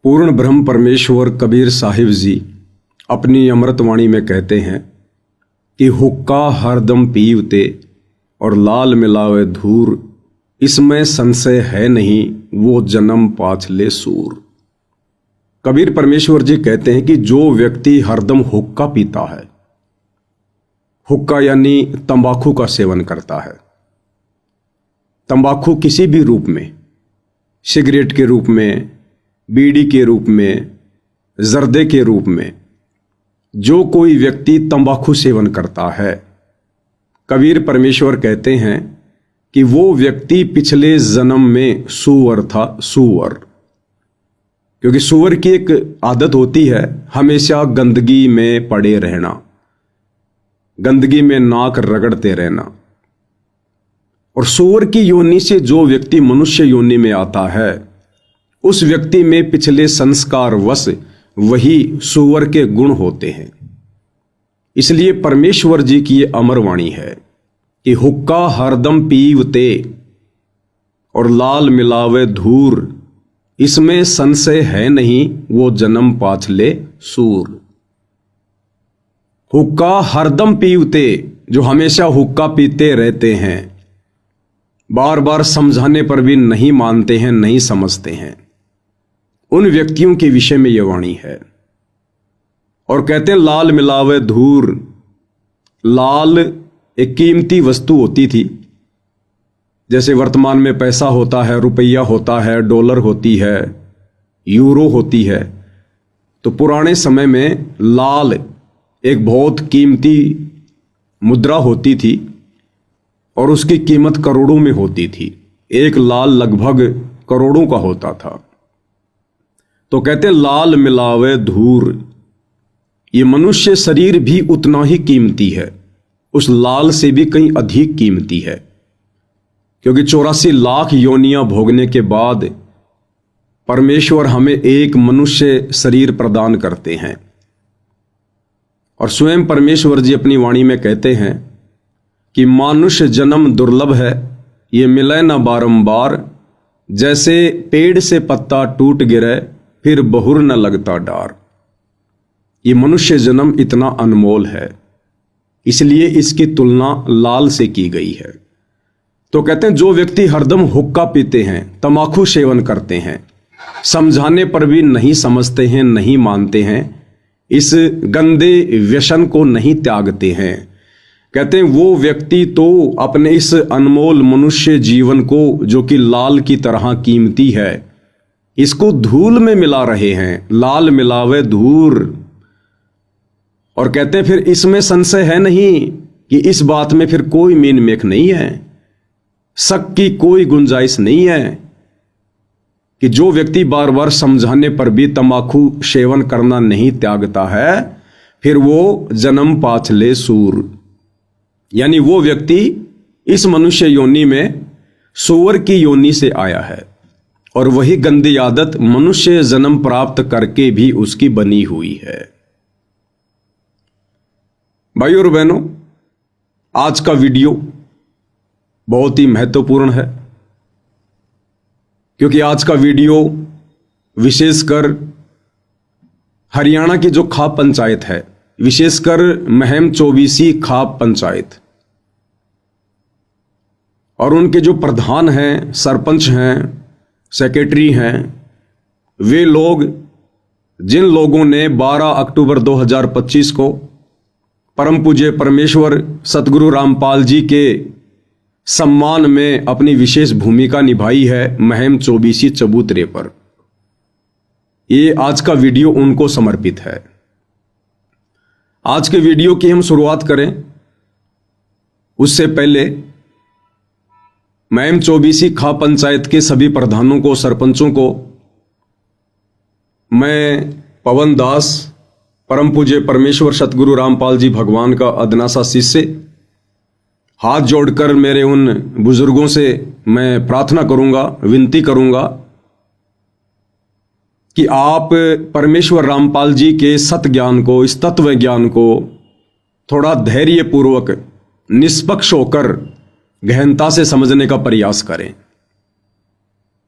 पूर्ण ब्रह्म परमेश्वर कबीर साहिब जी अपनी अमृतवाणी में कहते हैं कि हुक्का हरदम पीवते और लाल मिलावे धूर, इसमें संशय है नहीं वो जन्म पाछले सूर। कबीर परमेश्वर जी कहते हैं कि जो व्यक्ति हरदम हुक्का पीता है, हुक्का यानी तंबाकू का सेवन करता है, तंबाकू किसी भी रूप में, सिगरेट के रूप में, बीड़ी के रूप में, जर्दे के रूप में, जो कोई व्यक्ति तंबाकू सेवन करता है, कबीर परमेश्वर कहते हैं कि वो व्यक्ति पिछले जन्म में सूअर था, सूअर। क्योंकि सूअर की एक आदत होती है हमेशा गंदगी में पड़े रहना, गंदगी में नाक रगड़ते रहना। और सूअर की योनि से जो व्यक्ति मनुष्य योनि में आता है, उस व्यक्ति में पिछले संस्कार वश वही सूअर के गुण होते हैं। इसलिए परमेश्वर जी की ये अमर वाणी है कि हुक्का हरदम पीवते और लाल मिलावे धूर, इसमें संशय है नहीं वो जन्म पाछले सूर। हुक्का हरदम पीवते, जो हमेशा हुक्का पीते रहते हैं, बार बार समझाने पर भी नहीं मानते हैं, नहीं समझते हैं, उन व्यक्तियों के विषय में यह वाणी है। और कहते हैं लाल मिलावे धूर। लाल एक कीमती वस्तु होती थी, जैसे वर्तमान में पैसा होता है, रुपया होता है, डॉलर होती है, यूरो होती है। तो पुराने समय में लाल एक बहुत कीमती मुद्रा होती थी और उसकी कीमत करोड़ों में होती थी। एक लाल लगभग करोड़ों का होता था। तो कहते लाल मिलावे धूर, ये मनुष्य शरीर भी उतना ही कीमती है, उस लाल से भी कहीं अधिक कीमती है। क्योंकि 84 लाख योनियां भोगने के बाद परमेश्वर हमें एक मनुष्य शरीर प्रदान करते हैं। और स्वयं परमेश्वर जी अपनी वाणी में कहते हैं कि मानुष्य जन्म दुर्लभ है, ये मिले न बारंबार, जैसे पेड़ से पत्ता टूट गिरे फिर बहुर न लगता डार। ये मनुष्य जन्म इतना अनमोल है, इसलिए इसकी तुलना लाल से की गई है। तो कहते हैं जो व्यक्ति हरदम हुक्का पीते हैं, तंबाकू सेवन करते हैं, समझाने पर भी नहीं समझते हैं, नहीं मानते हैं, इस गंदे व्यसन को नहीं त्यागते हैं, कहते हैं वो व्यक्ति तो अपने इस अनमोल मनुष्य जीवन को, जो कि लाल की तरह कीमती है, इसको धूल में मिला रहे हैं। लाल मिलावे धूर। और कहते हैं फिर इसमें संशय है नहीं, कि इस बात में फिर कोई मीन मेख नहीं है, शक की कोई गुंजाइश नहीं है, कि जो व्यक्ति बार बार समझाने पर भी तंबाकू सेवन करना नहीं त्यागता है, फिर वो जन्म पाछले सूर, यानी वो व्यक्ति इस मनुष्य योनि में सूअर की योनि से आया है। और वही गंदी आदत मनुष्य जन्म प्राप्त करके भी उसकी बनी हुई है। भाइयों और बहनों, आज का वीडियो बहुत ही महत्वपूर्ण है, क्योंकि आज का वीडियो विशेषकर हरियाणा की जो खाप पंचायत है, विशेषकर महम 24 खाप पंचायत, और उनके जो प्रधान हैं, सरपंच हैं, सेक्रेटरी हैं, वे लोग, जिन लोगों ने 12 अक्टूबर 2025 को परम पूज्य परमेश्वर सतगुरु रामपाल जी के सम्मान में अपनी विशेष भूमिका निभाई है महम 24 चबूतरे पर, ये आज का वीडियो उनको समर्पित है। आज के वीडियो की हम शुरुआत करें उससे पहले महम 24 खाप पंचायत के सभी प्रधानों को, सरपंचों को मैं पवन दास, परम पूज्य परमेश्वर सतगुरु रामपाल जी भगवान का अदना सा शिष्य, हाथ जोड़कर मेरे उन बुजुर्गों से मैं प्रार्थना करूंगा, विनती करूंगा कि आप परमेश्वर रामपाल जी के सत ज्ञान को, इस तत्व ज्ञान को थोड़ा धैर्यपूर्वक, निष्पक्ष होकर गहनता से समझने का प्रयास करें।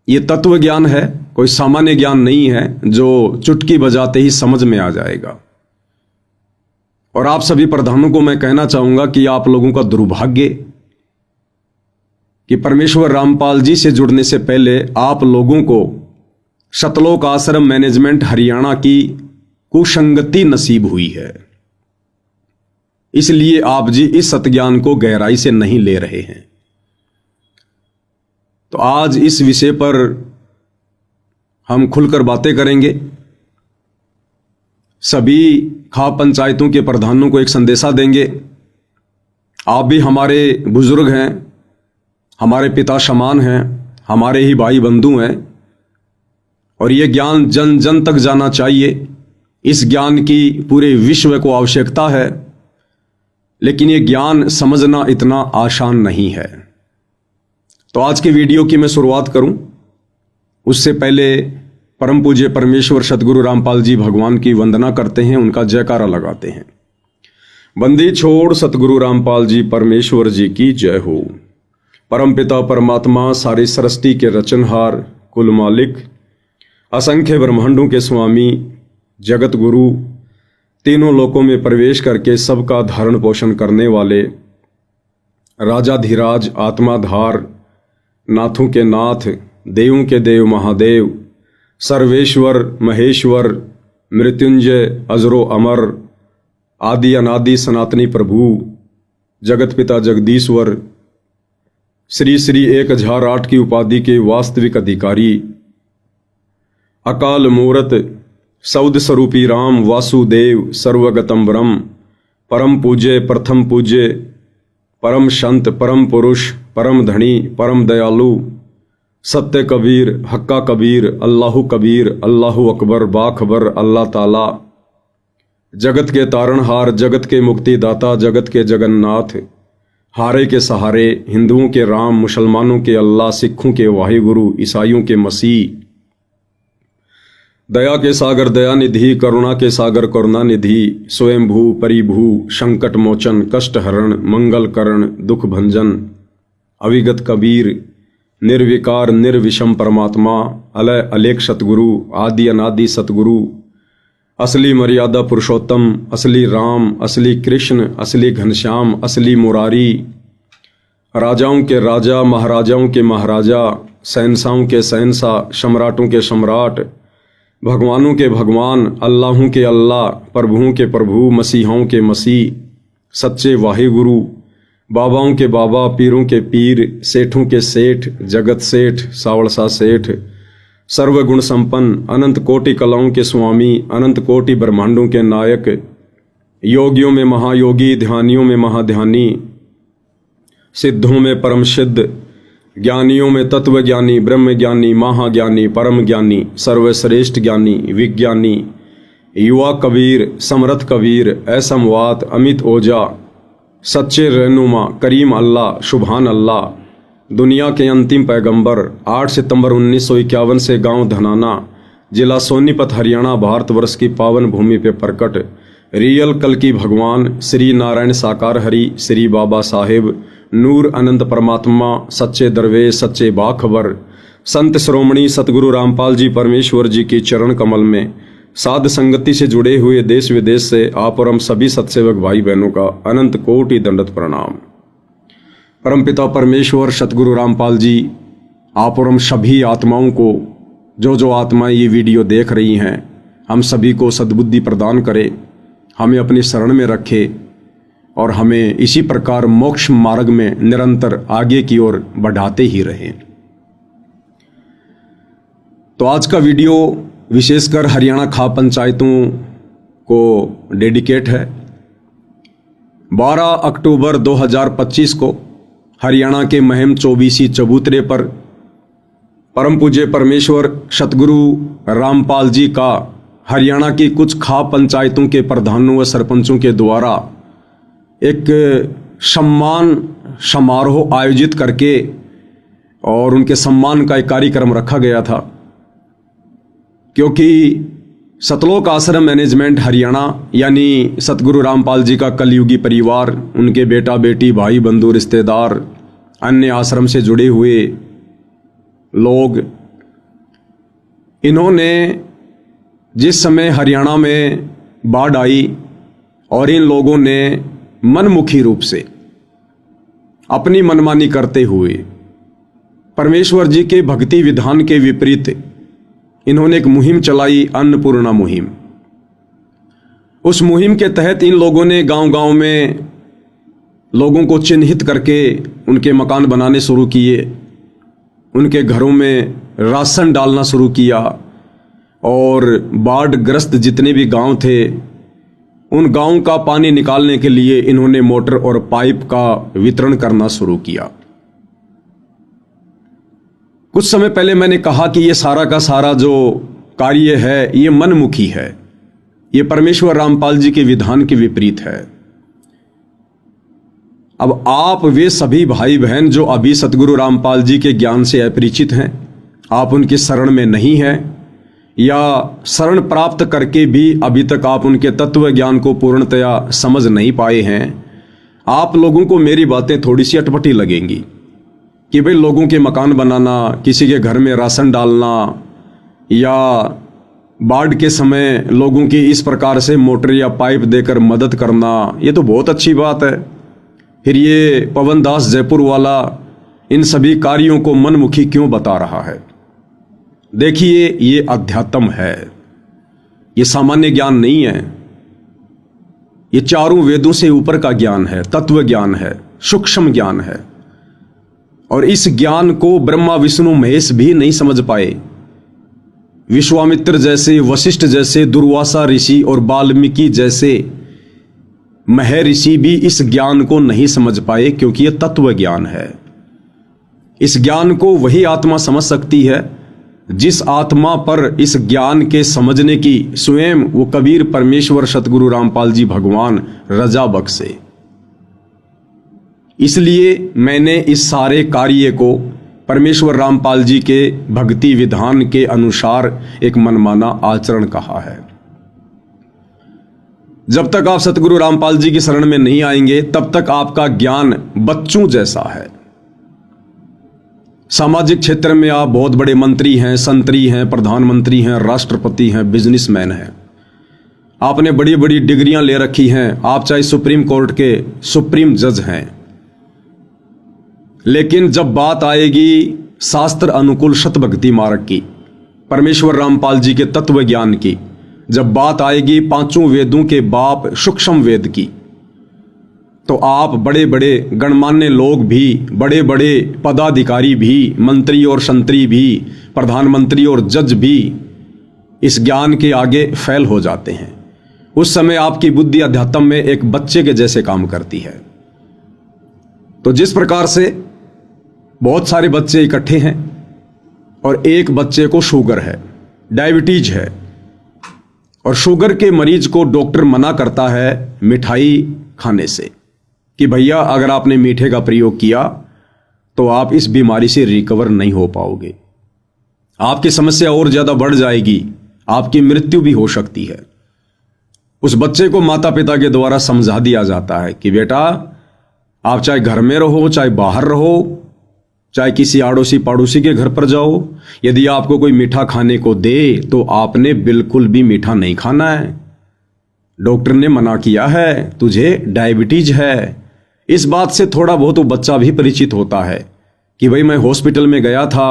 ये तत्व ज्ञान है, कोई सामान्य ज्ञान नहीं है जो चुटकी बजाते ही समझ में आ जाएगा। और आप सभी प्रधानों को मैं कहना चाहूंगा कि आप लोगों का दुर्भाग्य कि परमेश्वर रामपाल जी से जुड़ने से पहले आप लोगों को सतलोक आश्रम मैनेजमेंट हरियाणा की कुसंगति नसीब हुई है, इसलिए आप जी इस सतज्ञान को गहराई से नहीं ले रहे हैं। तो आज इस विषय पर हम खुलकर बातें करेंगे। सभी खाप पंचायतों के प्रधानों को एक संदेशा देंगे। आप भी हमारे बुजुर्ग हैं, हमारे पिता समान हैं, हमारे ही भाई बंधु हैं, और ये ज्ञान जन जन तक जाना चाहिए। इस ज्ञान की पूरे विश्व को आवश्यकता है, लेकिन ये ज्ञान समझना इतना आसान नहीं है। तो आज के वीडियो की मैं शुरुआत करूं उससे पहले परम पूज्य परमेश्वर सतगुरु रामपाल जी भगवान की वंदना करते हैं, उनका जयकारा लगाते हैं। बंदी छोड़ सतगुरु रामपाल जी परमेश्वर जी की जय हो। परम पिता परमात्मा सारी सृष्टि के रचनहार, कुल मालिक, असंख्य ब्रह्मांडों के स्वामी, जगत गुरु, तीनों लोकों में प्रवेश करके सबका धारण पोषण करने वाले, राजाधिराज, आत्माधार, नाथों के नाथ, देवों के देव महादेव, सर्वेश्वर महेश्वर, मृत्युंजय, अजरो अमर, आदि अनादि सनातनी प्रभु, जगत पिता जगदीश्वर, श्री श्री 1008 की उपाधि के वास्तविक अधिकारी, अकाल मूरत, सौद स्वरूपी राम वासुदेव, सर्वगतम ब्रह्म, परम पूज्य, प्रथम पूज्य, परम संत, परम पुरुष, परम धनी, परम दयालु, सत्य कबीर, हक्का कबीर, अल्लाहु कबीर, अल्लाहु अकबर, बाखबर, अल्लाह ताला, जगत के तारणहार, जगत के मुक्तिदाता, जगत के जगन्नाथ, हारे के सहारे, हिंदुओं के राम, मुसलमानों के अल्लाह, सिखों के वाहिगुरु, ईसाइयों के मसीह, दया के सागर दयानिधि, करुणा के सागर करुणानिधि, स्वयंभू परिभू, संकट मोचन, कष्ट हरण, मंगल करण, दुख भंजन, अविगत कबीर, निर्विकार निर्विषम परमात्मा, अलय अलेख सतगुरु, आदि अनादि सतगुरु, असली मर्यादा पुरुषोत्तम, असली राम, असली कृष्ण, असली घनश्याम, असली मुरारी, राजाओं के राजा, महाराजाओं के महाराजा, शहंशाहों के शहंशाह, सम्राटों के सम्राट, भगवानों के भगवान, अल्लाहों के अल्लाह, प्रभुओं के प्रभु, मसीहों के मसीह, सच्चे वाहिगुरु, बाबाओं के बाबा, पीरों के पीर, सेठों के सेठ, जगत सेठ, सावड़सा सेठ, सर्वगुण संपन्न, अनंत कोटि कलाओं के स्वामी, अनंत कोटि ब्रह्मांडों के नायक, योगियों में महायोगी, ध्यानियों में महाध्यानी, सिद्धों में परम सिद्ध, ज्ञानियों में तत्व ज्ञानी, ब्रह्म ज्ञानी, महाज्ञानी, परम ज्ञानी, सर्वश्रेष्ठ ज्ञानी, विज्ञानी, युवा कबीर, समर्थ कबीर, असमवात, अमित ओजा, सच्चे रहनुमा, करीम अल्लाह, शुभान अल्लाह, दुनिया के अंतिम पैगंबर, 8 सितंबर 1951 से गांव धनाना, जिला सोनीपत, हरियाणा, भारतवर्ष की पावन भूमि पे प्रकट रियल कल की भगवान श्री नारायण साकार हरि, श्री बाबा साहेब, नूर अनंत परमात्मा, सच्चे दरवेश, सच्चे बाखबर, संत श्रोमणी सतगुरु रामपाल जी परमेश्वर जी की चरण कमल में साध संगति से जुड़े हुए देश विदेश से आप और हम सभी सत्सेवक भाई बहनों का अनंत कोटि दंडवत प्रणाम। परमपिता परमेश्वर सतगुरु रामपाल जी आप और हम सभी आत्माओं को, जो आत्माएं ये वीडियो देख रही हैं, हम सभी को सद्बुद्धि प्रदान करे, हमें अपनी शरण में रखे और हमें इसी प्रकार मोक्ष मार्ग में निरंतर आगे की ओर बढ़ाते ही रहें। तो आज का वीडियो विशेषकर हरियाणा खाप पंचायतों को डेडिकेट है। 12 अक्टूबर 2025 को हरियाणा के महम 24 चबूतरे पर परम पूज्य परमेश्वर सतगुरु रामपाल जी का हरियाणा की कुछ खाप पंचायतों के प्रधानों व सरपंचों के द्वारा एक सम्मान समारोह आयोजित करके और उनके सम्मान का एक कार्यक्रम रखा गया था, क्योंकि सतलोक आश्रम मैनेजमेंट हरियाणा यानी सतगुरु रामपाल जी का कलयुगी परिवार, उनके बेटा बेटी, भाई बंधु, रिश्तेदार, अन्य आश्रम से जुड़े हुए लोग, इन्होंने जिस समय हरियाणा में बाढ़ आई और इन लोगों ने मनमुखी रूप से अपनी मनमानी करते हुए परमेश्वर जी के भक्ति विधान के विपरीत इन्होंने एक मुहिम चलाई, अन्नपूर्णा मुहिम। उस मुहिम के तहत इन लोगों ने गांव-गांव में लोगों को चिन्हित करके उनके मकान बनाने शुरू किए, उनके घरों में राशन डालना शुरू किया और बाढ़ ग्रस्त जितने भी गांव थे उन गांव का पानी निकालने के लिए इन्होंने मोटर और पाइप का वितरण करना शुरू किया। कुछ समय पहले मैंने कहा कि ये सारा का सारा जो कार्य है ये मनमुखी है, ये परमेश्वर रामपाल जी के विधान के विपरीत है। अब आप वे सभी भाई बहन जो अभी सतगुरु रामपाल जी के ज्ञान से अपरिचित हैं, आप उनकी शरण में नहीं हैं या शरण प्राप्त करके भी अभी तक आप उनके तत्व ज्ञान को पूर्णतया समझ नहीं पाए हैं, आप लोगों को मेरी बातें थोड़ी सी अटपटी लगेंगी कि भाई लोगों के मकान बनाना, किसी के घर में राशन डालना या बाढ़ के समय लोगों की इस प्रकार से मोटर या पाइप देकर मदद करना, ये तो बहुत अच्छी बात है। फिर ये पवन दास जयपुर वाला इन सभी कार्यों को मनमुखी क्यों बता रहा है? देखिए, ये अध्यात्म है, ये सामान्य ज्ञान नहीं है, ये चारों वेदों से ऊपर का ज्ञान है, तत्व ज्ञान है, सूक्ष्म ज्ञान है। और इस ज्ञान को ब्रह्मा विष्णु महेश भी नहीं समझ पाए। विश्वामित्र जैसे, वशिष्ठ जैसे, दुर्वासा ऋषि और वाल्मीकि जैसे महर्षि भी इस ज्ञान को नहीं समझ पाए, क्योंकि यह तत्व ज्ञान है। इस ज्ञान को वही आत्मा समझ सकती है जिस आत्मा पर इस ज्ञान के समझने की स्वयं वो कबीर परमेश्वर सतगुरु रामपाल जी भगवान रजा बख्शे। इसलिए मैंने इस सारे कार्य को परमेश्वर रामपाल जी के भक्ति विधान के अनुसार एक मनमाना आचरण कहा है। जब तक आप सतगुरु रामपाल जी की शरण में नहीं आएंगे तब तक आपका ज्ञान बच्चों जैसा है। सामाजिक क्षेत्र में आप बहुत बड़े मंत्री हैं, संतरी हैं, प्रधानमंत्री हैं, राष्ट्रपति हैं, बिजनेसमैन हैं, आपने बड़ी बड़ी डिग्रियां ले रखी हैं, आप चाहे सुप्रीम कोर्ट के सुप्रीम जज हैं, लेकिन जब बात आएगी शास्त्र अनुकूल शत भक्ति मार्ग की, परमेश्वर रामपाल जी के तत्व ज्ञान की, जब बात आएगी पांचों वेदों के बाप सूक्ष्म वेद की, तो आप बड़े बड़े गणमान्य लोग भी, बड़े बड़े पदाधिकारी भी, मंत्री और संतरी भी, प्रधानमंत्री और जज भी इस ज्ञान के आगे फेल हो जाते हैं। उस समय आपकी बुद्धि अध्यात्म में एक बच्चे के जैसे काम करती है। तो जिस प्रकार से बहुत सारे बच्चे इकट्ठे हैं और एक बच्चे को शुगर है, डायबिटीज है, और शुगर के मरीज को डॉक्टर मना करता है मिठाई खाने से कि भैया अगर आपने मीठे का प्रयोग किया तो आप इस बीमारी से रिकवर नहीं हो पाओगे, आपकी समस्या और ज्यादा बढ़ जाएगी, आपकी मृत्यु भी हो सकती है। उस बच्चे को माता पिता के द्वारा समझा दिया जाता है कि बेटा आप चाहे घर में रहो, चाहे बाहर रहो, चाहे किसी आड़ोसी पड़ोसी के घर पर जाओ, यदि आपको कोई मीठा खाने को दे तो आपने बिल्कुल भी मीठा नहीं खाना है। डॉक्टर ने मना किया है, तुझे डायबिटीज है। इस बात से थोड़ा बहुत वो बच्चा भी परिचित होता है कि भाई मैं हॉस्पिटल में गया था,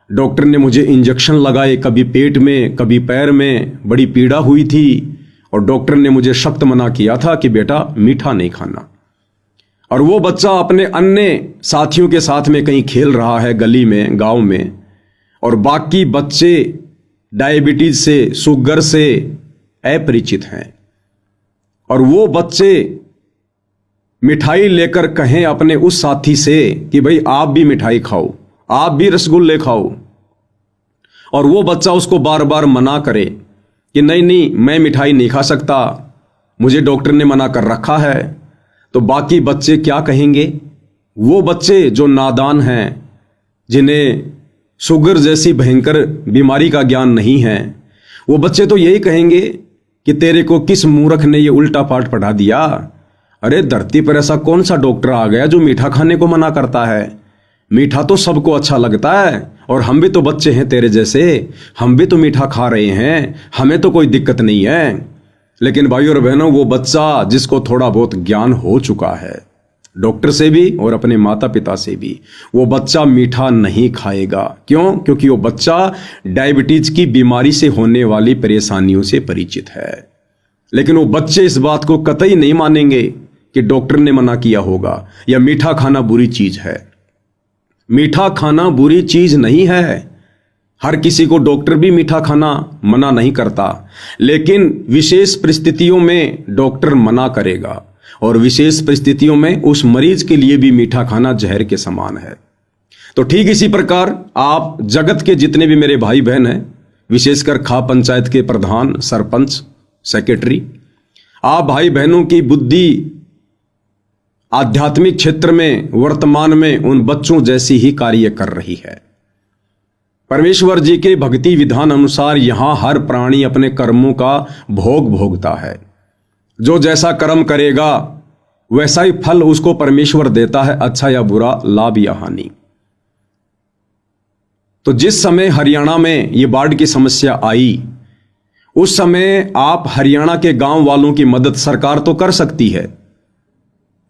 डॉक्टर ने मुझे इंजेक्शन लगाए, कभी पेट में कभी पैर में, बड़ी पीड़ा हुई थी और डॉक्टर ने मुझे सख्त मना किया था कि बेटा मीठा नहीं खाना। और वो बच्चा अपने अन्य साथियों के साथ में कहीं खेल रहा है गली में, गांव में, और बाकी बच्चे डायबिटीज से, शुगर से अपरिचित हैं, और वो बच्चे मिठाई लेकर कहें अपने उस साथी से कि भाई आप भी मिठाई खाओ, आप भी रसगुल्ले खाओ, और वो बच्चा उसको बार बार मना करे कि नहीं नहीं मैं मिठाई नहीं खा सकता, मुझे डॉक्टर ने मना कर रखा है। तो बाकी बच्चे क्या कहेंगे? वो बच्चे जो नादान हैं, जिन्हें शुगर जैसी भयंकर बीमारी का ज्ञान नहीं है, वो बच्चे तो यही कहेंगे कि तेरे को किस मूर्ख ने ये उल्टा पाठ पढ़ा दिया। अरे धरती पर ऐसा कौन सा डॉक्टर आ गया जो मीठा खाने को मना करता है? मीठा तो सबको अच्छा लगता है, और हम भी तो बच्चे हैं तेरे जैसे, हम भी तो मीठा खा रहे हैं, हमें तो कोई दिक्कत नहीं है। लेकिन भाइयों और बहनों, वो बच्चा जिसको थोड़ा बहुत ज्ञान हो चुका है, डॉक्टर से भी और अपने माता पिता से भी, वो बच्चा मीठा नहीं खाएगा। क्यों? क्योंकि वो बच्चा डायबिटीज की बीमारी से होने वाली परेशानियों से परिचित है। लेकिन वो बच्चे इस बात को कतई नहीं मानेंगे कि डॉक्टर ने मना किया होगा या मीठा खाना बुरी चीज है। मीठा खाना बुरी चीज नहीं है। हर किसी को डॉक्टर भी मीठा खाना मना नहीं करता, लेकिन विशेष परिस्थितियों में डॉक्टर मना करेगा, और विशेष परिस्थितियों में उस मरीज के लिए भी मीठा खाना जहर के समान है। तो ठीक इसी प्रकार आप जगत के जितने भी मेरे भाई बहन हैं, विशेषकर खा पंचायत के प्रधान, सरपंच, सेक्रेटरी, आप भाई बहनों की बुद्धि आध्यात्मिक क्षेत्र में वर्तमान में उन बच्चों जैसी ही कार्य कर रही है। परमेश्वर जी के भक्ति विधान अनुसार यहां हर प्राणी अपने कर्मों का भोग भोगता है। जो जैसा कर्म करेगा वैसा ही फल उसको परमेश्वर देता है, अच्छा या बुरा, लाभ या हानि। तो जिस समय हरियाणा में ये बाढ़ की समस्या आई, उस समय आप हरियाणा के गांव वालों की मदद सरकार तो कर सकती है,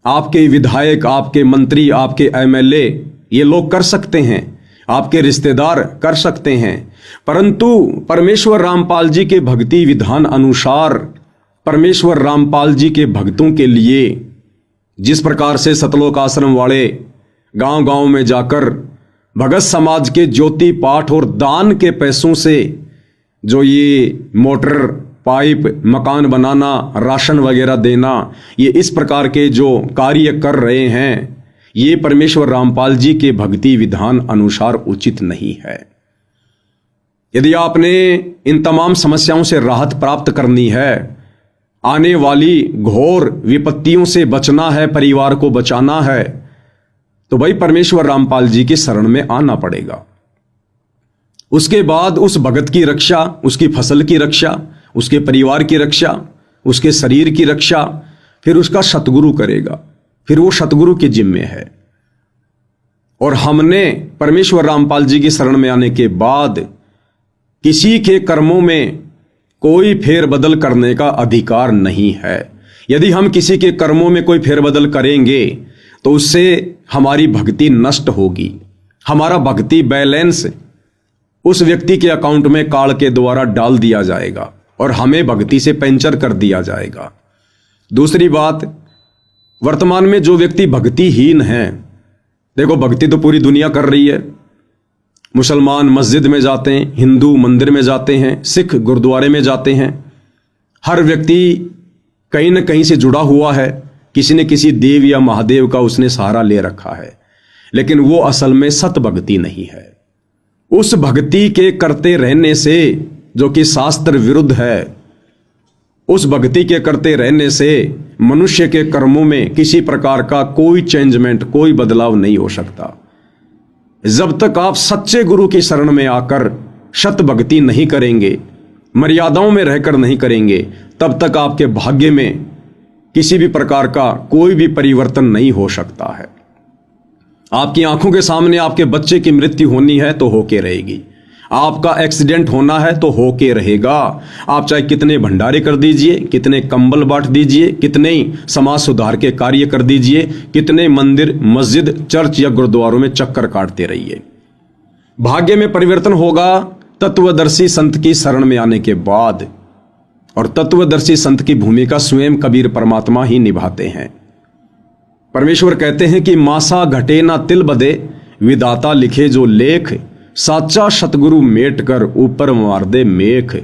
आपके विधायक, आपके मंत्री, आपके एमएलए, ये लोग कर सकते हैं, आपके रिश्तेदार कर सकते हैं, परंतु परमेश्वर रामपाल जी के भक्ति विधान अनुसार परमेश्वर रामपाल जी के भक्तों के लिए जिस प्रकार से सतलोक आश्रम वाले गांव गांव में जाकर भगत समाज के ज्योति पाठ और दान के पैसों से जो ये मोटर, पाइप, मकान बनाना, राशन वगैरह देना, ये इस प्रकार के जो कार्य कर रहे हैं, ये परमेश्वर रामपाल जी के भक्ति विधान अनुसार उचित नहीं है। यदि आपने इन तमाम समस्याओं से राहत प्राप्त करनी है, आने वाली घोर विपत्तियों से बचना है, परिवार को बचाना है, तो भाई परमेश्वर रामपाल जी की शरण में आना पड़ेगा। उसके बाद उस भगत की रक्षा, उसकी फसल की रक्षा, उसके परिवार की रक्षा, उसके शरीर की रक्षा फिर उसका सतगुरु करेगा, फिर वो सतगुरु के जिम्मे है। और हमने परमेश्वर रामपाल जी की शरण में आने के बाद किसी के कर्मों में कोई फेरबदल करने का अधिकार नहीं है। यदि हम किसी के कर्मों में कोई फेरबदल करेंगे तो उससे हमारी भक्ति नष्ट होगी, हमारा भक्ति बैलेंस उस व्यक्ति के अकाउंट में कार्ड के द्वारा डाल दिया जाएगा और हमें भक्ति से पेंचर कर दिया जाएगा। दूसरी बात, वर्तमान में जो व्यक्ति भक्तिहीन है, देखो भक्ति तो पूरी दुनिया कर रही है, मुसलमान मस्जिद में जाते हैं, हिंदू मंदिर में जाते हैं, सिख गुरुद्वारे में जाते हैं, हर व्यक्ति कहीं न कहीं से जुड़ा हुआ है, किसी न किसी देव या महादेव का उसने सहारा ले रखा है, लेकिन वो असल में सत भक्ति नहीं है। उस भक्ति के करते रहने से जो कि शास्त्र विरुद्ध है, उस भक्ति के करते रहने से मनुष्य के कर्मों में किसी प्रकार का कोई चेंजमेंट, कोई बदलाव नहीं हो सकता। जब तक आप सच्चे गुरु की शरण में आकर सत भक्ति नहीं करेंगे, मर्यादाओं में रहकर नहीं करेंगे, तब तक आपके भाग्य में किसी भी प्रकार का कोई भी परिवर्तन नहीं हो सकता है। आपकी आंखों के सामने आपके बच्चे की मृत्यु होनी है तो होके रहेगी, आपका एक्सीडेंट होना है तो होके रहेगा। आप चाहे कितने भंडारे कर दीजिए, कितने कंबल बांट दीजिए, कितने ही समाज सुधार के कार्य कर दीजिए, कितने मंदिर, मस्जिद, चर्च या गुरुद्वारों में चक्कर काटते रहिए, भाग्य में परिवर्तन होगा तत्वदर्शी संत की शरण में आने के बाद। और तत्वदर्शी संत की भूमिका स्वयं कबीर परमात्मा ही निभाते हैं। परमेश्वर कहते हैं कि मासा घटे ना तिल बदे, विदाता लिखे जो लेख, साचा सतगुरु मेट कर ऊपर मार दे मेख।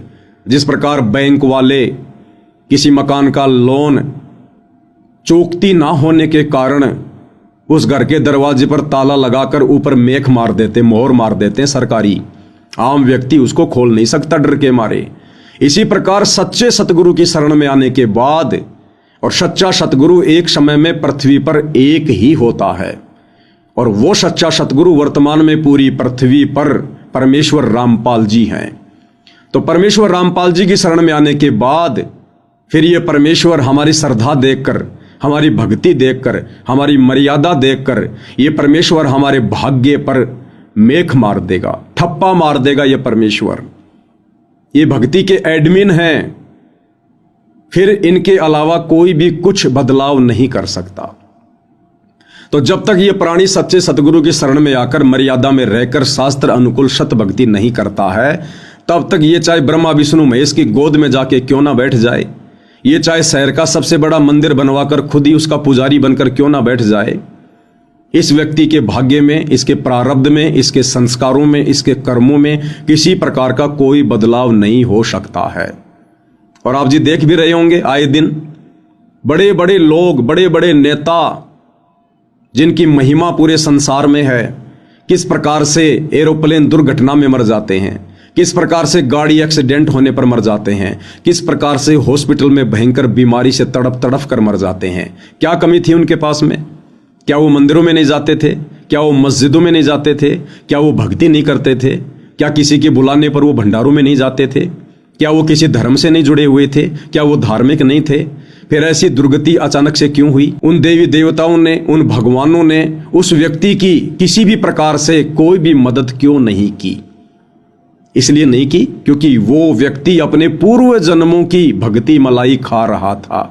जिस प्रकार बैंक वाले किसी मकान का लोन चूकती ना होने के कारण उस घर के दरवाजे पर ताला लगाकर ऊपर मेख मार देते, मोहर मार देते हैं सरकारी, आम व्यक्ति उसको खोल नहीं सकता डर के मारे। इसी प्रकार सच्चे सतगुरु की शरण में आने के बाद, और सच्चा सतगुरु एक समय में पृथ्वी पर एक ही होता है, और वो सच्चा सतगुरु वर्तमान में पूरी पृथ्वी पर परमेश्वर रामपाल जी हैं। तो परमेश्वर रामपाल जी की शरण में आने के बाद फिर ये परमेश्वर हमारी श्रद्धा देखकर, हमारी भक्ति देखकर, हमारी मर्यादा देखकर ये परमेश्वर हमारे भाग्य पर मेख मार देगा। ठप्पा मार देगा ये परमेश्वर। ये भक्ति के एडमिन हैं, फिर इनके अलावा कोई भी कुछ बदलाव नहीं कर सकता। तो जब तक ये प्राणी सच्चे सतगुरु की शरण में आकर मर्यादा में रहकर शास्त्र अनुकूल सत भक्ति नहीं करता है, तब तक ये चाहे ब्रह्मा विष्णु महेश की गोद में जाके क्यों ना बैठ जाए, ये चाहे शहर का सबसे बड़ा मंदिर बनवाकर खुद ही उसका पुजारी बनकर क्यों ना बैठ जाए, इस व्यक्ति के भाग्य में, इसके प्रारब्ध में, इसके संस्कारों में, इसके कर्मों में किसी प्रकार का कोई बदलाव नहीं हो सकता है। और आप जी देख भी रहे होंगे आए दिन बड़े बड़े लोग, बड़े बड़े नेता जिनकी महिमा पूरे संसार में है, किस प्रकार से एरोप्लेन दुर्घटना में मर जाते हैं, किस प्रकार से गाड़ी एक्सीडेंट होने पर मर जाते हैं, किस प्रकार से हॉस्पिटल में भयंकर बीमारी से तड़प तड़प कर मर जाते हैं। क्या कमी थी उनके पास में? क्या वो मंदिरों में नहीं जाते थे? क्या वो मस्जिदों में नहीं जाते थे? क्या वो भक्ति नहीं करते थे? क्या किसी के बुलाने पर वो भंडारों में नहीं जाते थे? क्या वो किसी धर्म से नहीं जुड़े हुए थे? क्या वो धार्मिक नहीं थे? फिर ऐसी दुर्गति अचानक से क्यों हुई? उन देवी देवताओं ने, उन भगवानों ने उस व्यक्ति की किसी भी प्रकार से कोई भी मदद क्यों नहीं की? इसलिए नहीं की क्योंकि वो व्यक्ति अपने पूर्व जन्मों की भक्ति मलाई खा रहा था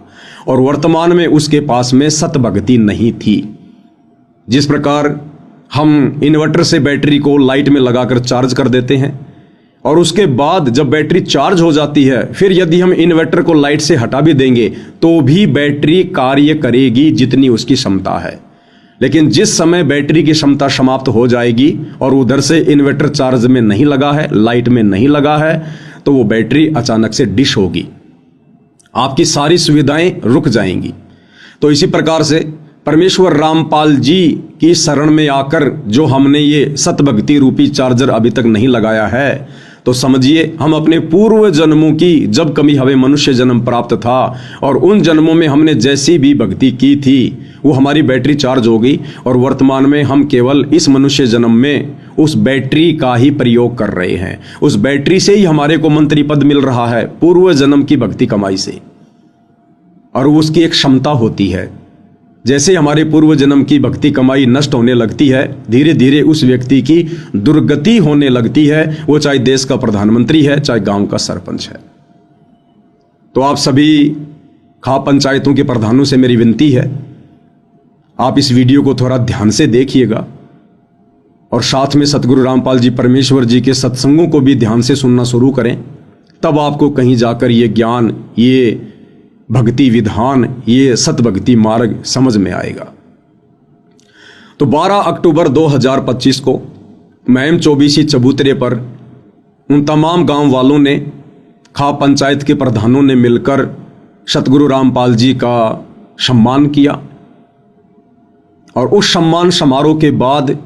और वर्तमान में उसके पास में सत भक्ति नहीं थी। जिस प्रकार हम इन्वर्टर से बैटरी को लाइट में लगाकर चार्ज कर देते हैं और उसके बाद जब बैटरी चार्ज हो जाती है, फिर यदि हम इन्वर्टर को लाइट से हटा भी देंगे तो भी बैटरी कार्य करेगी जितनी उसकी क्षमता है। लेकिन जिस समय बैटरी की क्षमता समाप्त हो जाएगी और उधर से इन्वर्टर चार्ज में नहीं लगा है, लाइट में नहीं लगा है, तो वो बैटरी अचानक से डिश होगी, आपकी सारी सुविधाएं रुक जाएंगी। तो इसी प्रकार से परमेश्वर रामपाल जी की शरण में आकर जो हमने ये सतभक्ति रूपी चार्जर अभी तक नहीं लगाया है, तो समझिए हम अपने पूर्व जन्मों की, जब कभी हमें मनुष्य जन्म प्राप्त था और उन जन्मों में हमने जैसी भी भक्ति की थी वो हमारी बैटरी चार्ज हो गई और वर्तमान में हम केवल इस मनुष्य जन्म में उस बैटरी का ही प्रयोग कर रहे हैं। उस बैटरी से ही हमारे को मंत्री पद मिल रहा है पूर्व जन्म की भक्ति कमाई से, और उसकी एक क्षमता होती है। जैसे हमारे पूर्व जन्म की भक्ति कमाई नष्ट होने लगती है, धीरे धीरे उस व्यक्ति की दुर्गति होने लगती है, वो चाहे देश का प्रधानमंत्री है, चाहे गांव का सरपंच है। तो आप सभी खाप पंचायतों के प्रधानों से मेरी विनती है, आप इस वीडियो को थोड़ा ध्यान से देखिएगा और साथ में सतगुरु रामपाल जी परमेश्वर जी के सत्संगों को भी ध्यान से सुनना शुरू करें। तब आपको कहीं जाकर ये ज्ञान, ये भक्ति विधान, ये सतभक्ति मार्ग समझ में आएगा। तो 12 अक्टूबर 2025 को महम 24 चबूतरे पर उन तमाम गांव वालों ने, खाप पंचायत के प्रधानों ने मिलकर सतगुरु रामपाल जी का सम्मान किया। और उस सम्मान समारोह के बाद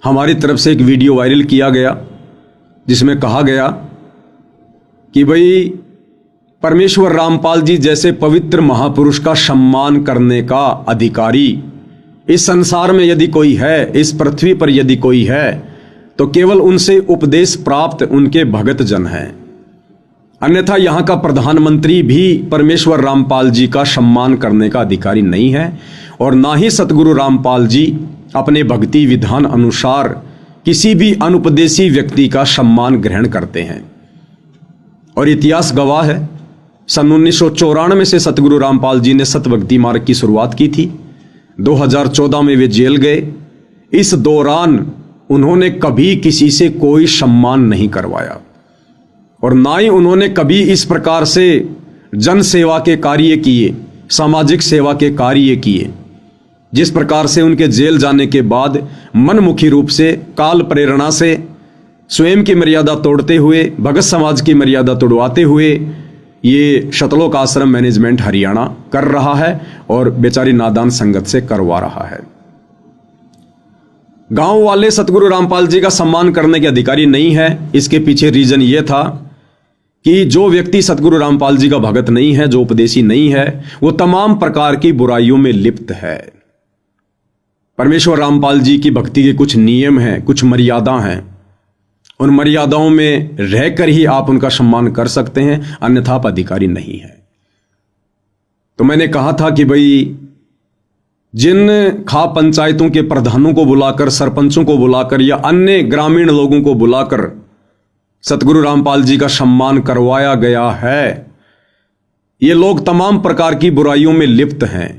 हमारी तरफ से एक वीडियो वायरल किया गया जिसमें कहा गया कि भाई परमेश्वर रामपाल जी जैसे पवित्र महापुरुष का सम्मान करने का अधिकारी इस संसार में यदि कोई है, इस पृथ्वी पर यदि कोई है, तो केवल उनसे उपदेश प्राप्त उनके भगत जन हैं। अन्यथा यहाँ का प्रधानमंत्री भी परमेश्वर रामपाल जी का सम्मान करने का अधिकारी नहीं है और ना ही सतगुरु रामपाल जी अपने भक्ति विधान अनुसार किसी भी अनुपदेशी व्यक्ति का सम्मान ग्रहण करते हैं। और इतिहास गवाह है, सन 1994 से सतगुरु रामपाल जी ने सतभक्ति मार्ग की शुरुआत की थी। 2014 में वे जेल गए। इस दौरान उन्होंने कभी किसी से कोई सम्मान नहीं करवाया और ना ही उन्होंने कभी इस प्रकार से जन सेवा के कार्य किए, सामाजिक सेवा के कार्य किए। जिस प्रकार से उनके जेल जाने के बाद मनमुखी रूप से, काल प्रेरणा से, स्वयं की मर्यादा तोड़ते हुए, भगत समाज की मर्यादा तोड़वाते हुए ये शतलोक आश्रम मैनेजमेंट हरियाणा कर रहा है और बेचारी नादान संगत से करवा रहा है। गांव वाले सतगुरु रामपाल जी का सम्मान करने के अधिकारी नहीं है। इसके पीछे रीजन ये था कि जो व्यक्ति सतगुरु रामपाल जी का भगत नहीं है, जो उपदेशी नहीं है, वो तमाम प्रकार की बुराइयों में लिप्त है। परमेश्वर रामपाल जी की भक्ति के कुछ नियम हैं, कुछ मर्यादा हैं। उन मर्यादाओं में रहकर ही आप उनका सम्मान कर सकते हैं, अन्यथा आप अधिकारी नहीं है। तो मैंने कहा था कि भाई जिन खा पंचायतों के प्रधानों को बुलाकर, सरपंचों को बुलाकर या अन्य ग्रामीण लोगों को बुलाकर सतगुरु रामपाल जी का सम्मान करवाया गया है, ये लोग तमाम प्रकार की बुराइयों में लिप्त हैं।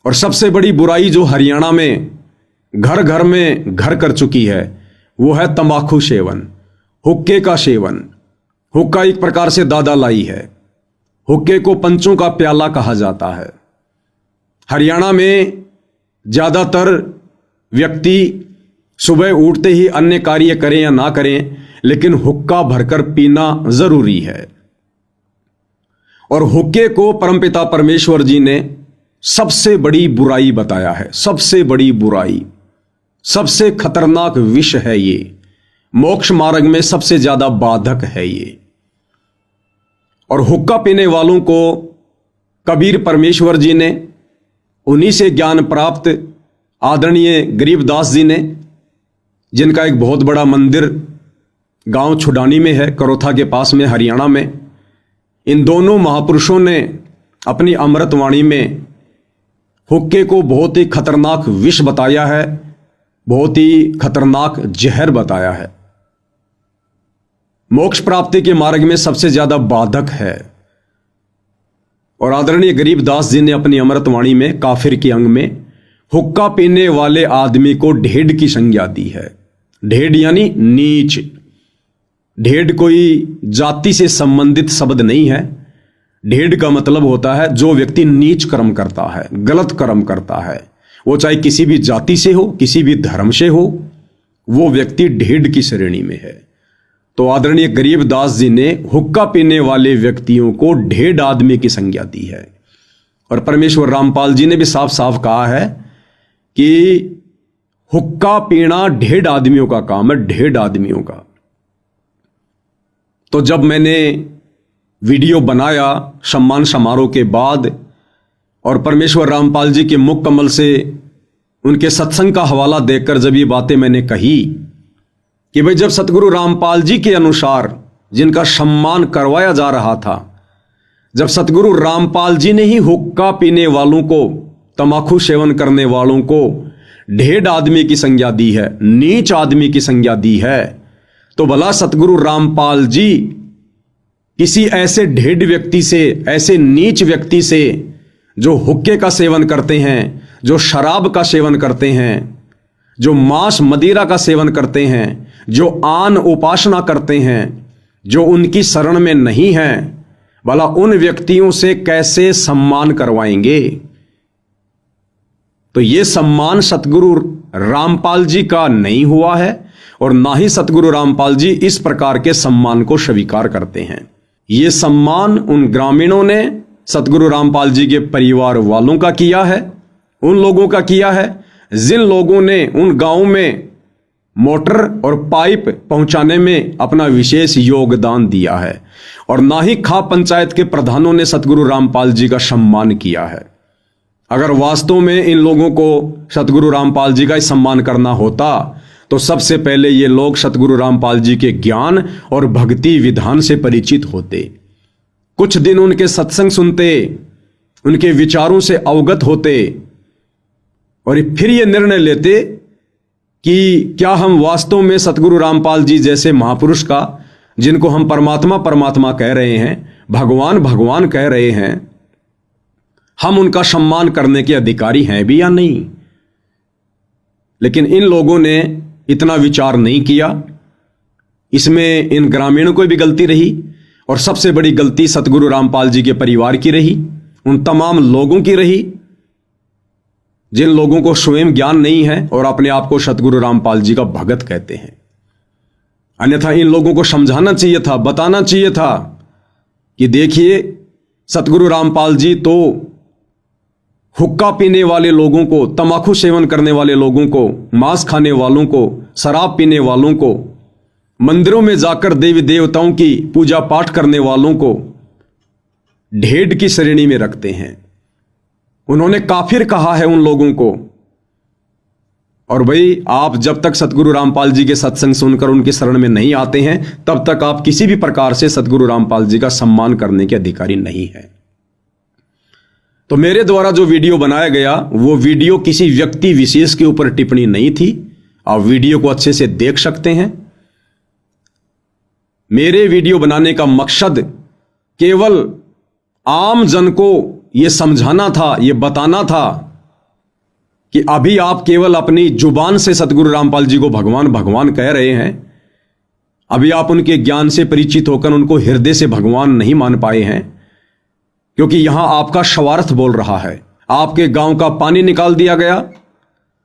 और सबसे बड़ी बुराई जो हरियाणा में घर घर में घर कर चुकी है वो है तंबाकू सेवन, हुक्के का सेवन। हुक्का एक प्रकार से दादा लाई है। हुक्के को पंचों का प्याला कहा जाता है। हरियाणा में ज्यादातर व्यक्ति सुबह उठते ही अन्य कार्य करें या ना करें, लेकिन हुक्का भरकर पीना जरूरी है। और हुक्के को परमपिता परमेश्वर जी ने सबसे बड़ी बुराई बताया है। सबसे बड़ी बुराई, सबसे खतरनाक विष है ये। मोक्ष मार्ग में सबसे ज्यादा बाधक है ये। और हुक्का पीने वालों को कबीर परमेश्वर जी ने, उन्हीं से ज्ञान प्राप्त आदरणीय गरीबदास जी ने, जिनका एक बहुत बड़ा मंदिर गांव छुडानी में है, करोथा के पास में, हरियाणा में, इन दोनों महापुरुषों ने अपनी अमृतवाणी में हुक्के को बहुत ही खतरनाक विष बताया है, बहुत ही खतरनाक जहर बताया है। मोक्ष प्राप्ति के मार्ग में सबसे ज्यादा बाधक है। और आदरणीय गरीबदास जी ने अपनी अमृतवाणी में काफिर के अंग में हुक्का पीने वाले आदमी को ढेड की संज्ञा दी है। ढेड यानी नीच। ढेड कोई जाति से संबंधित शब्द नहीं है। ढेड का मतलब होता है जो व्यक्ति नीच कर्म करता है, गलत कर्म करता है, वो चाहे किसी भी जाति से हो, किसी भी धर्म से हो, वो व्यक्ति ढेड की श्रेणी में है। तो आदरणीय गरीबदास जी ने हुक्का पीने वाले व्यक्तियों को ढेड आदमी की संज्ञा दी है। और परमेश्वर रामपाल जी ने भी साफ साफ कहा है कि हुक्का पीना ढेड आदमियों का काम है, ढेड आदमियों का। तो जब मैंने वीडियो बनाया सम्मान समारोह के बाद और परमेश्वर रामपाल जी के मुख कमल से उनके सत्संग का हवाला देकर जब ये बातें मैंने कही कि भाई, जब सतगुरु रामपाल जी के अनुसार जिनका सम्मान करवाया जा रहा था, जब सतगुरु रामपाल जी ने ही हुक्का पीने वालों को, तंबाकू सेवन करने वालों को ढेड आदमी की संज्ञा दी है, नीच आदमी की संज्ञा दी है, तो भला सतगुरु रामपाल जी किसी ऐसे ढेड व्यक्ति से, ऐसे नीच व्यक्ति से जो हुक्के का सेवन करते हैं, जो शराब का सेवन करते हैं, जो मांस मदिरा का सेवन करते हैं, जो आन उपासना करते हैं, जो उनकी शरण में नहीं है, भला उन व्यक्तियों से कैसे सम्मान करवाएंगे? तो ये सम्मान सतगुरु रामपाल जी का नहीं हुआ है और ना ही सतगुरु रामपाल जी इस प्रकार के सम्मान को स्वीकार करते हैं। ये सम्मान उन ग्रामीणों ने सतगुरु रामपाल जी के परिवार वालों का किया है, उन लोगों का किया है जिन लोगों ने उन गांवों में मोटर और पाइप पहुंचाने में अपना विशेष योगदान दिया है। और ना ही खा पंचायत के प्रधानों ने सतगुरु रामपाल जी का सम्मान किया है। अगर वास्तव में इन लोगों को सतगुरु रामपाल जी का ही सम्मान करना होता तो सबसे पहले ये लोग सतगुरु रामपाल जी के ज्ञान और भक्ति विधान से परिचित होते, कुछ दिन उनके सत्संग सुनते, उनके विचारों से अवगत होते और फिर ये निर्णय लेते कि क्या हम वास्तव में सतगुरु रामपाल जी जैसे महापुरुष का, जिनको हम परमात्मा परमात्मा कह रहे हैं, भगवान भगवान कह रहे हैं, हम उनका सम्मान करने के अधिकारी हैं भी या नहीं। लेकिन इन लोगों ने इतना विचार नहीं किया। इसमें इन ग्रामीणों को भी गलती रही और सबसे बड़ी गलती सतगुरु रामपाल जी के परिवार की रही, उन तमाम लोगों की रही जिन लोगों को स्वयं ज्ञान नहीं है और अपने आप को सतगुरु रामपाल जी का भगत कहते हैं। अन्यथा इन लोगों को समझाना चाहिए था, बताना चाहिए था कि देखिए, सतगुरु रामपाल जी तो हुक्का पीने वाले लोगों को, तंबाकू सेवन करने वाले लोगों को, मांस खाने वालों को, शराब पीने वालों को, मंदिरों में जाकर देवी देवताओं की पूजा पाठ करने वालों को ढेड की श्रेणी में रखते हैं। उन्होंने काफिर कहा है उन लोगों को। और भाई, आप जब तक सतगुरु रामपाल जी के सत्संग सुनकर उनकी शरण में नहीं आते हैं, तब तक आप किसी भी प्रकार से सतगुरु रामपाल जी का सम्मान करने के अधिकारी नहीं है। तो मेरे द्वारा जो वीडियो बनाया गया वो वीडियो किसी व्यक्ति विशेष के ऊपर टिप्पणी नहीं थी। आप वीडियो को अच्छे से देख सकते हैं। मेरे वीडियो बनाने का मकसद केवल आम जन को यह समझाना था, यह बताना था कि अभी आप केवल अपनी जुबान से सतगुरु रामपाल जी को भगवान भगवान कह रहे हैं। अभी आप उनके ज्ञान से परिचित होकर उनको हृदय से भगवान नहीं मान पाए हैं, क्योंकि यहां आपका स्वार्थ बोल रहा है। आपके गांव का पानी निकाल दिया गया,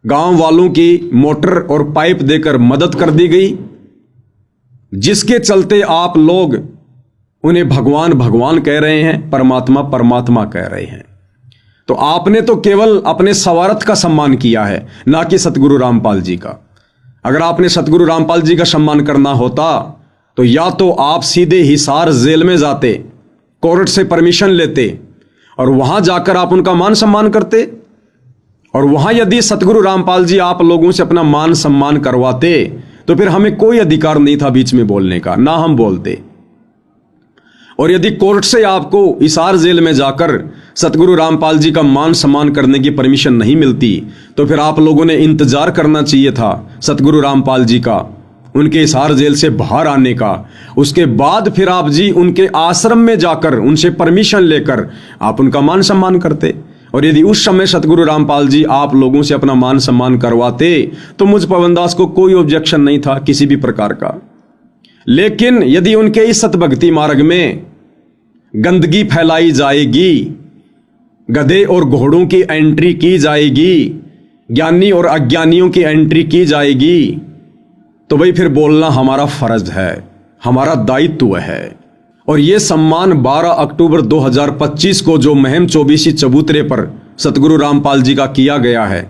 गांव वालों की मोटर और पाइप देकर मदद कर दी गई, जिसके चलते आप लोग उन्हें भगवान भगवान कह रहे हैं, परमात्मा परमात्मा कह रहे हैं। तो आपने तो केवल अपने स्वार्थ का सम्मान किया है, ना कि सतगुरु रामपाल जी का। अगर आपने सतगुरु रामपाल जी का सम्मान करना होता तो या तो आप सीधे हिसार जेल में जाते, कोर्ट से परमिशन लेते और वहां जाकर आप उनका मान सम्मान करते, और वहां यदि सतगुरु रामपाल जी आप लोगों से अपना मान सम्मान करवाते तो फिर हमें कोई अधिकार नहीं था बीच में बोलने का, ना हम बोलते। और यदि कोर्ट से आपको हिसार जेल में जाकर सतगुरु रामपाल जी का मान सम्मान करने की परमिशन नहीं मिलती तो फिर आप लोगों ने इंतजार करना चाहिए था सतगुरु रामपाल जी का, उनके हिसार जेल से बाहर आने का। उसके बाद फिर आप जी उनके आश्रम में जाकर उनसे परमिशन लेकर आप उनका मान सम्मान करते। और यदि उस समय सतगुरु रामपाल जी आप लोगों से अपना मान सम्मान करवाते तो मुझ पवनदास को कोई ऑब्जेक्शन नहीं था किसी भी प्रकार का। लेकिन यदि उनके इस सतभक्ति मार्ग में गंदगी फैलाई जाएगी, गधे और घोड़ों की एंट्री की जाएगी, ज्ञानी और अज्ञानियों की एंट्री की जाएगी, तो भाई फिर बोलना हमारा फर्ज है, हमारा दायित्व है। और यह सम्मान 12 अक्टूबर 2025 को जो महम चौबीसी चबूतरे पर सतगुरु रामपाल जी का किया गया है,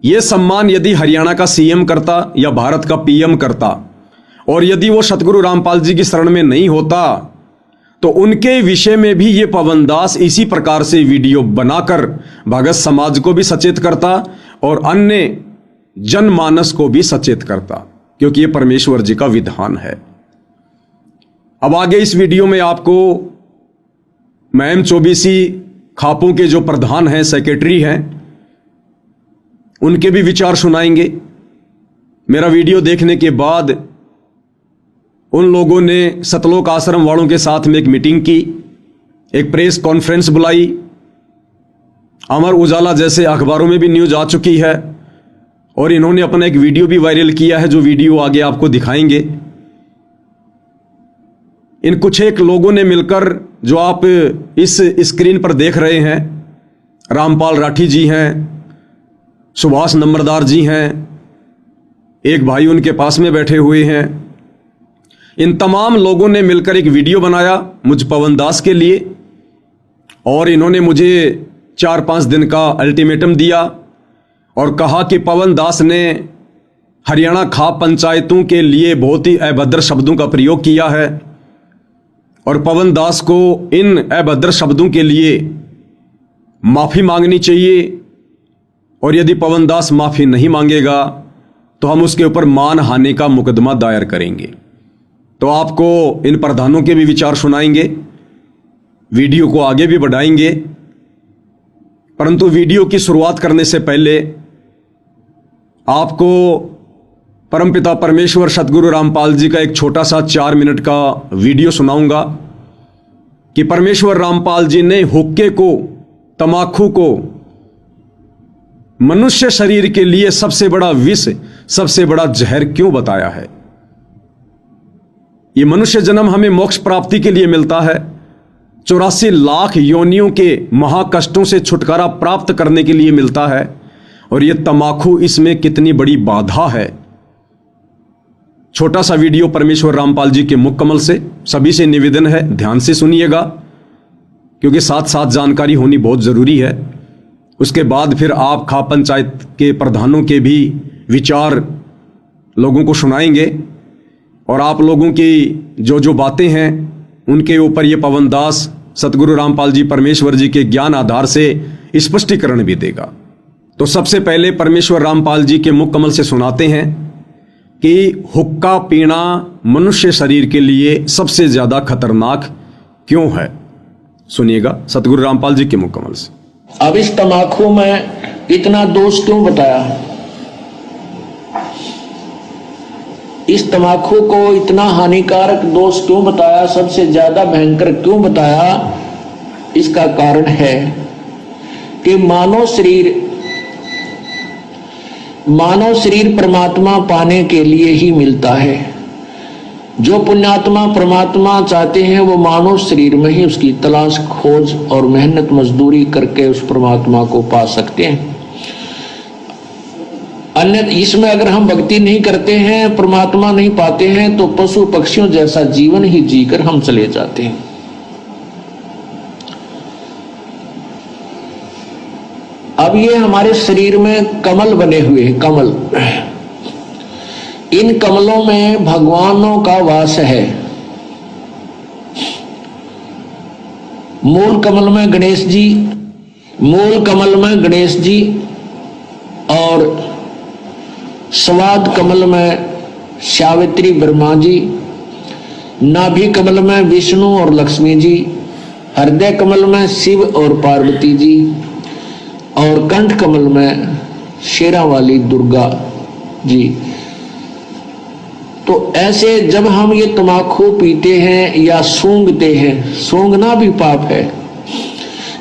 यह सम्मान यदि हरियाणा का सीएम करता या भारत का पीएम करता और यदि वो सतगुरु रामपाल जी की शरण में नहीं होता तो उनके विषय में भी ये पवनदास इसी प्रकार से वीडियो बनाकर भगत समाज को भी सचेत करता और अन्य जनमानस को भी सचेत करता, क्योंकि ये परमेश्वर जी का विधान है। अब आगे इस वीडियो में आपको महम चौबीसी खापों के जो प्रधान हैं, सेक्रेटरी हैं, उनके भी विचार सुनाएंगे। मेरा वीडियो देखने के बाद उन लोगों ने सतलोक आश्रम वालों के साथ में एक मीटिंग की, एक प्रेस कॉन्फ्रेंस बुलाई। अमर उजाला जैसे अखबारों में भी न्यूज आ चुकी है और इन्होंने अपना एक वीडियो भी वायरल किया है, जो वीडियो आगे आपको दिखाएंगे। इन कुछ एक लोगों ने मिलकर, जो आप इस स्क्रीन पर देख रहे हैं, रामपाल राठी जी हैं, सुभाष नंबरदार जी हैं, एक भाई उनके पास में बैठे हुए हैं, इन तमाम लोगों ने मिलकर एक वीडियो बनाया मुझ पवनदास के लिए। और इन्होंने मुझे 4-5 दिन का अल्टीमेटम दिया और कहा कि पवनदास ने हरियाणा खाप पंचायतों के लिए बहुत ही अभद्र शब्दों का प्रयोग किया है और पवनदास को इन अभद्र शब्दों के लिए माफी मांगनी चाहिए, और यदि पवनदास माफी नहीं मांगेगा तो हम उसके ऊपर मानहानि का मुकदमा दायर करेंगे। तो आपको इन प्रधानों के भी विचार सुनाएंगे, वीडियो को आगे भी बढ़ाएंगे। परंतु वीडियो की शुरुआत करने से पहले आपको परमपिता परमेश्वर सतगुरु रामपाल जी का एक छोटा सा 4 मिनट का वीडियो सुनाऊंगा कि परमेश्वर रामपाल जी ने हुक्के को, तमाकू को मनुष्य शरीर के लिए सबसे बड़ा विष, सबसे बड़ा जहर क्यों बताया है। ये मनुष्य जन्म हमें मोक्ष प्राप्ति के लिए मिलता है, 84 लाख योनियों के महाकष्टों से छुटकारा प्राप्त करने के लिए मिलता है, और ये तमाकू इसमें कितनी बड़ी बाधा है। छोटा सा वीडियो परमेश्वर रामपाल जी के मुख कमल से, सभी से निवेदन है ध्यान से सुनिएगा, क्योंकि साथ साथ जानकारी होनी बहुत जरूरी है। उसके बाद फिर आप खाप पंचायत के प्रधानों के भी विचार लोगों को सुनाएंगे और आप लोगों की जो जो बातें हैं उनके ऊपर ये पवनदास सतगुरु रामपाल जी परमेश्वर जी के ज्ञान आधार से स्पष्टीकरण भी देगा। तो सबसे पहले परमेश्वर रामपाल जी के मुख कमल से सुनाते हैं कि हुक्का पीना मनुष्य शरीर के लिए सबसे ज्यादा खतरनाक क्यों है। सुनिएगा सतगुरु रामपाल जी के मुकम्मल से। अब इस तम्बाकू में इतना दोष क्यों बताया, इस तम्बाकू को इतना हानिकारक दोष क्यों बताया, सबसे ज्यादा भयंकर क्यों बताया? इसका कारण है कि मानव शरीर परमात्मा पाने के लिए ही मिलता है। जो पुण्यात्मा परमात्मा चाहते हैं वो मानव शरीर में ही उसकी तलाश खोज और मेहनत मजदूरी करके उस परमात्मा को पा सकते हैं। अन्य इसमें अगर हम भक्ति नहीं करते हैं, परमात्मा नहीं पाते हैं, तो पशु पक्षियों जैसा जीवन ही जीकर हम चले जाते हैं। अब ये हमारे शरीर में कमल बने हुए हैं, कमल, इन कमलों में भगवानों का वास है। मूल कमल में गणेश जी, और स्वाद कमल में सावित्री ब्रह्मा जी, नाभि कमल में विष्णु और लक्ष्मी जी, हृदय कमल में शिव और पार्वती जी, और कंठ कमल में शेरा वाली दुर्गा जी। तो ऐसे जब हम ये तम्बाकू पीते हैं या सूंघते हैं, सूंघना भी पाप है,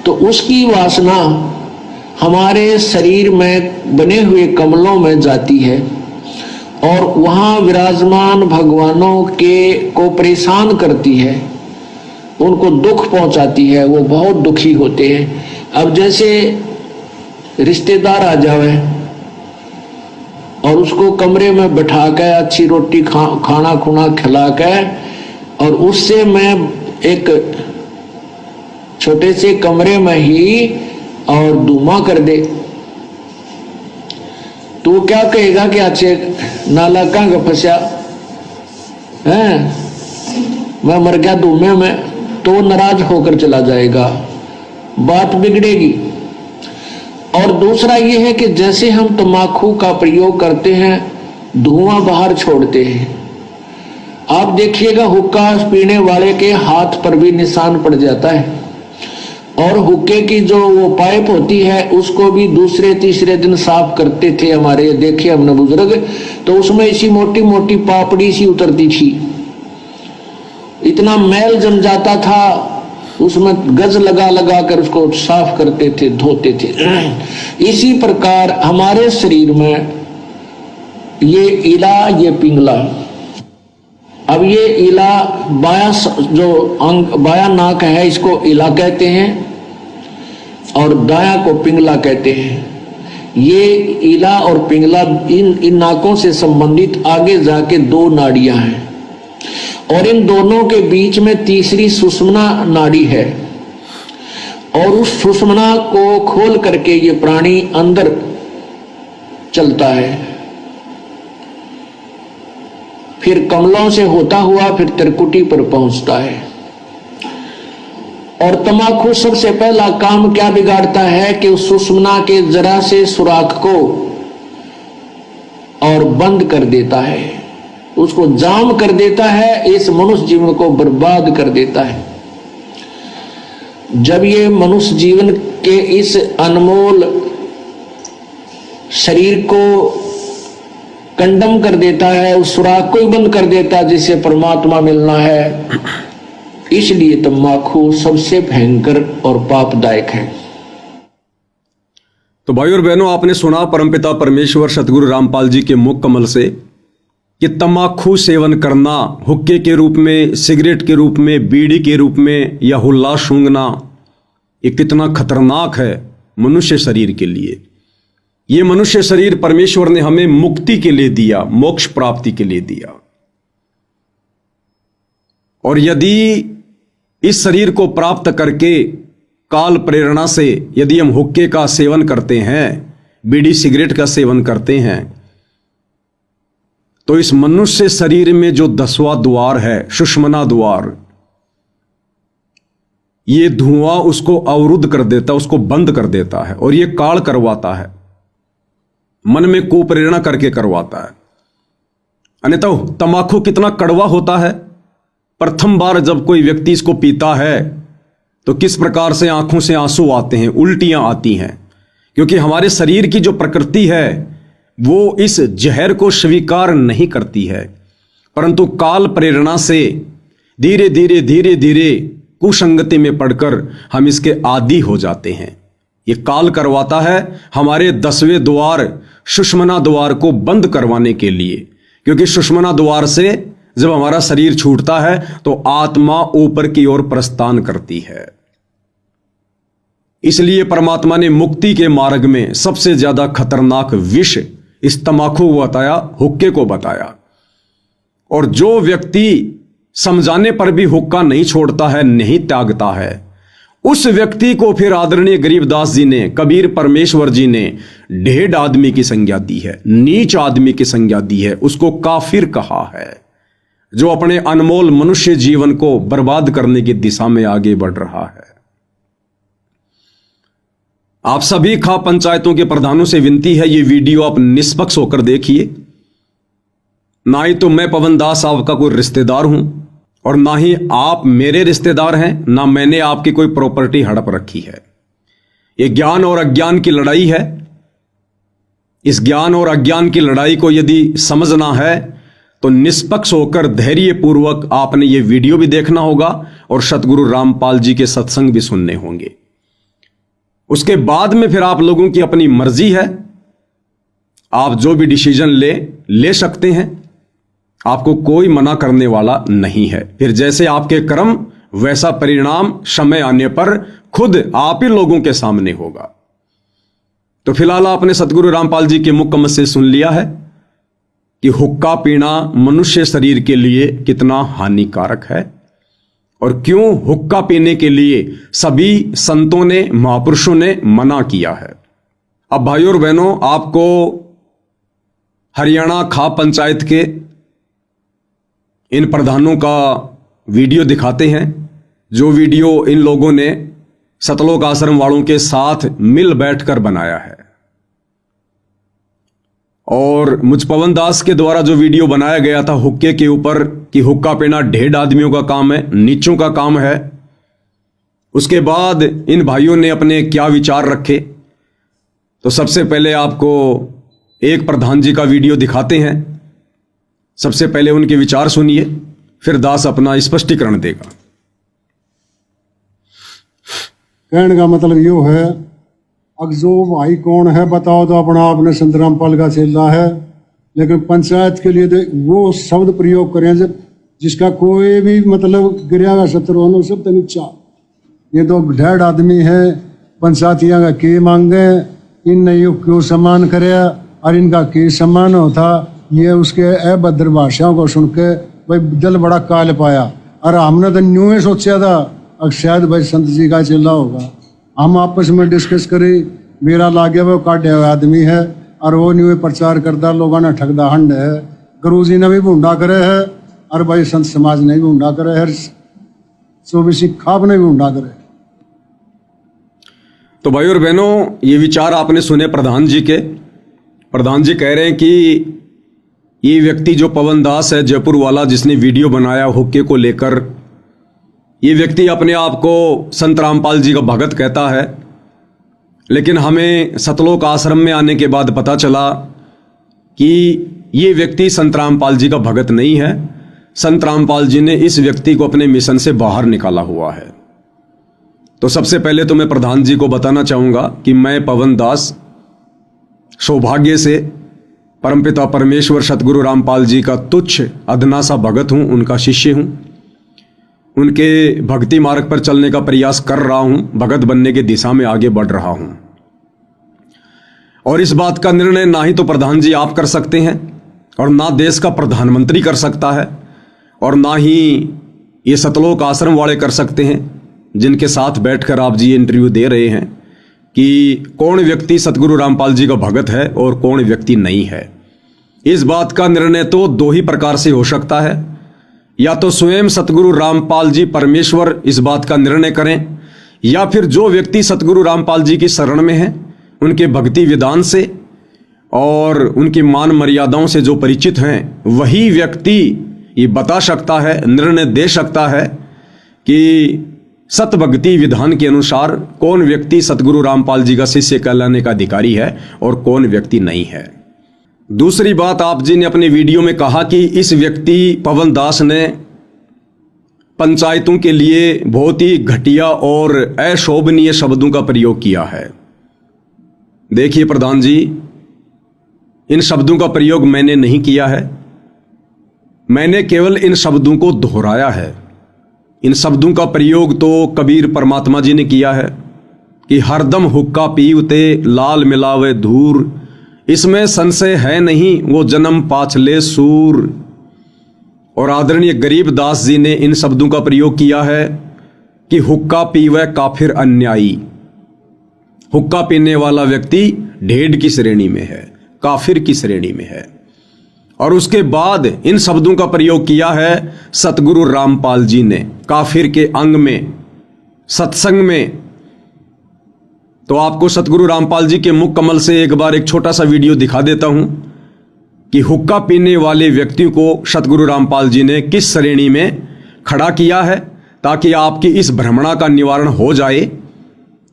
तो उसकी वासना हमारे शरीर में बने हुए कमलों में जाती है और वहां विराजमान भगवानों को परेशान करती है, उनको दुख पहुंचाती है, वो बहुत दुखी होते हैं। अब जैसे रिश्तेदार आ जावे और उसको कमरे में बैठा के अच्छी रोटी खाना खुना खिला के, और उससे मैं एक छोटे से कमरे में ही और धुआं कर दे, तो क्या कहेगा कि अच्छे नाला कहाँ फंसा है, मैं मर गया धुएं में, तो नाराज होकर चला जाएगा, बात बिगड़ेगी। और दूसरा ये है कि जैसे हम तम्बाकू का प्रयोग करते हैं, धुआं बाहर छोड़ते हैं, आप देखिएगा हुक्का पीने वाले के हाथ पर भी निशान पड़ जाता है, और हुक्के की जो वो पाइप होती है उसको भी दूसरे तीसरे दिन साफ करते थे हमारे, देखे हमने बुजुर्ग, तो उसमें इसी मोटी मोटी पापड़ी सी उतरती थी, इतना मैल जम जाता था, उसमें गज लगा लगा कर उसको साफ करते थे, धोते थे। इसी प्रकार हमारे शरीर में ये इला, ये पिंगला, अब ये इला बाया जो अंग बाया नाक है इसको इला कहते हैं और दाया को पिंगला कहते हैं। ये इला और पिंगला इन नाकों से संबंधित आगे जाके दो नाड़ियां हैं और इन दोनों के बीच में तीसरी सुषुम्ना नाड़ी है, और उस सुषुम्ना को खोल करके ये प्राणी अंदर चलता है, फिर कमलों से होता हुआ फिर त्रिकुटी पर पहुंचता है। और तम्बाकू सबसे पहला काम क्या बिगाड़ता है कि उस सुषुम्ना के जरा से सुराख को और बंद कर देता है, उसको जाम कर देता है, इस मनुष्य जीवन को बर्बाद कर देता है। जब ये मनुष्य जीवन के इस अनमोल शरीर को कंडम कर देता है, उस सुराख को ही बंद कर देता है जिससे परमात्मा मिलना है, इसलिए तम्बाकू सबसे भयंकर और पापदायक है। तो भाई और बहनों, आपने सुना परमपिता परमेश्वर सतगुरु रामपाल जी के मुख कमल से कि तम्बाकू सेवन करना, हुक्के के रूप में, सिगरेट के रूप में, बीड़ी के रूप में या हुल्ला सूंघना, ये कितना खतरनाक है मनुष्य शरीर के लिए। ये मनुष्य शरीर परमेश्वर ने हमें मुक्ति के लिए दिया, मोक्ष प्राप्ति के लिए दिया, और यदि इस शरीर को प्राप्त करके काल प्रेरणा से यदि हम हुक्के का सेवन करते हैं, बीड़ी सिगरेट का सेवन करते हैं, तो इस मनुष्य शरीर में जो 10वां द्वार है, सुषुम्ना द्वार, ये धुआं उसको अवरुद्ध कर देता, उसको बंद कर देता है, और ये काल करवाता है, मन में कुप्रेरणा करके करवाता है। अन्यथा तम्बाकू कितना कड़वा होता है। प्रथम बार जब कोई व्यक्ति इसको पीता है तो किस प्रकार से आंखों से आंसू आते हैं, उल्टियां आती हैं, क्योंकि हमारे शरीर की जो प्रकृति है वो इस जहर को स्वीकार नहीं करती है, परंतु काल प्रेरणा से धीरे धीरे धीरे धीरे कुसंगति में पड़कर हम इसके आदी हो जाते हैं। ये काल करवाता है हमारे 10वें द्वार सुषुम्ना द्वार को बंद करवाने के लिए, क्योंकि सुषुम्ना द्वार से जब हमारा शरीर छूटता है तो आत्मा ऊपर की ओर प्रस्थान करती है। इसलिए परमात्मा ने मुक्ति के मार्ग में सबसे ज्यादा खतरनाक विष इस तमाकू को बताया, हुक्के को बताया। और जो व्यक्ति समझाने पर भी हुक्का नहीं छोड़ता है, नहीं त्यागता है, उस व्यक्ति को फिर आदरणीय गरीबदास जी ने, कबीर परमेश्वर जी ने ढेड आदमी की संज्ञा दी है, नीच आदमी की संज्ञा दी है, उसको काफिर कहा है, जो अपने अनमोल मनुष्य जीवन को बर्बाद करने की दिशा में आगे बढ़ रहा है। आप सभी खाप पंचायतों के प्रधानों से विनती है, ये वीडियो आप निष्पक्ष होकर देखिए। ना ही तो मैं पवन दास आपका कोई रिश्तेदार हूं और ना ही आप मेरे रिश्तेदार हैं, ना मैंने आपकी कोई प्रॉपर्टी हड़प रखी है। ये ज्ञान और अज्ञान की लड़ाई है। इस ज्ञान और अज्ञान की लड़ाई को यदि समझना है तो निष्पक्ष होकर धैर्यपूर्वक आपने ये वीडियो भी देखना होगा और सतगुरु रामपाल जी के सत्संग भी सुनने होंगे। उसके बाद में फिर आप लोगों की अपनी मर्जी है, आप जो भी डिसीजन ले सकते हैं, आपको कोई मना करने वाला नहीं है। फिर जैसे आपके कर्म वैसा परिणाम समय आने पर खुद आप ही लोगों के सामने होगा। तो फिलहाल आपने सतगुरु रामपाल जी के मुख कमल से सुन लिया है कि हुक्का पीना मनुष्य शरीर के लिए कितना हानिकारक है और क्यों हुक्का पीने के लिए सभी संतों ने, महापुरुषों ने मना किया है। अब भाइयों और बहनों, आपको हरियाणा खाप पंचायत के इन प्रधानों का वीडियो दिखाते हैं, जो वीडियो इन लोगों ने सतलोक आश्रम वालों के साथ मिल बैठकर बनाया है। और मुझ पवन दास के द्वारा जो वीडियो बनाया गया था हुक्के के ऊपर कि हुक्का पीना ढेड आदमियों का काम है, नीचों का काम है, उसके बाद इन भाइयों ने अपने क्या विचार रखे। तो सबसे पहले आपको एक प्रधान जी का वीडियो दिखाते हैं। सबसे पहले उनके विचार सुनिए, फिर दास अपना स्पष्टीकरण देगा। कहने का मतलब यो है, अब जो भाई कौन है बताओ तो अपना आपने संत रामपाल का चेला है, लेकिन पंचायत के लिए तो वो शब्द प्रयोग करें जब जिसका कोई भी मतलब गिरिया का शत्रु सब तो नीचा। ये तो ढेड आदमी है, पंचायतियां का की मांगे, इन यो क्यों सम्मान करे और इनका की सम्मान होता, ये उसके अभद्र भाषाओं को सुन के भाई दिल बड़ा काल पाया। और हमने तो न्यू ही सोचा था अब शायद भाई संत जी का चेला होगा। हम आपस में डिस्कस करी, मेरा लागे वो काटे हुए आदमी है और वो न्यू प्रचार करता, लोगों ने ठगदा हंड है, गुरु जी ने भी भूंडा करे है और भाई संत समाज ने भी भूंडा करे है, चौबीसी खाप ने भी भूंडा करे। तो भाई और बहनों, ये विचार आपने सुने प्रधान जी के। प्रधान जी कह रहे हैं कि ये व्यक्ति जो पवन दास है जयपुर वाला, जिसने वीडियो बनाया हुक्के को लेकर, ये व्यक्ति अपने आप को संत रामपाल जी का भगत कहता है, लेकिन हमें सतलोक आश्रम में आने के बाद पता चला कि ये व्यक्ति संत रामपाल जी का भगत नहीं है। संत रामपाल जी ने इस व्यक्ति को अपने मिशन से बाहर निकाला हुआ है। तो सबसे पहले तो मैं प्रधान जी को बताना चाहूंगा कि मैं पवन दास सौभाग्य से परमपिता परमेश्वर सतगुरु रामपाल जी का तुच्छ अधना सा भगत हूं, उनका शिष्य हूं, उनके भक्ति मार्ग पर चलने का प्रयास कर रहा हूं, भगत बनने की दिशा में आगे बढ़ रहा हूं। और इस बात का निर्णय ना ही तो प्रधान जी आप कर सकते हैं और ना देश का प्रधानमंत्री कर सकता है और ना ही ये सतलोक आश्रम वाले कर सकते हैं, जिनके साथ बैठकर आप जी इंटरव्यू दे रहे हैं कि कौन व्यक्ति सतगुरु रामपाल जी का भगत है और कौन व्यक्ति नहीं है। इस बात का निर्णय तो दो ही प्रकार से हो सकता है, या तो स्वयं सतगुरु रामपाल जी परमेश्वर इस बात का निर्णय करें, या फिर जो व्यक्ति सतगुरु रामपाल जी की शरण में है, उनके भक्ति विधान से और उनकी मान मर्यादाओं से जो परिचित हैं, वही व्यक्ति ये बता सकता है, निर्णय दे सकता है कि सत भक्ति विधान के अनुसार कौन व्यक्ति सतगुरु रामपाल जी का शिष्य कहलाने का अधिकारी है और कौन व्यक्ति नहीं है। दूसरी बात, आप जी ने अपने वीडियो में कहा कि इस व्यक्ति पवन दास ने पंचायतों के लिए बहुत ही घटिया और अशोभनीय शब्दों का प्रयोग किया है। देखिए प्रधान जी, इन शब्दों का प्रयोग मैंने नहीं किया है, मैंने केवल इन शब्दों को दोहराया है। इन शब्दों का प्रयोग तो कबीर परमात्मा जी ने किया है कि हरदम हुक्का पीवते लाल मिलावे धूर, इसमें संशय है नहीं वो जन्म पाछले सूर। और आदरणीय गरीबदास जी ने इन शब्दों का प्रयोग किया है कि हुक्का पीवे काफिर अन्यायी। हुक्का पीने वाला व्यक्ति ढेड़ की श्रेणी में है, काफिर की श्रेणी में है। और उसके बाद इन शब्दों का प्रयोग किया है सतगुरु रामपाल जी ने काफिर के अंग में, सत्संग में। तो आपको सतगुरु रामपाल जी के मुख कमल से एक बार एक छोटा सा वीडियो दिखा देता हूं कि हुक्का पीने वाले व्यक्ति को सतगुरु रामपाल जी ने किस श्रेणी में खड़ा किया है, ताकि आपकी इस भ्रमणा का निवारण हो जाए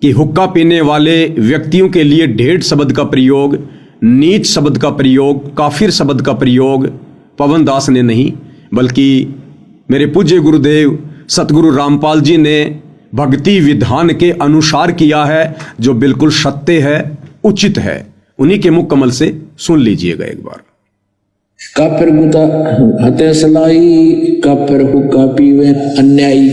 कि हुक्का पीने वाले व्यक्तियों के लिए ढेड़ शब्द का प्रयोग, नीच शब्द का प्रयोग, काफिर शब्द का प्रयोग पवन दास ने नहीं, बल्कि मेरे पूज्य गुरुदेव सतगुरु रामपाल जी ने भक्ति विधान के अनुसार किया है, जो बिल्कुल सत्य है, उचित है। उन्हीं के मुख कमल से सुन लीजिएगा एक बार। काफिर गुता हते सलाई, काफिर हुक्का पीवे अन्यायी।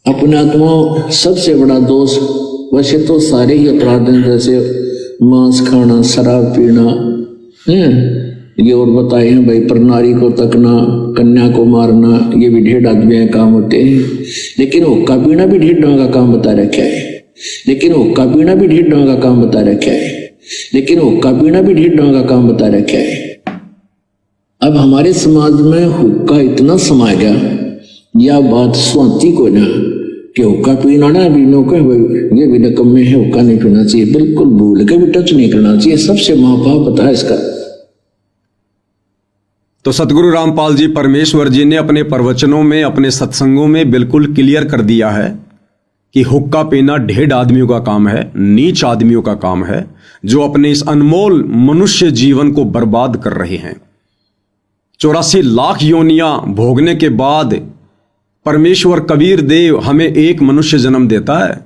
अपने आत्मा सबसे बड़ा दोष, वैसे तो सारे ही अपराध हैं, जैसे मांस खाना, शराब पीना, ये और बताए हैं भाई, पर नारी को तकना, कन्या को मारना, ये भी ढेर आदमी काम होते हैं। लेकिन हुक्का पीना भी ढेर ढंग का काम बता रखा है, लेकिन हुक्का पीना भी ढेर ढंग का काम बता रखा है, लेकिन हुक्का पीना भी ढेर ढंग का काम बता रखा है। अब हमारे समाज में हुक्का इतना समा गया, या बात स्वाति को ना कि हुक्का पीना ना भी नो कहे ये भी नकम में है, हुक्का नहीं पीना चाहिए, बिल्कुल भूल के भी टच नहीं करना चाहिए, सबसे महापाप होता है इसका। तो सतगुरु रामपाल जी परमेश्वर जी ने अपने प्रवचनों में, अपने सत्संगों में बिल्कुल क्लियर कर दिया है कि हुक्का पीना ढेर आदमियों का काम है, नीच आदमियों का काम है, जो अपने इस अनमोल मनुष्य जीवन को बर्बाद कर रहे हैं। 84 लाख योनियां भोगने के बाद परमेश्वर कबीर देव हमें एक मनुष्य जन्म देता है,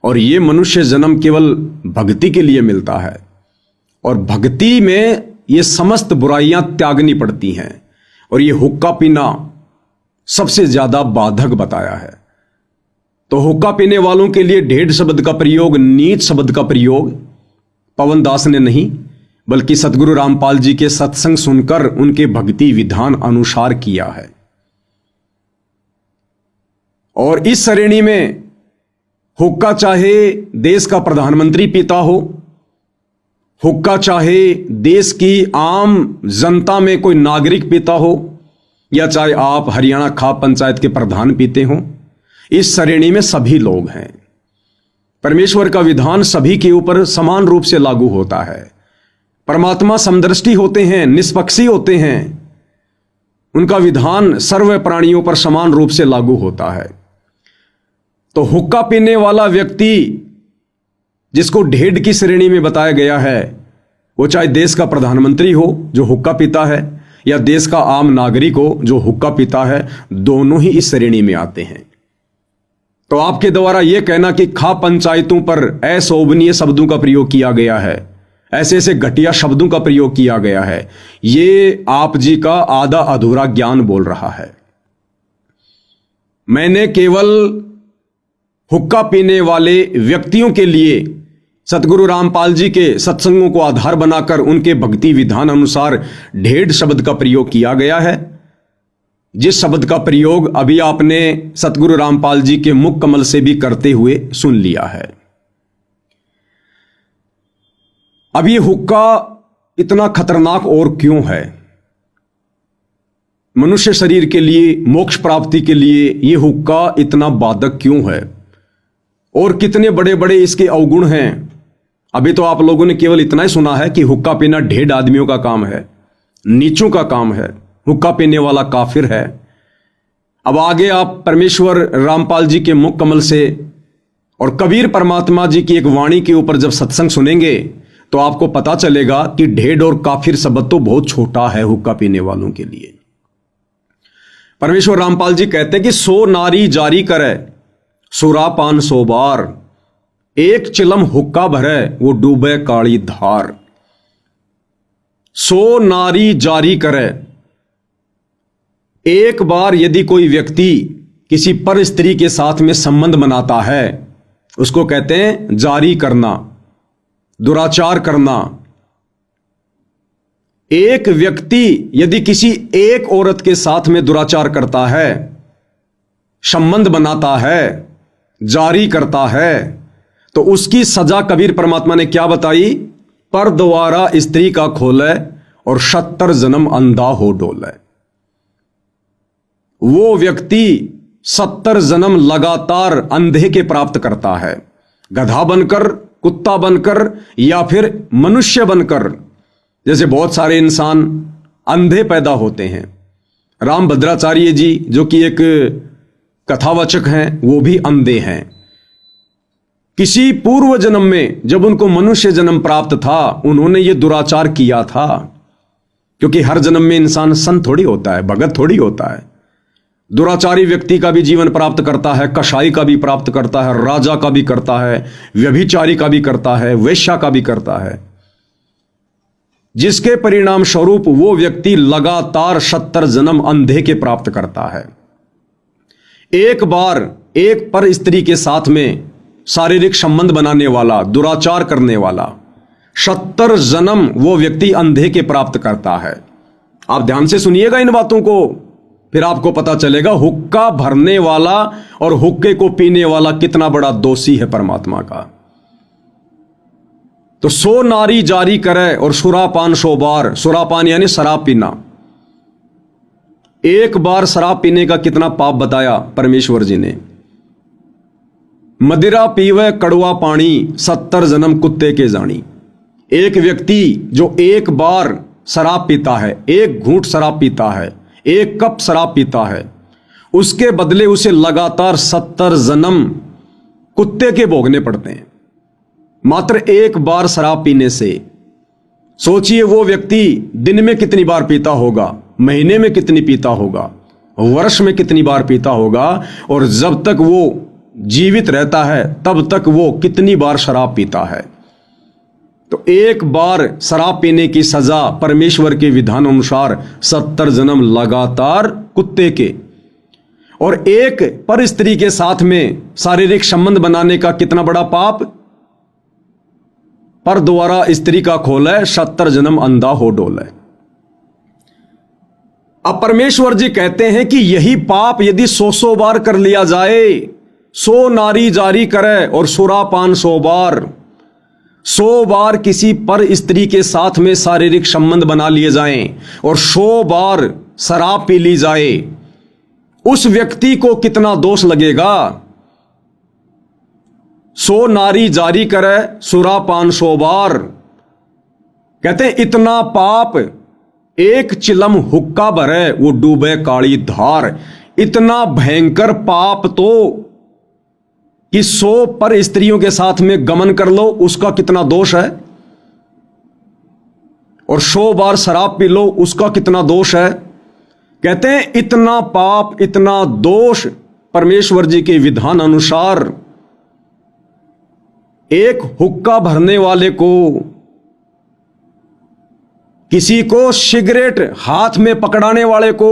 और ये मनुष्य जन्म केवल भक्ति के लिए मिलता है, और भक्ति में ये समस्त बुराइयां त्यागनी पड़ती हैं, और ये हुक्का पीना सबसे ज्यादा बाधक बताया है। तो हुक्का पीने वालों के लिए ढेड़ शब्द का प्रयोग, नीच शब्द का प्रयोग पवन दास ने नहीं, बल्कि सतगुरु रामपाल जी के सत्संग सुनकर उनके भक्ति विधान अनुसार किया है। और इस श्रेणी में हुक्का चाहे देश का प्रधानमंत्री पीता हो, हुक्का चाहे देश की आम जनता में कोई नागरिक पीता हो, या चाहे आप हरियाणा खाप पंचायत के प्रधान पीते हो, इस श्रेणी में सभी लोग हैं। परमेश्वर का विधान सभी के ऊपर समान रूप से लागू होता है। परमात्मा समदृष्टि होते हैं, निष्पक्षी होते हैं, उनका विधान सर्व प्राणियों पर समान रूप से लागू होता है। तो हुक्का पीने वाला व्यक्ति जिसको ढेड़ की श्रेणी में बताया गया है, वो चाहे देश का प्रधानमंत्री हो जो हुक्का पीता है, या देश का आम नागरिक हो जो हुक्का पीता है, दोनों ही इस श्रेणी में आते हैं। तो आपके द्वारा यह कहना कि खाप पंचायतों पर अशोभनीय शब्दों का प्रयोग किया गया है, ऐसे ऐसे घटिया शब्दों का प्रयोग किया गया है, ये आप जी का आधा अधूरा ज्ञान बोल रहा है। मैंने केवल हुक्का पीने वाले व्यक्तियों के लिए सतगुरु रामपाल जी के सत्संगों को आधार बनाकर उनके भक्ति विधान अनुसार ढेड़ शब्द का प्रयोग किया गया है, जिस शब्द का प्रयोग अभी आपने सतगुरु रामपाल जी के मुख कमल से भी करते हुए सुन लिया है। अब ये हुक्का इतना खतरनाक और क्यों है? मनुष्य शरीर के लिए, मोक्ष प्राप्ति के लिए ये हुक्का इतना बाधक क्यों है? और कितने बड़े बड़े इसके अवगुण हैं? अभी तो आप लोगों ने केवल इतना ही सुना है कि हुक्का पीना ढेड़ आदमियों का काम है, नीचों का काम है, हुक्का पीने वाला काफिर है। अब आगे आप परमेश्वर रामपाल जी के मुख कमल से और कबीर परमात्मा जी की एक वाणी के ऊपर जब सत्संग सुनेंगे तो आपको पता चलेगा कि ढेड और काफिर शब्द तो बहुत छोटा है हुक्का पीने वालों के लिए। परमेश्वर रामपाल जी कहते हैं कि 100 नारी जारी करे सुरापान 100 बार, एक चिलम हुक्का भरे वो डूबे काली धार। 100 नारी जारी करे, एक बार यदि कोई व्यक्ति किसी पर स्त्री के साथ में संबंध बनाता है उसको कहते हैं जारी करना, दुराचार करना। एक व्यक्ति यदि किसी एक औरत के साथ में दुराचार करता है, संबंध बनाता है, जारी करता है, तो उसकी सजा कबीर परमात्मा ने क्या बताई? पर द्वारा स्त्री का खोले और 70 जन्म अंधा हो डोले। वो व्यक्ति 70 जन्म लगातार अंधे के प्राप्त करता है, गधा बनकर, कुत्ता बनकर या फिर मनुष्य बनकर। जैसे बहुत सारे इंसान अंधे पैदा होते हैं। राम भद्राचार्य जी जो कि एक कथावाचक हैं वो भी अंधे हैं। किसी पूर्व जन्म में जब उनको मनुष्य जन्म प्राप्त था उन्होंने ये दुराचार किया था, क्योंकि हर जन्म में इंसान संत थोड़ी होता है, भगत थोड़ी होता है। दुराचारी व्यक्ति का भी जीवन प्राप्त करता है, कसाई का भी प्राप्त करता है, राजा का भी करता है, व्यभिचारी का भी करता है, वेश्या का भी करता है, जिसके परिणाम स्वरूप वो व्यक्ति लगातार 70 जन्म अंधे के प्राप्त करता है। एक बार एक पर स्त्री के साथ में शारीरिक संबंध बनाने वाला, दुराचार करने वाला 70 जन्म वो व्यक्ति अंधे के प्राप्त करता है। आप ध्यान से सुनिएगा इन बातों को, फिर आपको पता चलेगा हुक्का भरने वाला और हुक्के को पीने वाला कितना बड़ा दोषी है परमात्मा का। तो 100 नारी जारी करे और सुरापान 100 बार। सुरापान यानी शराब पीना। एक बार शराब पीने का कितना पाप बताया परमेश्वर जी ने। मदिरा पीवे कड़वा पानी 70 जन्म कुत्ते के जानी। एक व्यक्ति जो एक बार शराब पीता है, एक घूंट शराब पीता है, एक कप शराब पीता है, उसके बदले उसे लगातार 70 जन्म कुत्ते के भोगने पड़ते हैं मात्र एक बार शराब पीने से। सोचिए वो व्यक्ति दिन में कितनी बार पीता होगा, महीने में कितनी पीता होगा, वर्ष में कितनी बार पीता होगा, और जब तक वो जीवित रहता है तब तक वो कितनी बार शराब पीता है। तो एक बार शराब पीने की सजा परमेश्वर के विधान अनुसार 70 जन्म लगातार कुत्ते के, और एक पर स्त्री के साथ में शारीरिक संबंध बनाने का कितना बड़ा पाप? पर द्वारा स्त्री का खोले 70 जन्म अंधा हो डोले। अब परमेश्वर जी कहते हैं कि यही पाप यदि 100 बार कर लिया जाए, 100 नारी जारी करे और सुरापान 100 बार, 100 बार किसी पर स्त्री के साथ में शारीरिक संबंध बना लिए जाएं और 100 बार शराब पी ली जाए, उस व्यक्ति को कितना दोष लगेगा? 100 नारी जारी करे सुरापान 100 बार, कहते हैं इतना पाप एक चिलम हुक्का भरे वो डूबे काली धार। इतना भयंकर पाप तो कि 100 पर स्त्रियों के साथ में गमन कर लो उसका कितना दोष है, और 100 बार शराब पी लो उसका कितना दोष है। कहते हैं इतना पाप, इतना दोष परमेश्वर जी के विधान अनुसार एक हुक्का भरने वाले को, किसी को सिगरेट हाथ में पकड़ाने वाले को,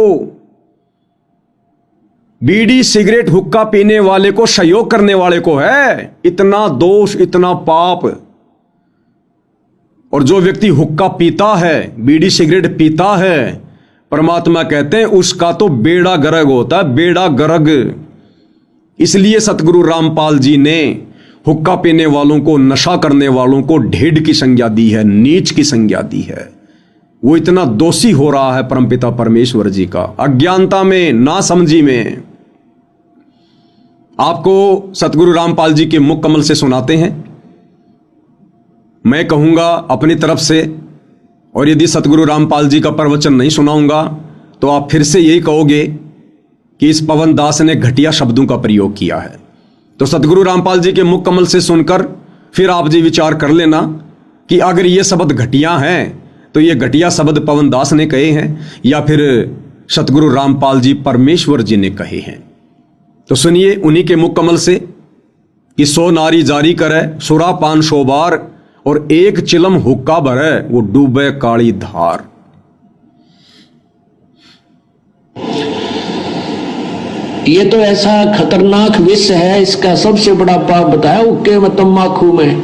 बीड़ी सिगरेट हुक्का पीने वाले को, सहयोग करने वाले को है इतना दोष, इतना पाप। और जो व्यक्ति हुक्का पीता है, बीड़ी सिगरेट पीता है, परमात्मा कहते हैं उसका तो बेड़ा गर्क होता है, बेड़ा गर्क। इसलिए सतगुरु रामपाल जी ने हुक्का पीने वालों को, नशा करने वालों को ढेड़ की संज्ञा दी है, नीच की संज्ञा दी है। वो इतना दोषी हो रहा है परमपिता परमेश्वर जी का, अज्ञानता में, नासमझी में। आपको सतगुरु रामपाल जी के मुख कमल से सुनाते हैं। मैं कहूंगा अपनी तरफ से, और यदि सतगुरु रामपाल जी का प्रवचन नहीं सुनाऊंगा तो आप फिर से यही कहोगे कि इस पवन दास ने घटिया शब्दों का प्रयोग किया है। तो सतगुरु रामपाल जी के मुख कमल से सुनकर फिर आप जी विचार कर लेना कि अगर ये शब्द घटिया हैं तो ये घटिया शब्द पवन दास ने कहे हैं या फिर सतगुरु रामपाल जी परमेश्वर जी ने कहे हैं। तो सुनिए उन्हीं के मुख कमल से कि 100 नारी जारी करे सुरापान शोबार और एक चिलम हुक्का भरे वो डूबे काली धार। ये तो ऐसा खतरनाक विष है, इसका सबसे बड़ा पाप बताया हुक्के में तम्बाकू में।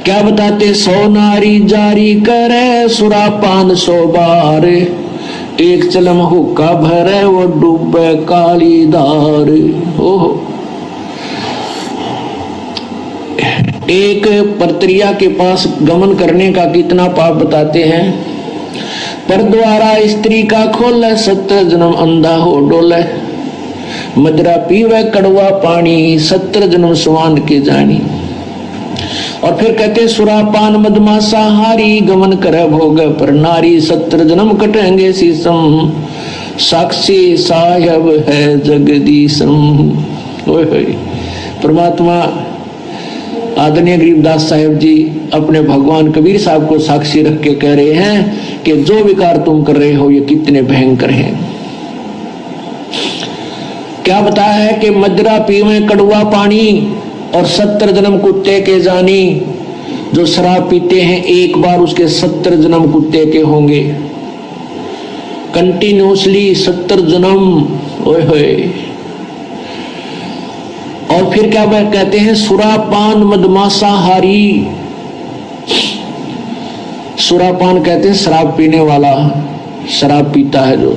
क्या बताते? 100 नारी जारी करे सुरापान 100 बार, एक चलम हुक्का भरे वो डूबे काली धार। ओहो, एक परत्रिया के पास गमन करने का कितना पाप बताते हैं। पर द्वारा स्त्री का खोले 70 जन्म अंधा हो डोले, मदरा पीवे कड़वा पानी 70 जन्म स्वान के जानी। और फिर कहते सुरापान मदमासा हारी, गमन करे भोग पर नारी 70 जन्म कटेंगे शीसम, साक्षी साहेब है जगदीशम। परमात्मा आदरणीय गरीबदास साहेब जी अपने भगवान कबीर साहब को साक्षी रख के कह रहे हैं कि जो विकार तुम कर रहे हो ये कितने भयंकर हैं। क्या बताया है कि मदरा पीवे कड़वा पानी और 70 जन्म कुत्ते के जानी। जो शराब पीते हैं एक बार उसके 70 जन्म कुत्ते के होंगे, कंटिन्यूसली 70 जन्म। ओए होए। और फिर क्या कहते हैं? सुरापान मदमासा हारी। सुरापान कहते हैं शराब पीने वाला, शराब पीता है जो,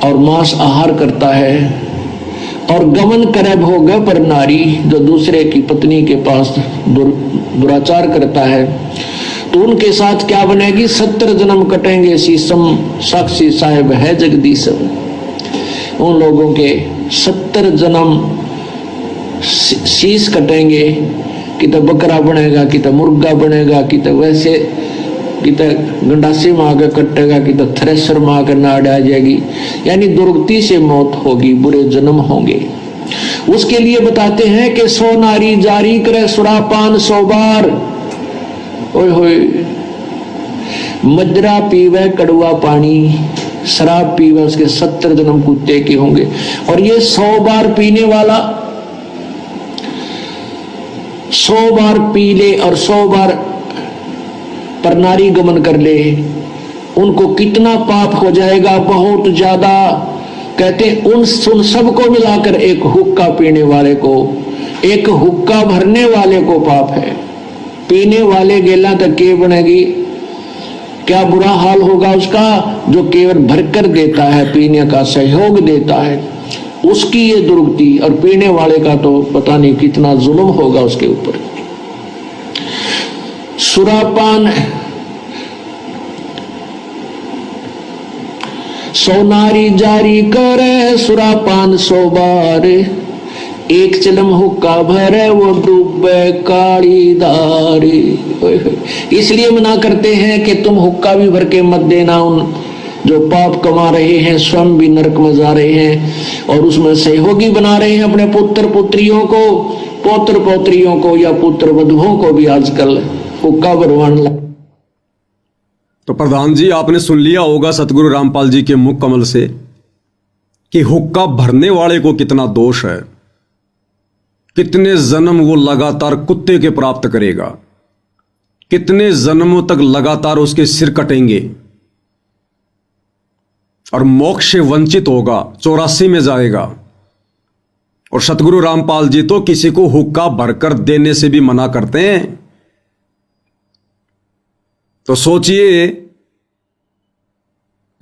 और मांस आहार करता है। और गमन करे भोग पर नारी, जो दूसरे की पत्नी के पास दुराचार करता है, तो उनके साथ क्या बनेगी? 70 जन्म कटेंगे शीशम, साक्षी साहेब है जगदीशम। उन लोगों के 70 जन्म शीश कटेंगे, कि तो बकरा बनेगा, कि तो मुर्गा बनेगा, कि तो वैसे, कि तो गंडासी में आकर कटेगा, कि तो थ्रेसर में आकर नाड़ आ जाएगी। यानी दुर्गति से मौत होगी, बुरे जन्म होंगे। उसके लिए बताते हैं कि 100 नारी जारी करे सुरापान 100 बार। ओए होए। मदरा पीवे कड़वा पानी, शराब पीवे उसके 70 जन्म कुत्ते के होंगे। और ये 100 बार पीने वाला 100 बार पी ले और 100 बार पर नारी गमन कर ले, उनको कितना पाप हो जाएगा? बहुत ज्यादा। कहते उन सबको मिलाकर एक हुक्का पीने वाले को, एक हुक्का भरने वाले को पाप है। पीने वाले गेला तक के बनेगी, क्या बुरा हाल होगा उसका जो केवल भरकर देता है, पीने का सहयोग देता है, उसकी ये दुर्गति। और पीने वाले का तो पता नहीं कितना जुल्म होगा उसके ऊपर। सुरापान 100 नारी जारी करे सुरापान 100 बार, एक चिलम हुक्का भरे वो डूबे काली धारी। इसलिए मना करते हैं कि तुम हुक्का भी भर के मत देना। उन जो पाप कमा रहे हैं स्वयं भी नरक में जा रहे हैं और उसमें सहयोगी बना रहे हैं अपने पुत्र पुत्रियों को, पौत्र पौत्रियों को या पुत्र वधुओं को भी आजकल हुक्का भरवाने लगे। तो प्रधान जी आपने सुन लिया होगा सतगुरु रामपाल जी के मुख कमल से कि हुक्का भरने वाले को कितना दोष है, कितने जन्म वो लगातार कुत्ते के प्राप्त करेगा, कितने जन्मों तक लगातार उसके सिर कटेंगे और मोक्ष से वंचित होगा, 84 में जाएगा। और सतगुरु रामपाल जी तो किसी को हुक्का भरकर देने से भी मना करते हैं। तो सोचिए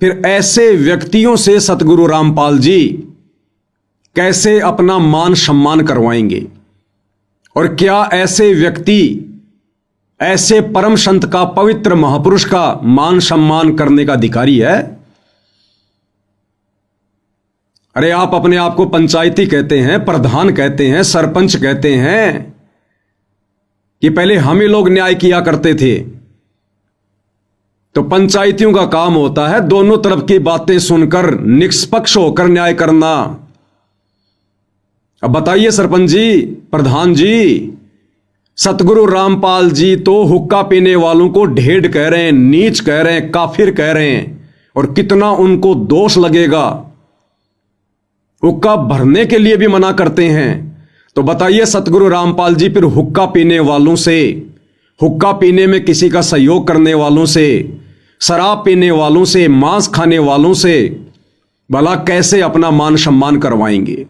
फिर ऐसे व्यक्तियों से सतगुरु रामपाल जी कैसे अपना मान सम्मान करवाएंगे। और क्या ऐसे व्यक्ति ऐसे परम संत का, पवित्र महापुरुष का मान सम्मान करने का अधिकारी है? अरे आप अपने आप को पंचायती कहते हैं, प्रधान कहते हैं, सरपंच कहते हैं कि पहले हम ही लोग न्याय किया करते थे। तो पंचायतियों का काम होता है दोनों तरफ की बातें सुनकर निष्पक्ष होकर न्याय करना। अब बताइए सरपंच जी, प्रधान जी, सतगुरु रामपाल जी तो हुक्का पीने वालों को ढेड़ कह रहे हैं, नीच कह रहे हैं, काफिर कह रहे हैं, और कितना उनको दोष लगेगा। हुक्का भरने के लिए भी मना करते हैं। तो बताइए सतगुरु रामपाल जी फिर हुक्का पीने वालों से, हुक्का पीने में किसी का सहयोग करने वालों से, शराब पीने वालों से, मांस खाने वालों से भला कैसे अपना मान सम्मान करवाएंगे?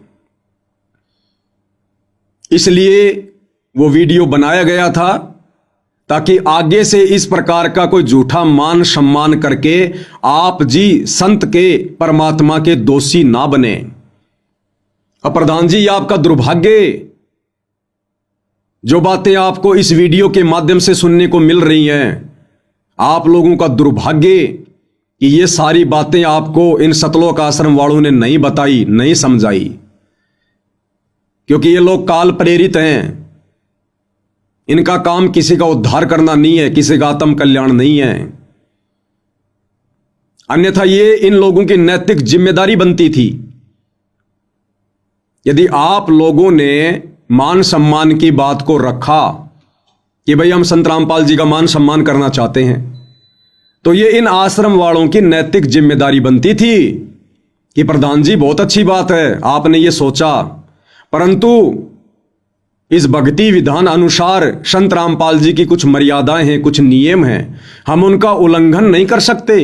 इसलिए वो वीडियो बनाया गया था ताकि आगे से इस प्रकार का कोई झूठा मान सम्मान करके आप जी संत के परमात्मा के दोषी ना बने। अब प्रधान जी, ये आपका दुर्भाग्य, जो बातें आपको इस वीडियो के माध्यम से सुनने को मिल रही हैं, आप लोगों का दुर्भाग्य कि ये सारी बातें आपको इन सतलोक आश्रम वालों ने नहीं बताई, नहीं समझाई, क्योंकि ये लोग काल प्रेरित हैं। इनका काम किसी का उद्धार करना नहीं है, किसी का आत्म कल्याण नहीं है। अन्यथा ये इन लोगों की नैतिक जिम्मेदारी बनती थी। यदि आप लोगों ने मान सम्मान की बात को रखा कि भाई हम संत रामपाल जी का मान सम्मान करना चाहते हैं, तो ये इन आश्रम वालों की नैतिक जिम्मेदारी बनती थी कि प्रधान जी बहुत अच्छी बात है आपने ये सोचा, परंतु इस भक्ति विधान अनुसार संत रामपाल जी की कुछ मर्यादाएं हैं, कुछ नियम हैं, हम उनका उल्लंघन नहीं कर सकते।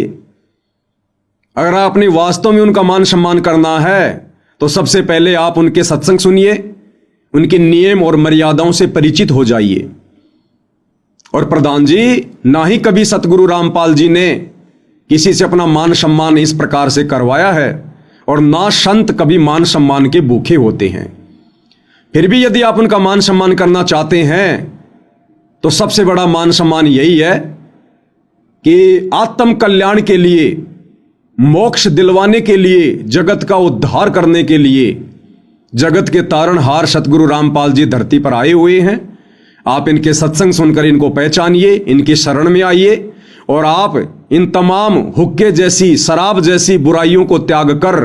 अगर आपने वास्तव में उनका मान सम्मान करना है तो सबसे पहले आप उनके सत्संग सुनिए, उनके नियम और मर्यादाओं से परिचित हो जाइए। और प्रधान जी, ना ही कभी सतगुरु रामपाल जी ने किसी से अपना मान सम्मान इस प्रकार से करवाया है, और ना संत कभी मान सम्मान के भूखे होते हैं। फिर भी यदि आप उनका मान सम्मान करना चाहते हैं तो सबसे बड़ा मान सम्मान यही है कि आत्म कल्याण के लिए, मोक्ष दिलवाने के लिए, जगत का उद्धार करने के लिए जगत के तारणहार सतगुरु रामपाल जी धरती पर आए हुए हैं। आप इनके सत्संग सुनकर इनको पहचानिए, इनकी शरण में आइए, और आप इन तमाम हुक्के जैसी, शराब जैसी बुराइयों को त्याग कर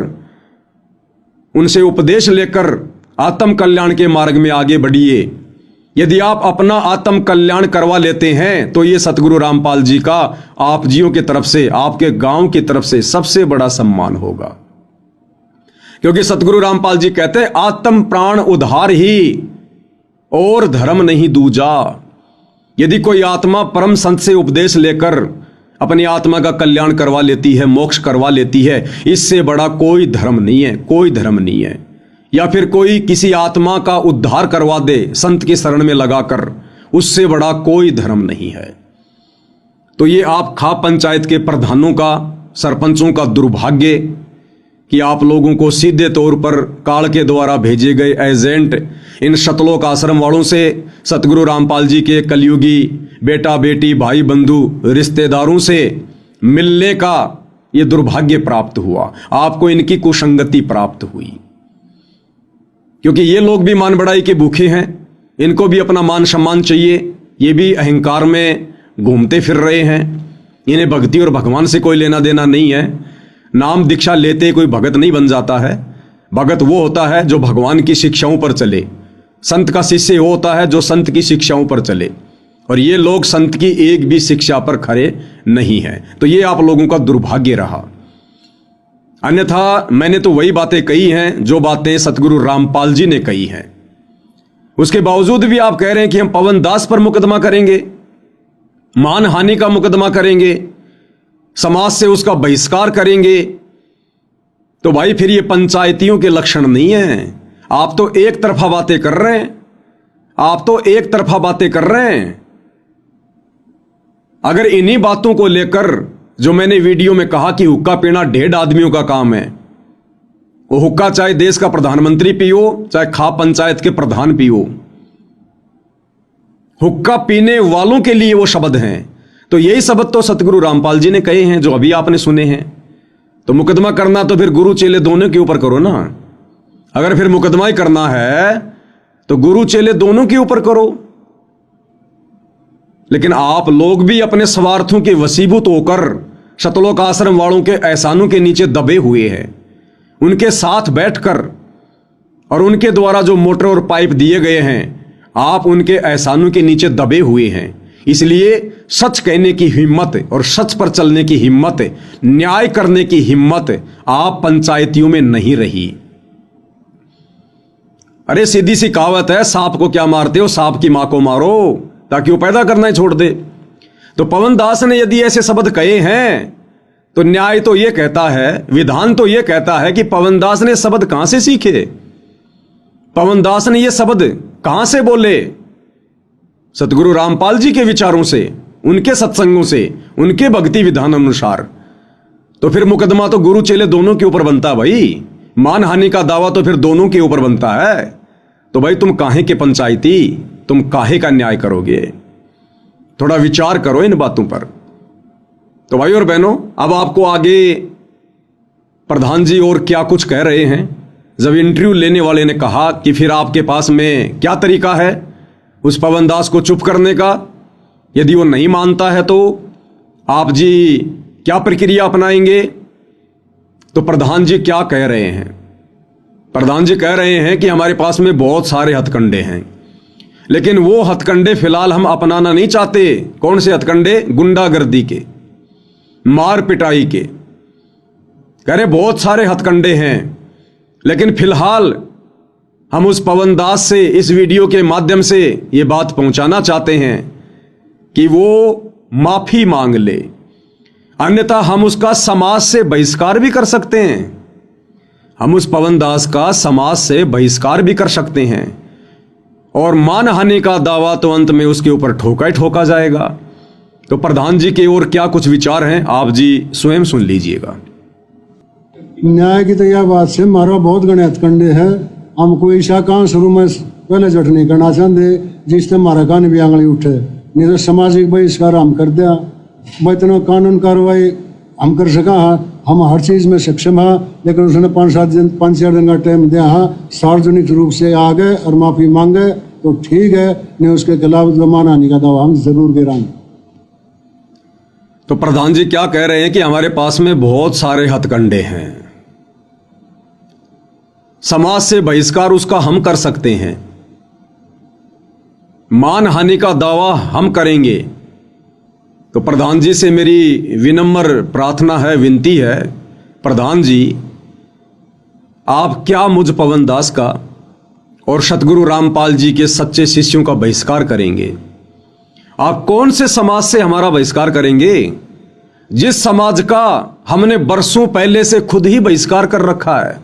उनसे उपदेश लेकर आत्म कल्याण के मार्ग में आगे बढ़िए। यदि आप अपना आत्म कल्याण करवा लेते हैं तो ये सतगुरु रामपाल जी का आप जियों की तरफ से, आपके गांव की तरफ से सबसे बड़ा सम्मान होगा। क्योंकि सतगुरु रामपाल जी कहते हैं, आत्म प्राण उद्धार ही और धर्म नहीं दूजा। यदि कोई आत्मा परम संत से उपदेश लेकर अपनी आत्मा का कल्याण करवा लेती है, मोक्ष करवा लेती है, इससे बड़ा कोई धर्म नहीं है, कोई धर्म नहीं है। या फिर कोई किसी आत्मा का उद्धार करवा दे संत की शरण में लगाकर, उससे बड़ा कोई धर्म नहीं है। तो ये आप खाप पंचायत के प्रधानों का, सरपंचों का दुर्भाग्य कि आप लोगों को सीधे तौर पर काल के द्वारा भेजे गए एजेंट इन सतलोक आश्रम वालों से सतगुरु रामपाल जी के कलयुगी बेटा बेटी, भाई बंधु, रिश्तेदारों से मिलने का ये दुर्भाग्य प्राप्त हुआ। आपको इनकी कुसंगति प्राप्त हुई, क्योंकि ये लोग भी मान बढ़ाई के भूखे हैं, इनको भी अपना मान सम्मान चाहिए। ये भी अहंकार में घूमते फिर रहे हैं, इन्हें भक्ति और भगवान से कोई लेना देना नहीं है। नाम दीक्षा लेते कोई भगत नहीं बन जाता है। भगत वो होता है जो भगवान की शिक्षाओं पर चले, संत का शिष्य वो होता है जो संत की शिक्षाओं पर चले, और ये लोग संत की एक भी शिक्षा पर खरे नहीं है। तो ये आप लोगों का दुर्भाग्य रहा। अन्यथा मैंने तो वही बातें कही हैं जो बातें सतगुरु रामपाल जी ने कही हैं। उसके बावजूद भी आप कह रहे हैं कि हम पवन दास पर मुकदमा करेंगे, मानहानि का मुकदमा करेंगे, समाज से उसका बहिष्कार करेंगे। तो भाई फिर ये पंचायतियों के लक्षण नहीं है। आप तो एक तरफा बातें कर रहे हैं, आप तो एक तरफा बातें कर रहे हैं। अगर इन्हीं बातों को लेकर जो मैंने वीडियो में कहा कि हुक्का पीना 1.5 आदमियों का काम है, वो हुक्का चाहे देश का प्रधानमंत्री पियो, चाहे खाप पंचायत के प्रधान पियो, हुक्का पीने वालों के लिए वो शब्द हैं। तो यही शब्द तो सतगुरु रामपाल जी ने कहे हैं जो अभी आपने सुने हैं। तो मुकदमा करना तो फिर गुरु चेले दोनों के ऊपर करो ना। अगर फिर मुकदमा ही करना है तो गुरु चेले दोनों के ऊपर करो। लेकिन आप लोग भी अपने स्वार्थों के वसीभूत होकर शतलोक आश्रम वालों के एहसानों के नीचे दबे हुए हैं। उनके साथ बैठकर और उनके द्वारा जो मोटर और पाइप दिए गए हैं, आप उनके एहसानों के नीचे दबे हुए हैं। इसलिए सच कहने की हिम्मत और सच पर चलने की हिम्मत, न्याय करने की हिम्मत आप पंचायतियों में नहीं रही। अरे सीधी सी कहावत है, सांप को क्या मारते हो, सांप की मां को मारो ताकि वो पैदा करना ही छोड़ दे। तो पवन दास ने यदि ऐसे शब्द कहे हैं तो न्याय तो यह कहता है, विधान तो यह कहता है कि पवन दास ने शब्द कहां से सीखे, पवन दास ने ये शब्द कहां से बोले? सतगुरु रामपाल जी के विचारों से, उनके सत्संगों से, उनके भक्ति विधान अनुसार। तो फिर मुकदमा तो गुरु चेले दोनों के ऊपर बनता है भाई, मानहानि का दावा तो फिर दोनों के ऊपर बनता है। तो भाई तुम काहे के पंचायती, तुम काहे का न्याय करोगे? थोड़ा विचार करो इन बातों पर। तो भाई और बहनों, अब आपको आगे प्रधान जी और क्या कुछ कह रहे हैं। जब इंटरव्यू लेने वाले ने कहा कि फिर आपके पास में क्या तरीका है उस पवन दास को चुप करने का, यदि वो नहीं मानता है तो आप जी क्या प्रक्रिया अपनाएंगे? तो प्रधान जी क्या कह रहे हैं? प्रधान जी कह रहे हैं कि हमारे पास में बहुत सारे हथकंडे हैं, लेकिन वो हथकंडे फिलहाल हम अपनाना नहीं चाहते। कौन से हथकंडे? गुंडागर्दी के, मार पिटाई के। कह रहे बहुत सारे हथकंडे हैं, लेकिन फिलहाल हम उस पवन दास से इस वीडियो के माध्यम से ये बात पहुंचाना चाहते हैं कि वो माफी मांग ले, अन्यथा हम उसका समाज से बहिष्कार भी कर सकते हैं। हम उस पवन दास का समाज से बहिष्कार भी कर सकते हैं और मानहानि का दावा तो अंत में उसके ऊपर ठोका ही ठोका जाएगा। तो प्रधान जी के और क्या कुछ विचार हैं, आप जी स्वयं सुन लीजिएगा। न्याय की तो यह बात से मारा बहुत गणे हथकंडे है। हम कोई ऐसा काम शुरू में पहले जट नहीं करना चाहते जिससे हमारा कान भी आंगली उठे, नहीं तो सामाजिक बहिष्कार हम कर दिया। भाई इतना कानून कार्रवाई हम कर सका, हम हर चीज में सक्षम है, लेकिन उसने 5-4 दिन का टाइम दिया है। सार्वजनिक रूप से आ गए और माफी मांगे तो ठीक है, नहीं उसके खिलाफ जो मानहानि का दावा हम जरूर गिराएंगे। तो प्रधान जी क्या कह रहे हैं कि हमारे पास में बहुत सारे हथकंडे हैं, समाज से बहिष्कार उसका हम कर सकते हैं, मानहानि का दावा हम करेंगे। तो प्रधान जी से मेरी विनम्र प्रार्थना है, विनती है, प्रधान जी आप क्या मुझ पवन दास का और सतगुरु रामपाल जी के सच्चे शिष्यों का बहिष्कार करेंगे? आप कौन से समाज से हमारा बहिष्कार करेंगे? जिस समाज का हमने बरसों पहले से खुद ही बहिष्कार कर रखा है,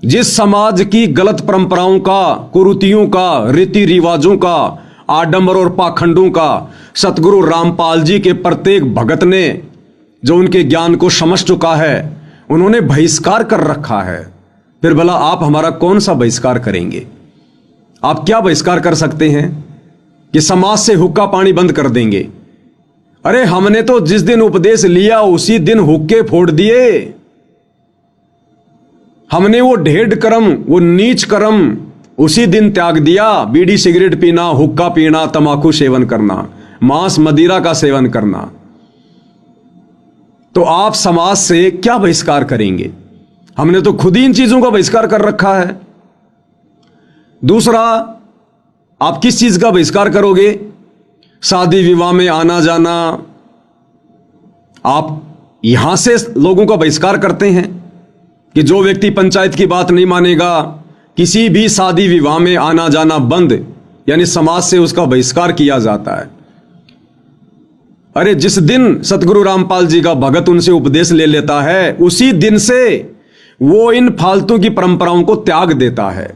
जिस समाज की गलत परंपराओं का, कुरीतियों का, रीति रिवाजों का, आडंबर और पाखंडों का सतगुरु रामपाल जी के प्रत्येक भगत ने जो उनके ज्ञान को समझ चुका है, उन्होंने बहिष्कार कर रखा है। फिर भला आप हमारा कौन सा बहिष्कार करेंगे? आप क्या बहिष्कार कर सकते हैं कि समाज से हुक्का पानी बंद कर देंगे? अरे हमने तो जिस दिन उपदेश लिया उसी दिन हुक्के फोड़ दिए। हमने वो ढेढ़ कर्म, वो नीच कर्म उसी दिन त्याग दिया। बीड़ी सिगरेट पीना, हुक्का पीना, तंबाकू सेवन करना, मांस मदिरा का सेवन करना। तो आप समाज से क्या बहिष्कार करेंगे? हमने तो खुद ही इन चीजों का बहिष्कार कर रखा है। दूसरा, आप किस चीज का बहिष्कार करोगे? शादी विवाह में आना जाना, आप यहां से लोगों का बहिष्कार करते हैं कि जो व्यक्ति पंचायत की बात नहीं मानेगा, किसी भी शादी विवाह में आना जाना बंद, यानी समाज से उसका बहिष्कार किया जाता है। अरे जिस दिन सतगुरु रामपाल जी का भगत उनसे उपदेश ले लेता है, उसी दिन से वो इन फालतू की परंपराओं को त्याग देता है।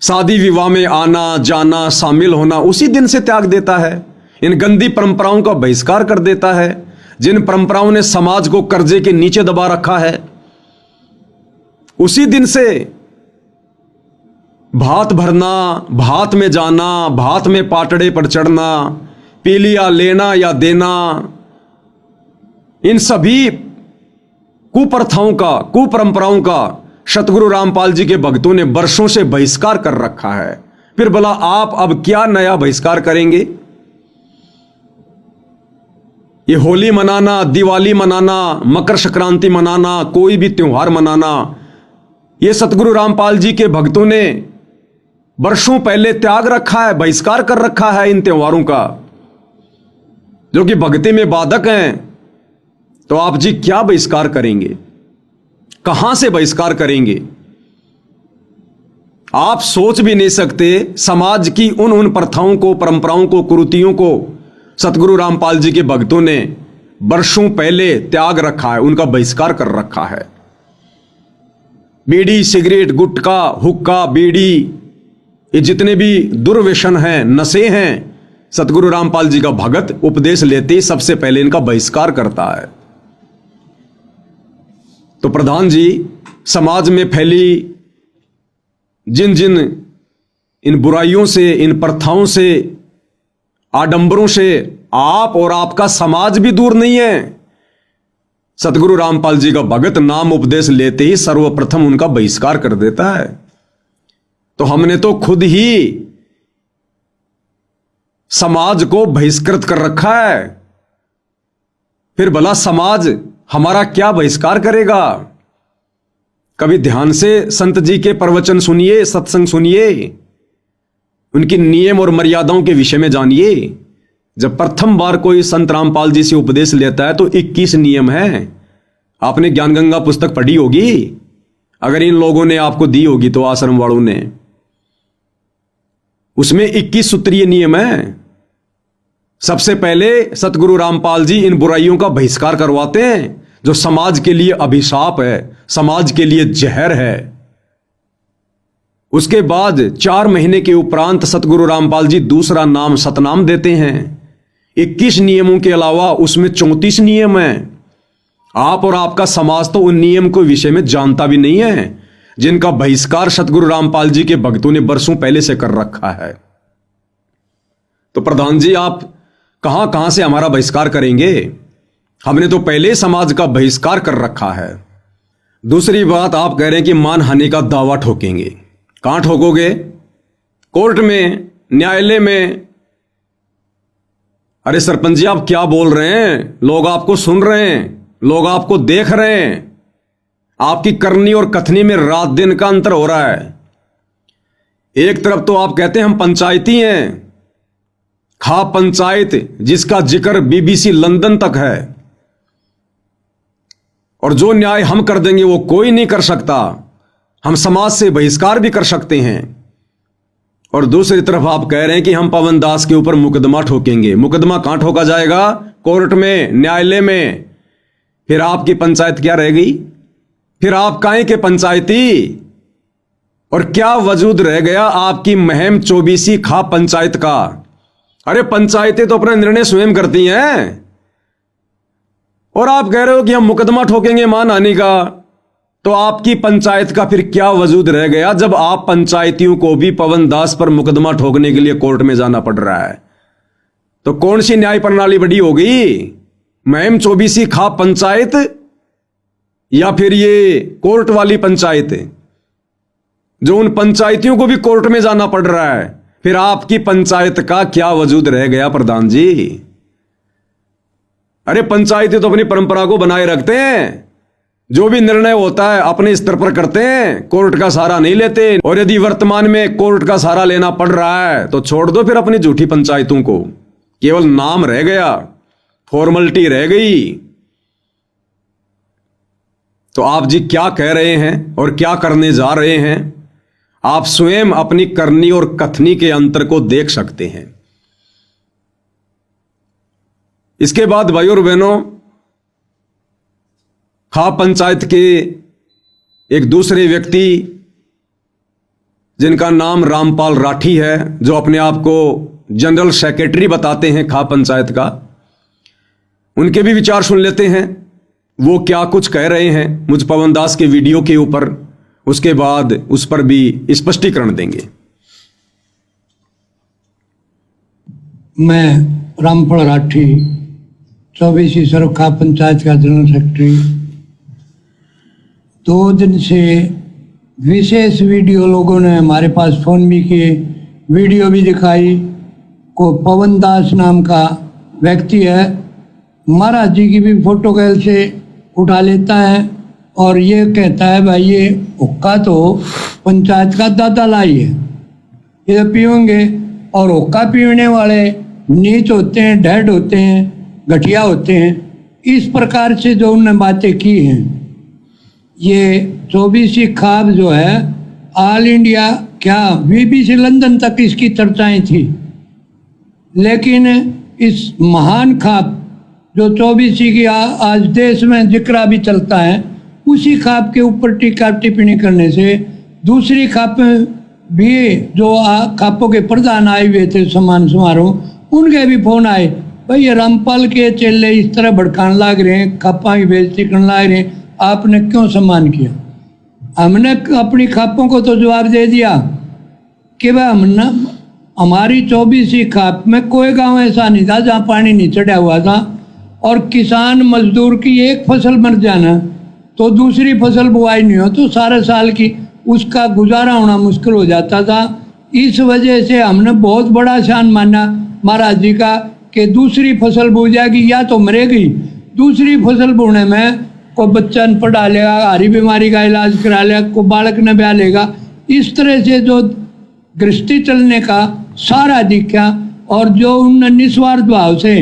शादी विवाह में आना जाना, शामिल होना उसी दिन से त्याग देता है। इन गंदी परंपराओं का बहिष्कार कर देता है, जिन परंपराओं ने समाज को कर्जे के नीचे दबा रखा है। उसी दिन से भात भरना, भात में जाना, भात में पाटड़े पर चढ़ना, पीलिया लेना या देना, इन सभी कुप्रथाओं का, कुपरंपराओं का सतगुरु रामपाल जी के भक्तों ने वर्षों से बहिष्कार कर रखा है। फिर भला आप अब क्या नया बहिष्कार करेंगे? ये होली मनाना, दिवाली मनाना, मकर संक्रांति मनाना, कोई भी त्योहार मनाना, ये सतगुरु रामपाल जी के भक्तों ने वर्षों पहले त्याग रखा है, बहिष्कार कर रखा है इन त्योहारों का, जो कि भक्ति में बाधक हैं। तो आप जी क्या बहिष्कार करेंगे? कहां से बहिष्कार करेंगे? आप सोच भी नहीं सकते समाज की उन प्रथाओं को, परंपराओं को, कुरीतियों को सतगुरु रामपाल जी के भक्तों ने वर्षों पहले त्याग रखा है, उनका बहिष्कार कर रखा है। बीड़ी, सिगरेट, गुटखा, हुक्का, बीड़ी, ये जितने भी दुर्व्यसन हैं, नशे हैं, सतगुरु रामपाल जी का भगत उपदेश लेते ही सबसे पहले इनका बहिष्कार करता है। तो प्रधान जी, समाज में फैली जिन जिन इन बुराइयों से, इन प्रथाओं से, आडंबरों से आप और आपका समाज भी दूर नहीं है। सतगुरु रामपाल जी का भगत नाम उपदेश लेते ही सर्वप्रथम उनका बहिष्कार कर देता है। तो हमने तो खुद ही समाज को बहिष्कृत कर रखा है, फिर भला समाज हमारा क्या बहिष्कार करेगा? कभी ध्यान से संत जी के प्रवचन सुनिए, सत्संग सुनिए, उनकी नियम और मर्यादाओं के विषय में जानिए। जब प्रथम बार कोई संत रामपाल जी से उपदेश लेता है तो 21 नियम है। आपने ज्ञान गंगा पुस्तक पढ़ी होगी, अगर इन लोगों ने आपको दी होगी तो, आश्रम वालों ने, उसमें 21 सूत्रीय नियम है। सबसे पहले सतगुरु रामपाल जी इन बुराइयों का बहिष्कार करवाते हैं जो समाज के लिए अभिशाप है, समाज के लिए जहर है। उसके बाद 4 महीने के उपरांत सतगुरु रामपाल जी दूसरा नाम सतनाम देते हैं। 21 नियमों के अलावा उसमें 34 नियम हैं। आप और आपका समाज तो उन नियम के विषय में जानता भी नहीं है, जिनका बहिष्कार सतगुरु रामपाल जी के भक्तों ने वर्षों पहले से कर रखा है। तो प्रधान जी, आप कहां कहां से हमारा बहिष्कार करेंगे? हमने तो पहले समाज का बहिष्कार कर रखा है। दूसरी बात, आप कह रहे हैं कि मानहानि का दावा ठोकेंगे। कहां ठोकोगे? कोर्ट में, न्यायालय में। अरे सरपंच जी, आप क्या बोल रहे हैं? लोग आपको सुन रहे हैं, लोग आपको देख रहे हैं। आपकी करनी और कथनी में रात दिन का अंतर हो रहा है। एक तरफ तो आप कहते हैं हम पंचायती हैं, खा पंचायत, जिसका जिक्र बीबीसी लंदन तक है, और जो न्याय हम कर देंगे वो कोई नहीं कर सकता। हम समाज से बहिष्कार भी कर सकते हैं। और दूसरी तरफ आप कह रहे हैं कि हम पवन दास के ऊपर मुकदमा ठोकेंगे। मुकदमा कहां ठोका जाएगा? कोर्ट में, न्यायालय में। फिर आपकी पंचायत क्या रह गई? फिर आप काहे के पंचायती? और क्या वजूद रह गया आपकी महम 24 खा पंचायत का? अरे पंचायतें तो अपना निर्णय स्वयं करती हैं, और आप कह रहे हो कि हम मुकदमा ठोकेंगे मानहानि का। तो आपकी पंचायत का फिर क्या वजूद रह गया, जब आप पंचायतियों को भी पवन दास पर मुकदमा ठोकने के लिए कोर्ट में जाना पड़ रहा है? तो कौन सी न्याय प्रणाली बड़ी होगी? महम 24 खा पंचायत या फिर ये कोर्ट वाली पंचायत, जो उन पंचायतियों को भी कोर्ट में जाना पड़ रहा है? फिर आपकी पंचायत का क्या वजूद रह गया प्रधान जी? अरे पंचायतें तो अपनी परंपरा को बनाए रखते हैं, जो भी निर्णय होता है अपने स्तर पर करते हैं, कोर्ट का सहारा नहीं लेते। और यदि वर्तमान में कोर्ट का सहारा लेना पड़ रहा है तो छोड़ दो फिर अपनी झूठी पंचायतों को। केवल नाम रह गया, फॉर्मेलिटी रह गई। तो आप जी क्या कह रहे हैं और क्या करने जा रहे हैं, आप स्वयं अपनी करनी और कथनी के अंतर को देख सकते हैं। इसके बाद भाई और बहनों, खा पंचायत के एक दूसरे व्यक्ति जिनका नाम रामपाल राठी है, जो अपने आप को जनरल सेक्रेटरी बताते हैं खा पंचायत का, उनके भी विचार सुन लेते हैं। वो क्या कुछ कह रहे हैं मुझ पवन दास के वीडियो के ऊपर, उसके बाद उस पर भी स्पष्टीकरण देंगे। मैं रामपाल राठी 24 सर्व खा पंचायत का जनरल सेक्रेटरी। 2 दिन से विशेष वीडियो लोगों ने हमारे पास फोन भी किए, वीडियो भी दिखाई। को पवन दास नाम का व्यक्ति है, महाराज जी की भी फोटो कैल से उठा लेता है और ये कहता है भाई ये हुक्का तो पंचायत का दादा लाई है, ये पियोगे। और हुक्का पीने वाले नीच होते हैं, ढेड होते हैं, घटिया होते हैं। इस प्रकार से जो उन्होंने बातें की हैं, ये 24 खाब जो है ऑल इंडिया क्या BBC लंदन तक इसकी चर्चाएं थी। लेकिन इस महान खाप जो 24 की आज देश में जिक्रा भी चलता है, उसी खाप के ऊपर टीका टिप्पणी करने से दूसरी खाप भी जो खापों के प्रधान आए हुए थे सम्मान समारोह, उनके भी फोन आए, भाई ये रामपाल के चेले इस तरह भड़काने लग रहे हैं, खापा की बेइज्जती करने लग रहे हैं, आपने क्यों सम्मान किया। हमने अपनी खापों को तो जवाब दे दिया कि भाई हमने हमारी 24 खाप में कोई गांव ऐसा नहीं था जहां पानी नहीं चढ़ा हुआ था, और किसान मजदूर की एक फसल मर जाना तो दूसरी फसल बुआई नहीं हो तो सारे साल की उसका गुजारा होना मुश्किल हो जाता था। इस वजह से हमने बहुत बड़ा शान माना महाराज जी का कि दूसरी फसल बो जाएगी या तो मरेगी, दूसरी फसल बोने में को बच्चा न पढ़ा लेगा, हरी बीमारी का इलाज करा लेगा, को बालक न ब्याह लेगा। इस तरह से जो गृहस्थी चलने का सारा दिखा, और जो उन निस्वार्थ भाव से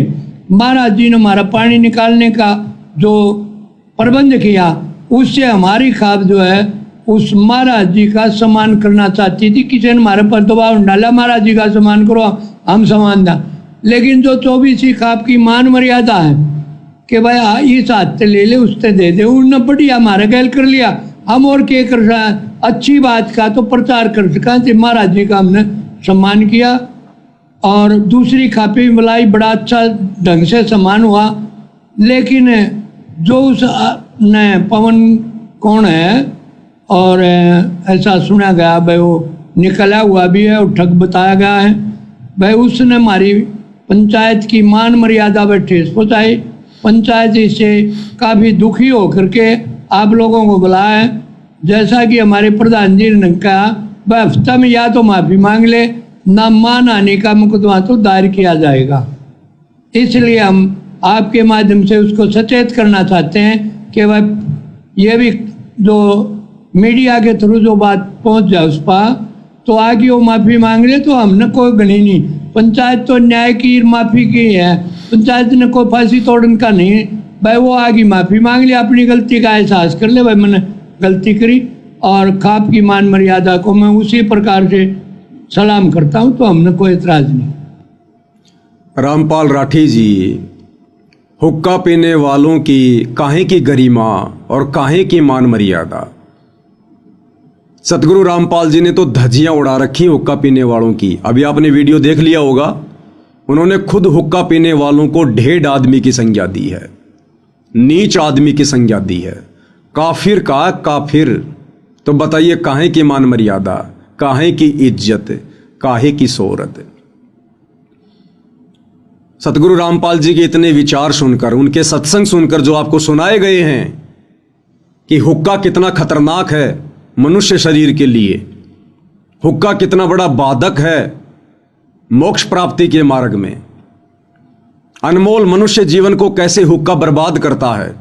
महाराज जी ने हमारा पानी निकालने का जो प्रबंध किया, उससे हमारी खाप जो है उस महाराज जी का सम्मान करना चाहती थी। किसी ने हमारे पर दबाव डाला महाराज जी का सम्मान करो, हम सम्मान दा। लेकिन जो 24 खाप की मान मर्यादा है कि भाई इस हाथ से ले ले उससे दे दे, उन्होंने बढ़िया हमारा गैल कर लिया। हम और क्या कर रहा है, अच्छी बात का तो प्रचार कर सका, महाराज जी का हमने सम्मान किया। और दूसरी खापी भी बुलाई, बड़ा अच्छा ढंग से सम्मान हुआ। लेकिन जो उस ने पवन कौन है, और ऐसा सुना गया भाई वो निकला हुआ भी है और ठग बताया गया है, भाई उसने हमारी पंचायत की मान मर्यादा पर ठेस पहुँचाई। पंचायत इससे काफ़ी दुखी होकर के आप लोगों को बुलाया है। जैसा कि हमारे प्रधान जी ने कहा, वह हफ्ता में या तो माफ़ी मांग ले, ना मान आने का मुकदमा तो दायर किया जाएगा। इसलिए हम आपके माध्यम से उसको सचेत करना चाहते हैं कि वह ये भी जो मीडिया के थ्रू जो बात पहुंच जाए उस पर, तो आगे वो माफ़ी मांग ले तो हमने कोई गणी नहीं। पंचायत तो न्याय की माफ़ी की है, पंचायत ने कोई फांसी तोड़ने का नहीं। भाई वो आगे माफ़ी मांग ले, अपनी गलती का एहसास कर ले, भाई मैंने गलती करी, और खाप की मान मर्यादा को मैं उसी प्रकार से सलाम करता हूँ, तो हमने कोई एतराज़ नहीं। रामपाल राठी जी, हुक्का पीने वालों की काहे की गरिमा और काहे की मान मर्यादा। सतगुरु रामपाल जी ने तो धज्जियां उड़ा रखी हुक्का पीने वालों की। अभी आपने वीडियो देख लिया होगा, उन्होंने खुद हुक्का पीने वालों को ढेड आदमी की संज्ञा दी है, नीच आदमी की संज्ञा दी है, काफिर का काफिर। तो बताइए काहे की मान मर्यादा, काहे की इज्जत, काहे की शोहरत। सतगुरु रामपाल जी के इतने विचार सुनकर, उनके सत्संग सुनकर जो आपको सुनाए गए हैं कि हुक्का कितना खतरनाक है मनुष्य शरीर के लिए, हुक्का कितना बड़ा बाधक है मोक्ष प्राप्ति के मार्ग में, अनमोल मनुष्य जीवन को कैसे हुक्का बर्बाद करता है,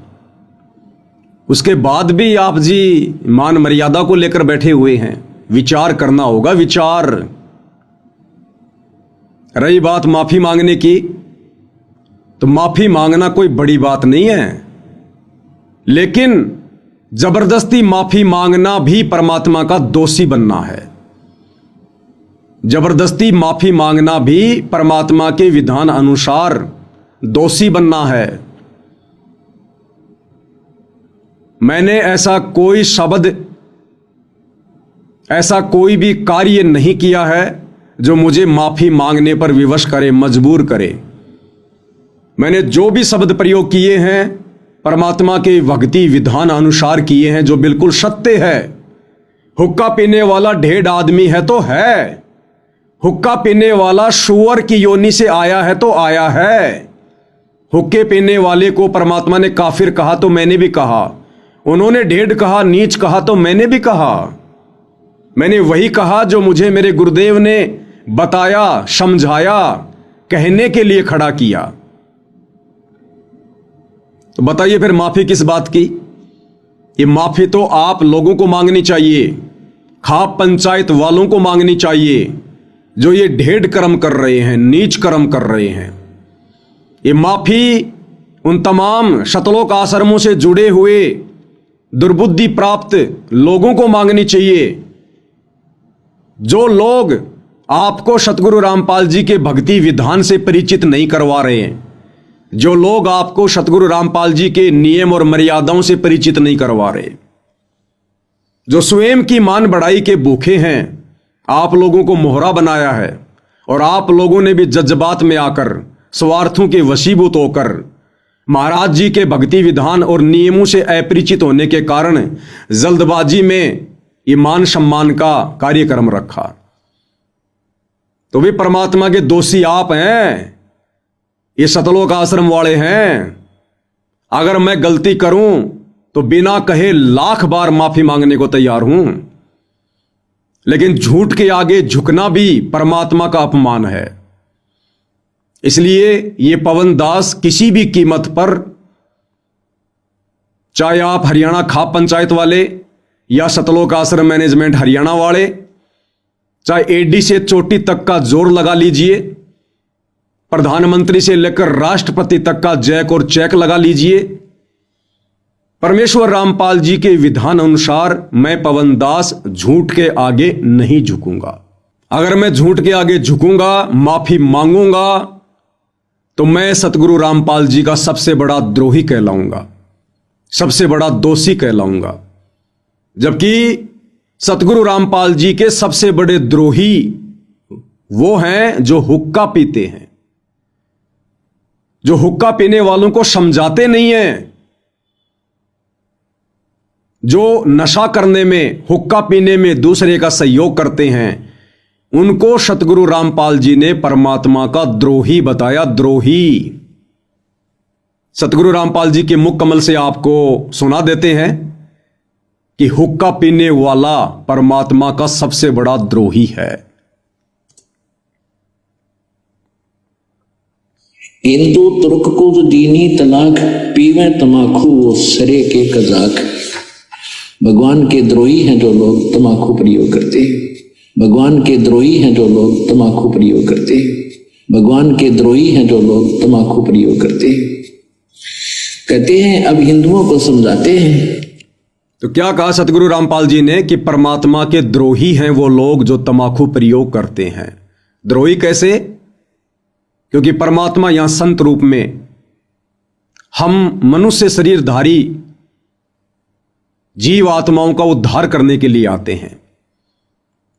उसके बाद भी आप जी मान मर्यादा को लेकर बैठे हुए हैं। विचार करना होगा, विचार। रही बात माफी मांगने की, तो माफी मांगना कोई बड़ी बात नहीं है, लेकिन जबरदस्ती माफी मांगना भी परमात्मा का दोषी बनना है। जबरदस्ती माफी मांगना भी परमात्मा के विधान अनुसार दोषी बनना है। मैंने ऐसा कोई शब्द, ऐसा कोई भी कार्य नहीं किया है जो मुझे माफी मांगने पर विवश करे, मजबूर करे। मैंने जो भी शब्द प्रयोग किए हैं परमात्मा के भक्ति विधान अनुसार किए हैं, जो बिल्कुल सत्य है। हुक्का पीने वाला ढेड आदमी है तो है, हुक्का पीने वाला सुअर की योनि से आया है तो आया है। हुक्के पीने वाले को परमात्मा ने काफिर कहा तो मैंने भी कहा, उन्होंने ढेड कहा, नीच कहा तो मैंने भी कहा। मैंने वही कहा जो मुझे मेरे गुरुदेव ने बताया, समझाया, कहने के लिए खड़ा किया। तो बताइए फिर माफी किस बात की? ये माफी तो आप लोगों को मांगनी चाहिए, खाप पंचायत वालों को मांगनी चाहिए, जो ये ढेर कर्म कर रहे हैं, नीच कर्म कर रहे हैं। ये माफी उन तमाम शतलोक आश्रमों से जुड़े हुए दुर्बुद्धि प्राप्त लोगों को मांगनी चाहिए, जो लोग आपको सतगुरु रामपाल जी के भक्ति विधान से परिचित नहीं करवा रहे हैं, जो लोग आपको सतगुरु रामपाल जी के नियम और मर्यादाओं से परिचित नहीं करवा रहे, जो स्वयं की मान बढ़ाई के भूखे हैं, आप लोगों को मोहरा बनाया है और आप लोगों ने भी जज्बात में आकर, स्वार्थों के वशीभूत होकर महाराज जी के भक्ति विधान और नियमों से अपरिचित होने के कारण जल्दबाजी में ये मान सम्मान का कार्यक्रम रखा। तो भी परमात्मा के दोषी आप हैं, ये सतलोक आश्रम वाले हैं। अगर मैं गलती करूं तो बिना कहे 1,00,000 बार माफी मांगने को तैयार हूं, लेकिन झूठ के आगे झुकना भी परमात्मा का अपमान है। इसलिए ये पवन दास किसी भी कीमत पर, चाहे आप हरियाणा खाप पंचायत वाले या सतलोक आश्रम मैनेजमेंट हरियाणा वाले, चाहे एडी से चोटी तक का जोर लगा लीजिए, प्रधानमंत्री से लेकर राष्ट्रपति तक का जैक और चेक लगा लीजिए, परमेश्वर रामपाल जी के विधान अनुसार मैं पवन दास झूठ के आगे नहीं झुकूंगा। अगर मैं झूठ के आगे झुकूंगा, माफी मांगूंगा, तो मैं सतगुरु रामपाल जी का सबसे बड़ा द्रोही कहलाऊंगा, सबसे बड़ा दोषी कहलाऊंगा। जबकि सतगुरु रामपाल जी के सबसे बड़े द्रोही वो हैं जो हुक्का पीते हैं, जो हुक्का पीने वालों को समझाते नहीं हैं, जो नशा करने में, हुक्का पीने में दूसरे का सहयोग करते हैं, उनको सतगुरु रामपाल जी ने परमात्मा का द्रोही बताया, द्रोही। सतगुरु रामपाल जी के मुख कमल से आपको सुना देते हैं कि हुक्का पीने वाला परमात्मा का सबसे बड़ा द्रोही है। हिंदू तुर्क को जो दीनी तलाक, पीवे तमाकू वो सरे के कजाक। भगवान के द्रोही हैं जो लोग तमाकू प्रयोग करते हैं, भगवान के द्रोही हैं जो लोग तमाकू प्रयोग करते हैं, भगवान के द्रोही हैं जो लोग तमाकू प्रयोग करते हैं। कहते हैं अब हिंदुओं को समझाते हैं। तो क्या कहा सतगुरु रामपाल जी ने कि परमात्मा के द्रोही हैं वो लोग जो तमाकू प्रयोग करते हैं। द्रोही कैसे? क्योंकि परमात्मा यहां संत रूप में हम मनुष्य शरीरधारी जीव आत्माओं का उद्धार करने के लिए आते हैं।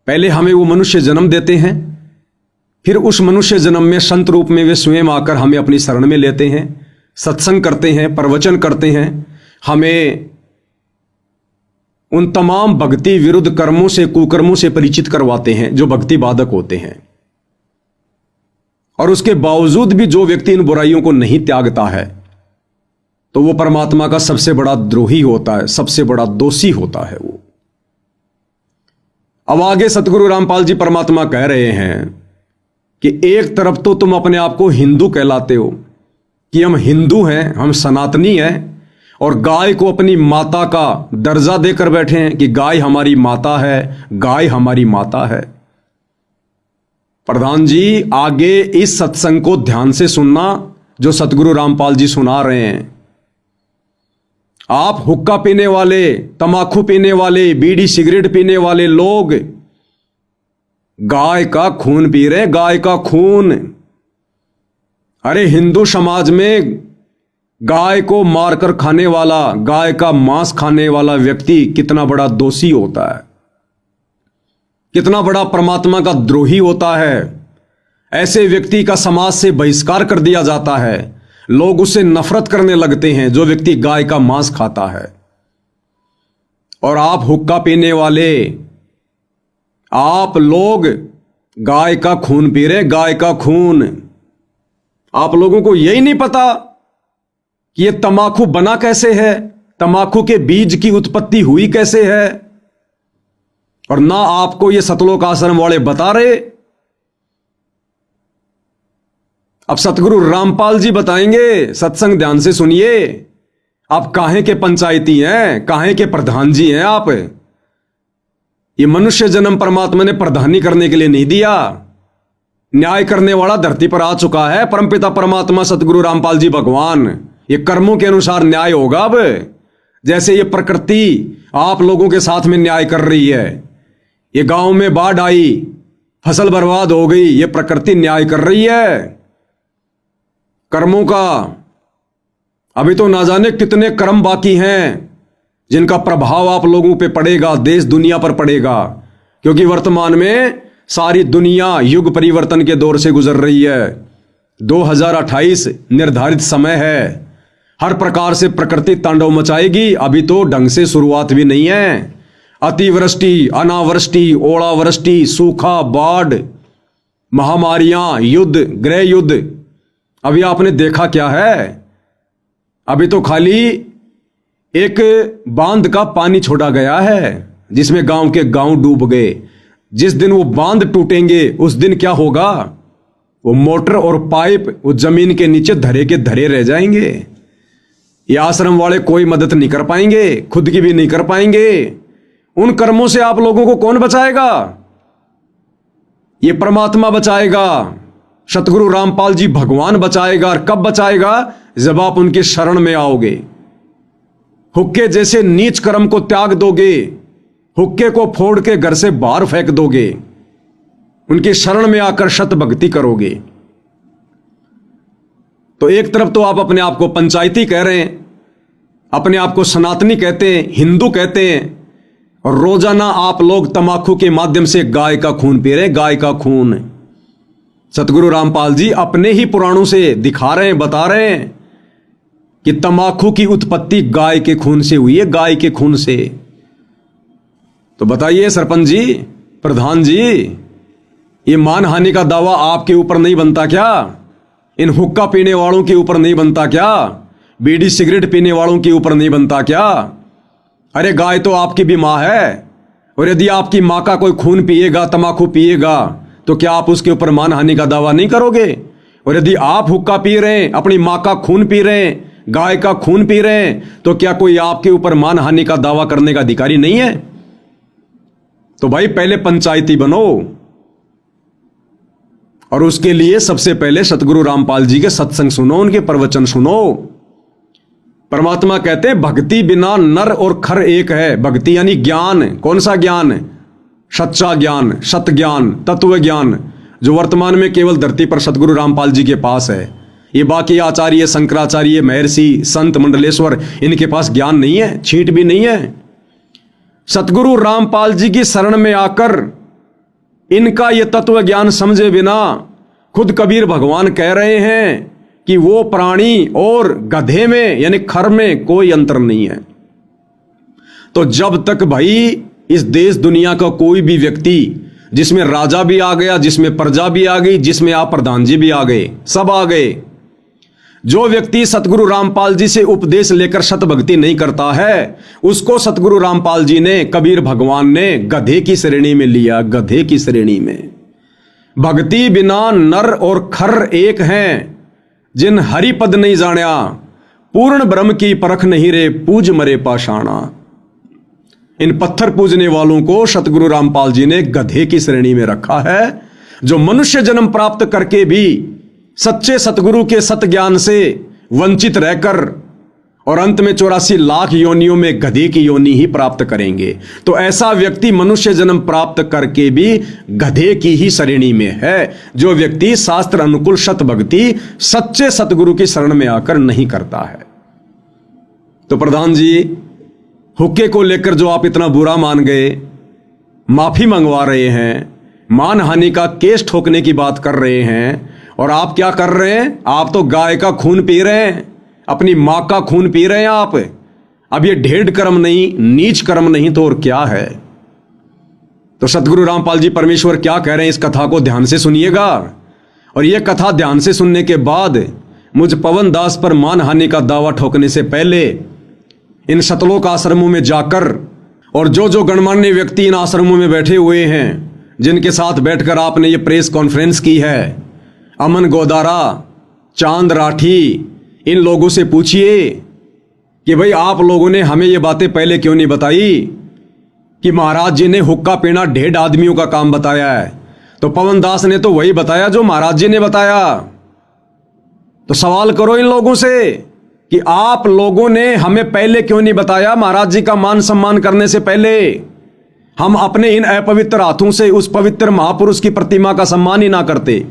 पहले हमें वो मनुष्य जन्म देते हैं, फिर उस मनुष्य जन्म में संत रूप में वे स्वयं आकर हमें अपनी शरण में लेते हैं, सत्संग करते हैं, प्रवचन करते हैं, हमें उन तमाम भक्ति विरुद्ध कर्मों से, कुकर्मों से परिचित करवाते हैं जो भक्ति बाधक होते हैं। और उसके बावजूद भी जो व्यक्ति इन बुराइयों को नहीं त्यागता है, तो वो परमात्मा का सबसे बड़ा द्रोही होता है, सबसे बड़ा दोषी होता है वो। अब आगे सतगुरु रामपाल जी परमात्मा कह रहे हैं कि एक तरफ तो तुम अपने आप को हिंदू कहलाते हो कि हम हिंदू हैं, हम सनातनी हैं, और गाय को अपनी माता का दर्जा देकर बैठे हैं कि गाय हमारी माता है, गाय हमारी माता है। प्रधान जी, आगे इस सत्संग को ध्यान से सुनना जो सतगुरु रामपाल जी सुना रहे हैं। आप हुक्का पीने वाले, तमाकू पीने वाले, बीड़ी सिगरेट पीने वाले लोग गाय का खून पी रहे, गाय का खून। अरे हिंदू समाज में गाय को मारकर खाने वाला, गाय का मांस खाने वाला व्यक्ति कितना बड़ा दोषी होता है, कितना बड़ा परमात्मा का द्रोही होता है। ऐसे व्यक्ति का समाज से बहिष्कार कर दिया जाता है, लोग उससे नफरत करने लगते हैं जो व्यक्ति गाय का मांस खाता है। और आप हुक्का पीने वाले, आप लोग गाय का खून पी रहे, गाय का खून। आप लोगों को यही नहीं पता कि यह तमाकू बना कैसे है, तमाकू के बीज की उत्पत्ति हुई कैसे है, और ना आपको ये सतलोक आश्रम वाले बता रहे। अब सतगुरु रामपाल जी बताएंगे, सत्संग ध्यान से सुनिए। आप काहे के पंचायती हैं, काहे के प्रधान जी हैं आप? ये मनुष्य जन्म परमात्मा ने प्रधानी करने के लिए नहीं दिया। न्याय करने वाला धरती पर आ चुका है, परमपिता परमात्मा सतगुरु रामपाल जी भगवान। ये कर्मों के अनुसार न्याय होगा। अब जैसे ये प्रकृति आप लोगों के साथ में न्याय कर रही है, ये गांव में बाढ़ आई, फसल बर्बाद हो गई, ये प्रकृति न्याय कर रही है कर्मों का। अभी तो ना जाने कितने कर्म बाकी हैं जिनका प्रभाव आप लोगों पे पड़ेगा, देश दुनिया पर पड़ेगा, क्योंकि वर्तमान में सारी दुनिया युग परिवर्तन के दौर से गुजर रही है। 2028 निर्धारित समय है। हर प्रकार से प्रकृति तांडव मचाएगी। अभी तो ढंग से शुरुआत भी नहीं है। अतिवृष्टि, अनावृष्टि, ओलावृष्टि, सूखा, बाढ़, महामारियां, युद्ध, गृह युद्ध। अभी आपने देखा क्या है? अभी तो खाली एक बांध का पानी छोड़ा गया है जिसमें गांव के गांव डूब गए। जिस दिन वो बांध टूटेंगे उस दिन क्या होगा? वो मोटर और पाइप वो जमीन के नीचे धरे के धरे रह जाएंगे। ये आश्रम वाले कोई मदद नहीं कर पाएंगे, खुद की भी नहीं कर पाएंगे। उन कर्मों से आप लोगों को कौन बचाएगा? ये परमात्मा बचाएगा, सतगुरु रामपाल जी भगवान बचाएगा। और कब बचाएगा? जब आप उनके शरण में आओगे, हुक्के जैसे नीच कर्म को त्याग दोगे, हुक्के को फोड़ के घर से बाहर फेंक दोगे, उनके शरण में आकर शत भक्ति करोगे। तो एक तरफ तो आप अपने आप को पंचायती कह रहे हैं, अपने आप को सनातनी कहते हैं, हिंदू कहते हैं, और रोजाना आप लोग तमाकू के माध्यम से गाय का खून पी रहे हैं, गाय का खून। सतगुरु रामपाल जी अपने ही पुराणों से दिखा रहे हैं, बता रहे हैं कि तमाकू की उत्पत्ति गाय के खून से हुई है, गाय के खून से। तो बताइए सरपंच जी, प्रधान जी, ये मानहानि का दावा आपके ऊपर नहीं बनता क्या? इन हुक्का पीने वालों के ऊपर नहीं बनता क्या? बीड़ी सिगरेट पीने वालों के ऊपर नहीं बनता क्या? अरे गाय तो आपकी भी मां है, और यदि आपकी मां का कोई खून पिएगा, तमाकू पिएगा, तो क्या आप उसके ऊपर मानहानि का दावा नहीं करोगे? और यदि आप हुक्का पी रहे हैं, अपनी मां का खून पी रहे हैं, गाय का खून पी रहे हैं, तो क्या कोई आपके ऊपर मानहानि का दावा करने का अधिकारी नहीं है? तो भाई पहले पंचायती बनो, और उसके लिए सबसे पहले सतगुरु रामपाल जी के सत्संग सुनो, उनके प्रवचन सुनो। परमात्मा कहते हैं भक्ति बिना नर और खर एक है। भक्ति यानी ज्ञान। कौन सा ज्ञान? सच्चा ज्ञान, सत ज्ञान, तत्व ज्ञान, जो वर्तमान में केवल धरती पर सतगुरु रामपाल जी के पास है। ये बाकी आचार्य, शंकराचार्य, महर्षि, संत, मंडलेश्वर, इनके पास ज्ञान नहीं है, छींट भी नहीं है। सतगुरु रामपाल जी की शरण में आकर इनका ये तत्व ज्ञान समझे बिना खुद कबीर भगवान कह रहे हैं कि वो प्राणी और गधे में यानी खर में कोई अंतर नहीं है। तो जब तक भाई इस देश दुनिया का कोई भी व्यक्ति, जिसमें राजा भी आ गया, जिसमें प्रजा भी आ गई, जिसमें आप प्रधान जी भी आ गए, सब आ गए, जो व्यक्ति सतगुरु रामपाल जी से उपदेश लेकर सत भक्ति नहीं करता है, उसको सतगुरु रामपाल जी ने, कबीर भगवान ने गधे की श्रेणी में लिया। गधे की श्रेणी में। भक्ति बिना नर और खर एक हैं, जिन हरि पद नहीं जाण्या, पूर्ण ब्रह्म की परख नहीं रे, पूज मरे पाषाणा। इन पत्थर पूजने वालों को सतगुरु रामपाल जी ने गधे की श्रेणी में रखा है, जो मनुष्य जन्म प्राप्त करके भी सच्चे सतगुरु के सत ज्ञान से वंचित रहकर और अंत में 84 लाख योनियों में गधे की योनि ही प्राप्त करेंगे। तो ऐसा व्यक्ति मनुष्य जन्म प्राप्त करके भी गधे की ही श्रेणी में है, जो व्यक्ति शास्त्र अनुकूल सत भक्ति सच्चे सतगुरु की शरण में आकर नहीं करता है। तो प्रधान जी, हुक्के को लेकर जो आप इतना बुरा मान गए, माफी मंगवा रहे हैं, मानहानि का केस ठोकने की बात कर रहे हैं, और आप क्या कर रहे हैं? आप तो गाय का खून पी रहे हैं, अपनी मां का खून पी रहे हैं आप। अब ये ढेड़ कर्म नहीं, नीच कर्म नहीं तो और क्या है? तो सतगुरु रामपाल जी परमेश्वर क्या कह रहे हैं, इस कथा को ध्यान से सुनिएगा। और यह कथा ध्यान से सुनने के बाद मुझ पवन दास पर मानहानि का दावा ठोकने से पहले इन सतलोक आश्रमों में जाकर, और जो गणमान्य व्यक्ति इन आश्रमों में बैठे हुए हैं, जिनके साथ बैठकर आपने ये प्रेस कॉन्फ्रेंस की है, अमन गोदारा, चांद राठी, इन लोगों से पूछिए कि भाई आप लोगों ने हमें ये बातें पहले क्यों नहीं बताई कि महाराज जी ने हुक्का पीना 1.5 आदमियों का काम बताया है। तो पवन दास ने तो वही बताया जो महाराज जी ने बताया। तो सवाल करो इन लोगों से कि आप लोगों ने हमें पहले क्यों नहीं बताया। महाराज जी का मान सम्मान करने से पहले हम अपने इन अपवित्र हाथों से उस पवित्र महापुरुष की प्रतिमा का सम्मान ही ना करते।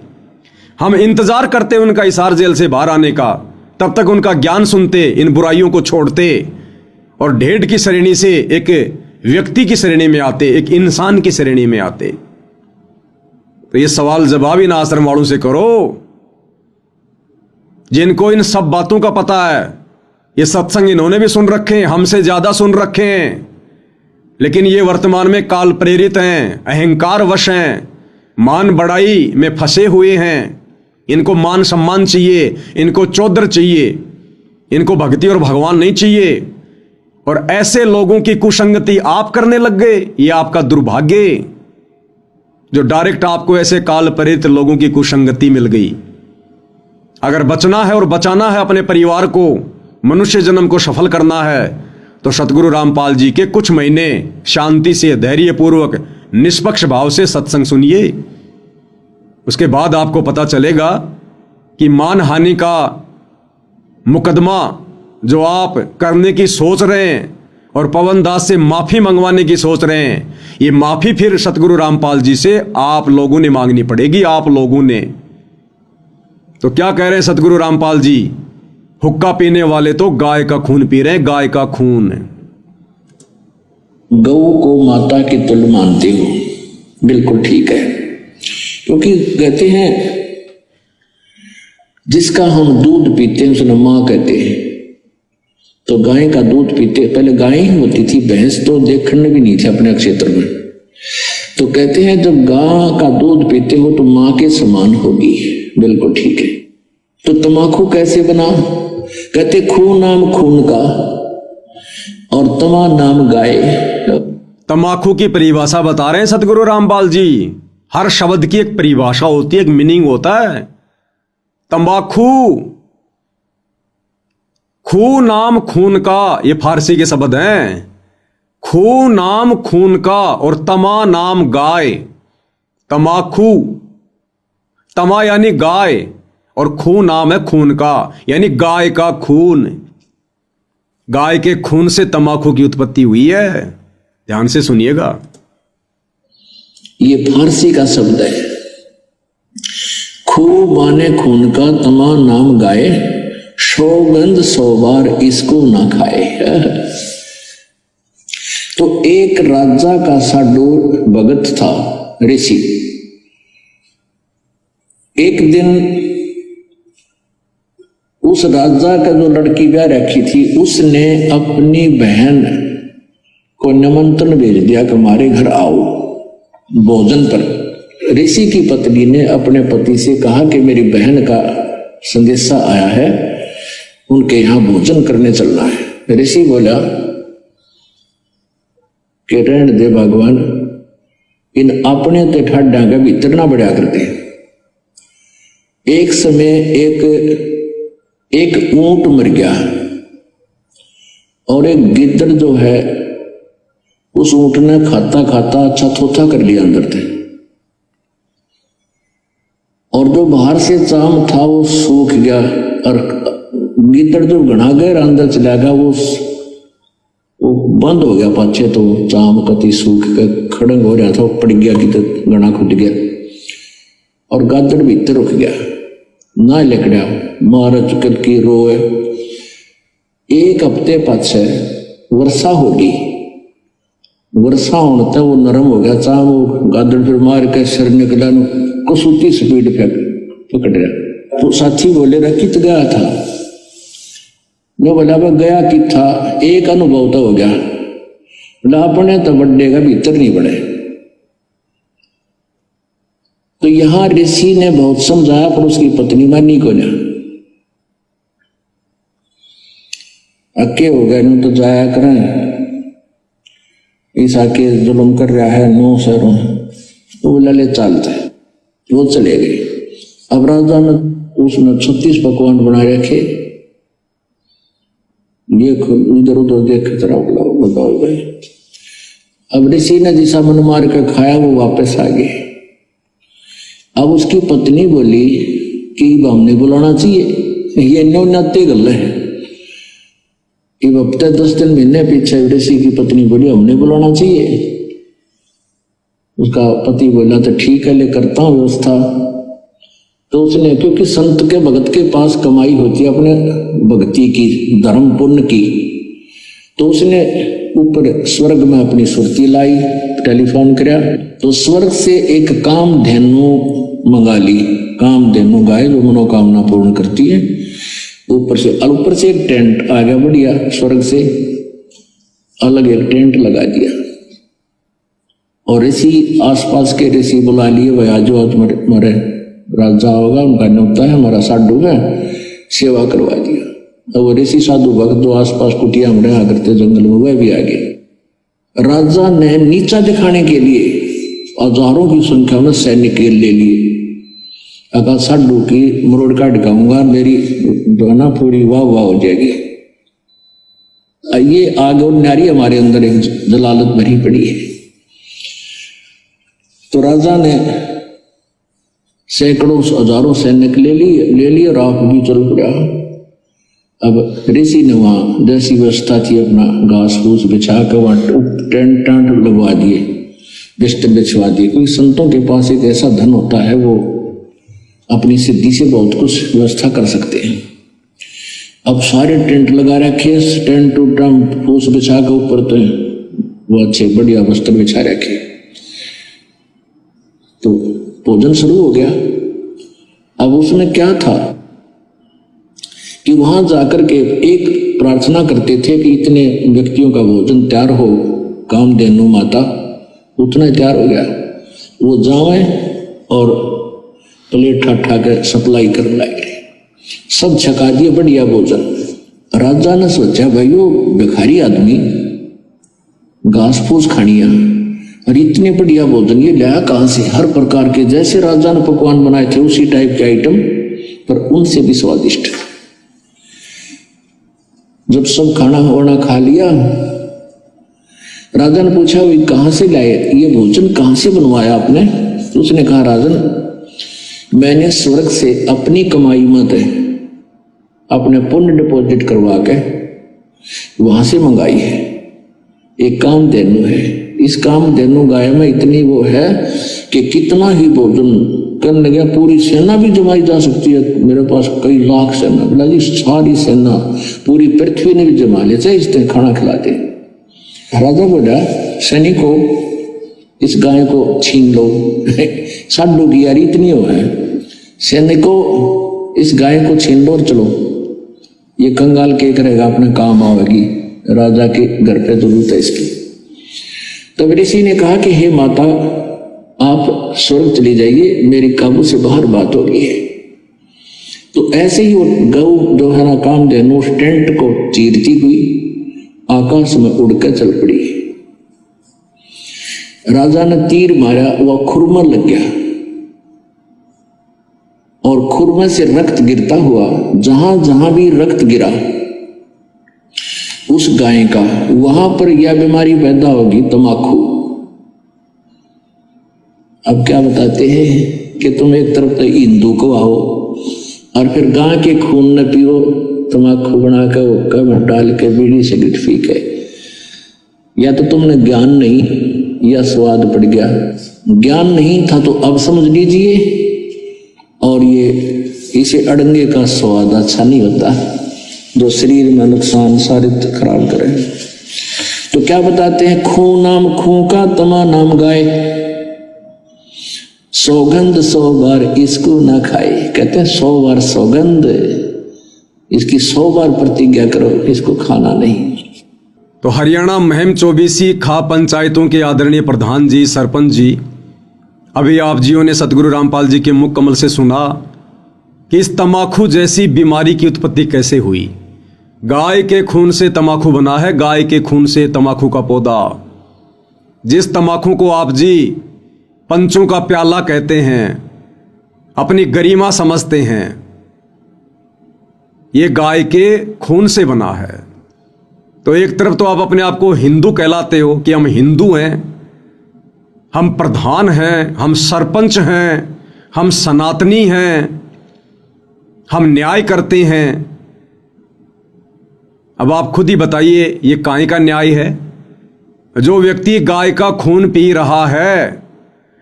हम इंतजार करते उनका हिसार जेल से बाहर आने का, तब तक उनका ज्ञान सुनते, इन बुराइयों को छोड़ते और 1.5 की श्रेणी से एक व्यक्ति की श्रेणी में आते, एक इंसान की श्रेणी में आते। तो ये सवाल जवाब इन आश्रम वालों से करो जिनको इन सब बातों का पता है। ये सत्संग इन्होंने भी सुन रखे हैं, हमसे ज्यादा सुन रखे हैं, लेकिन ये वर्तमान में काल प्रेरित हैं, अहंकार वश हैं, मान बढ़ाई में फंसे हुए हैं। इनको मान सम्मान चाहिए, इनको चौधर चाहिए, इनको भक्ति और भगवान नहीं चाहिए। और ऐसे लोगों की कुसंगति आप करने लग गए। ये आपका दुर्भाग्य जो डायरेक्ट आपको ऐसे काल प्रेरित लोगों की कुसंगति मिल गई। अगर बचना है और बचाना है अपने परिवार को, मनुष्य जन्म को सफल करना है, तो सतगुरु रामपाल जी के कुछ महीने शांति से, धैर्यपूर्वक, निष्पक्ष भाव से सत्संग सुनिए। उसके बाद आपको पता चलेगा कि मान हानि का मुकदमा जो आप करने की सोच रहे हैं और पवन दास से माफी मंगवाने की सोच रहे हैं, ये माफी फिर सतगुरु रामपाल जी से आप लोगों ने मांगनी पड़ेगी। आप लोगों ने तो क्या कह रहे हैं सतगुरु रामपाल जी? हुक्का पीने वाले तो गाय का खून पी रहे हैं, गाय का खून। गऊ को माता की तुल्य मानते हो, बिल्कुल ठीक है। क्योंकि कहते हैं जिसका हम दूध पीते हैं उसने मां कहते हैं। तो गाय का दूध पीते, पहले गाय ही होती थी, भैंस तो देखने भी नहीं थे अपने क्षेत्र में। तो कहते हैं जब गाय का दूध पीते हो तो मां के समान होगी, बिल्कुल ठीक है। तो तमाकू कैसे बना? कहते खून नाम खून का और तमा नाम गाय। तमाकू की परिभाषा बता रहे हैं सतगुरु रामपाल जी। हर शब्द की एक परिभाषा होती है, एक मीनिंग होता है। तंबाकू, खू नाम खून का, ये फारसी के शब्द हैं। खू नाम खून का और तमा नाम गाय। तमाकू, तमा यानी गाय और खू नाम है खून का, यानी गाय का खून। गाय के खून से तंबाकू की उत्पत्ति हुई है। ध्यान से सुनिएगा, ये फारसी का शब्द है। खू माने खून का, तमा नाम गाय, सौगंध 100 बार इसको ना खाए। तो एक राजा का साडू भगत था, ऋषि। एक दिन उस राजा का जो लड़की ब्याह रखी थी, उसने अपनी बहन को निमंत्रण भेज दिया कि हमारे घर आओ भोजन पर। ऋषि की पत्नी ने अपने पति से कहा कि मेरी बहन का संदेशा आया है, उनके यहां भोजन करने चलना है। ऋषि बोला कि रहने दे भगवान, इन अपने ते ठाडा का भीतर ना बढ़िया करते। एक समय एक ऊंट मर गया और एक गिद्दड़ जो है उस ऊंट ने खाता खाता अच्छा थोथा कर लिया अंदर थे, और जो बाहर से चाम था वो सूख गया। और गिद्दड़ जो घना गया अंदर चला गया, वो बंद हो गया पाछे, तो चाम कति सूख कर खड़ंग हो रहा था, वो पड़ गया गिद्दड़, घना खुद गया और गादड़ भीतर रुक गया ना लिकड़ा मारच करके रोए। एक हफ्ते पाछे वर्षा होगी, वर्षा होने तक वो नरम हो गया चाह, वो गादड़ फिर मार के सिर निकला, कसूती स्पीड पे पकड़ रहा। तो साथी बोले रहा कित गया था? जो बोला वह गया कि था, एक अनुभव तो हो गया, बोला अपने तो बड्डे का भीतर नहीं बढ़े। तो यहां ऋषि ने बहुत समझाया पर उसकी पत्नी मानी को ना, अक्के हो गए नहीं तो जाया करें, इस आके जुल्म कर रहा है नो सरों। तो बोला ले चलता है, वो चले गए। अब राजा ने उसने 36 पकवान बना रखे, ये इधर उधर देख जरा बताओ भाई। अब ऋषि ने जिसा मन मार के खाया वो वापस आ गए। अब उसकी पत्नी बोली कि हमने बुलाना चाहिए, ये नौनाते गल है। कि हफ्ते 10 दिन महीने पीछे ऋषि की पत्नी बोली हमने बुलाना चाहिए। उसका पति बोला तो ठीक है, ले करता हूं व्यवस्था। तो उसने, क्योंकि संत के भगत के पास कमाई होती है अपने भक्ति की, धर्म पुण्य की, तो उसने ऊपर स्वर्ग में अपनी सुरती लाई, टेलीफोन किया तो स्वर्ग से एक कामधेनु मंगा ली। कामधेनु गाय जो मनोकामना पूर्ण करती है। ऊपर से एक टेंट आ गया बढ़िया, स्वर्ग से अलग एक टेंट लगा दिया। और ऋषि आसपास के ऋषि बुला लिए, भाई आज हमारे राजा होगा, उनका न्योता है, हमारा साधु है, सेवा करवा दिया। अब वो ऋषि साधु भक्त जो आसपास कुटिया में रहा करते जंगल में, वह भी आ गए। राजा ने नीचा दिखाने के लिए हजारों की संख्या में सैनिक ले लिए। अगर साधु की मरोड़ काट दिखाऊंगा, मेरी दोना पूरी वाह वाह हो जाएगी। ये आग और नारी हमारे अंदर एक जलालत भरी पड़ी है। तो राजा ने सैकड़ों हजारों सैनिक ले लिए और आप भी चल पड़ा। अब ऋषि ने वहां जैसी व्यवस्था थी अपना घास फूस बिछा कर वहां टेंट टांट लगवा दिए, बिस्तर बिछवा दिए। क्योंकि संतों के पास एक ऐसा धन होता है, वो अपनी सिद्धि से बहुत कुछ व्यवस्था कर सकते हैं। अब सारे टेंट लगा रखे, टेंट टू टेंट फूस बिछा के ऊपर तो वो अच्छे बढ़िया वस्त्र बिछा रखे। तो भोजन शुरू हो गया। अब उसमें क्या था कि वहां जाकर के एक प्रार्थना करते थे कि इतने व्यक्तियों का भोजन तैयार हो, कामधेनु माता उतना तैयार हो गया, वो जावे और प्लेट ठा के सप्लाई करने लगे। सब छका दिए बढ़िया भोजन। राजा ने सोचा भाई वो भिखारी आदमी घास फूस खानिया और इतने बढ़िया भोजन ये लाया कहां से? हर प्रकार के जैसे राजा ने पकवान बनाए थे उसी टाइप के आइटम, पर उनसे भी स्वादिष्ट। जब सब खाना वाना खा लिया, राजा ने पूछा भाई कहां से लाए ये भोजन, कहां से बनवाया आपने? तो उसने कहा राजन मैंने स्वर्ग से अपनी कमाई मत है, अपने पुण्य डिपॉजिट करवा के वहां से मंगाई है। एक कामधेनु है, इस कामधेनु गाय में इतनी वो है कि कितना ही भोजन करने गया पूरी सेना भी जमाई जा सकती है। मेरे पास कई लाख सेना, बोला जी सारी सेना पूरी पृथ्वी ने भी जमा ले, चाहे इस तरह खाना खिला दे। राजा बोला सैनिकों इस गाय को छीन लो। साधु की यार इतनी हो है, सैनिकों इस गाय को छीन लो और चलो, ये कंगाल के करेगा अपने काम आवेगी, राजा के घर पे जरूरत है इसकी। तब ऋषि ने कहा कि हे माता आप स्वर्ग चली जाइए, मेरी काबू से बाहर बात हो गई है। तो ऐसे ही वो गौ जो है ना कामधेनु उस टेंट को चीरती हुई आकाश में उड़कर चल पड़ी। राजा ने तीर मारा, वह खुरमा लग गया और खुरमे से रक्त गिरता हुआ जहां जहां भी रक्त गिरा उस गाय का, वहां पर यह बीमारी पैदा होगी, तमाकू। अब क्या बताते हैं कि तुम एक तरफ तो हिंदू को आओ और फिर गाय के खून न पियो, तमाकू बना के कब डाल के बीड़ी सिगरेट फीके। या तो तुमने ज्ञान नहीं या स्वाद पड़ गया। ज्ञान नहीं था तो अब समझ लीजिए, और ये इसे अड़ंगे का स्वाद अच्छा नहीं होता जो शरीर में नुकसान सारे खराब करे। तो क्या बताते हैं, खून नाम खूं का, तमा नाम गाय, सौगंध 100 बार इसको ना खाए। कहते हैं 100 बार सौगंध, इसकी 100 बार प्रतिज्ञा करो, इसको खाना नहीं। तो हरियाणा महम 24 खा पंचायतों के आदरणीय प्रधान जी, सरपंच जी, अभी आप जियों ने सतगुरु रामपाल जी के मुख कमल से सुना कि इस तमाकू जैसी बीमारी की उत्पत्ति कैसे हुई। गाय के खून से तमाकू बना है, गाय के खून से तमाकू का पौधा। जिस तमाकू को आप जी पंचों का प्याला कहते हैं, अपनी गरिमा समझते हैं, ये गाय के खून से बना है। तो एक तरफ तो आप अपने आप को हिंदू कहलाते हो कि हम हिंदू हैं, हम प्रधान हैं, हम सरपंच हैं, हम सनातनी हैं, हम न्याय करते हैं। अब आप खुद ही बताइए ये काहे का न्याय है? जो व्यक्ति गाय का खून पी रहा है,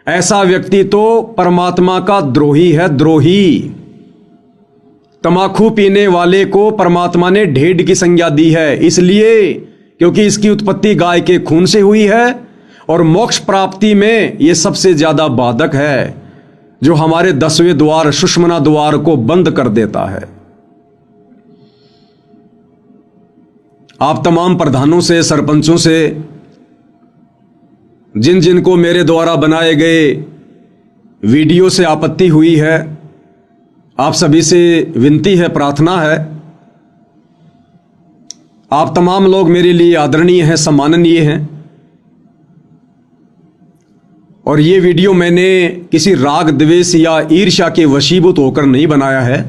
ऐसा व्यक्ति तो परमात्मा का द्रोही है, द्रोही। तमाकू पीने वाले को परमात्मा ने ढेड की संज्ञा दी है, इसलिए क्योंकि इसकी उत्पत्ति गाय के खून से हुई है और मोक्ष प्राप्ति में यह सबसे ज्यादा बाधक है, जो हमारे 10वें द्वार सुषुम्ना द्वार को बंद कर देता है। आप तमाम प्रधानों से, सरपंचों से, जिन जिन को मेरे द्वारा बनाए गए वीडियो से आपत्ति हुई है, आप सभी से विनती है, प्रार्थना है, आप तमाम लोग मेरे लिए आदरणीय हैं, सम्माननीय हैं। और ये वीडियो मैंने किसी राग द्वेष या ईर्ष्या के वशीभूत होकर नहीं बनाया है,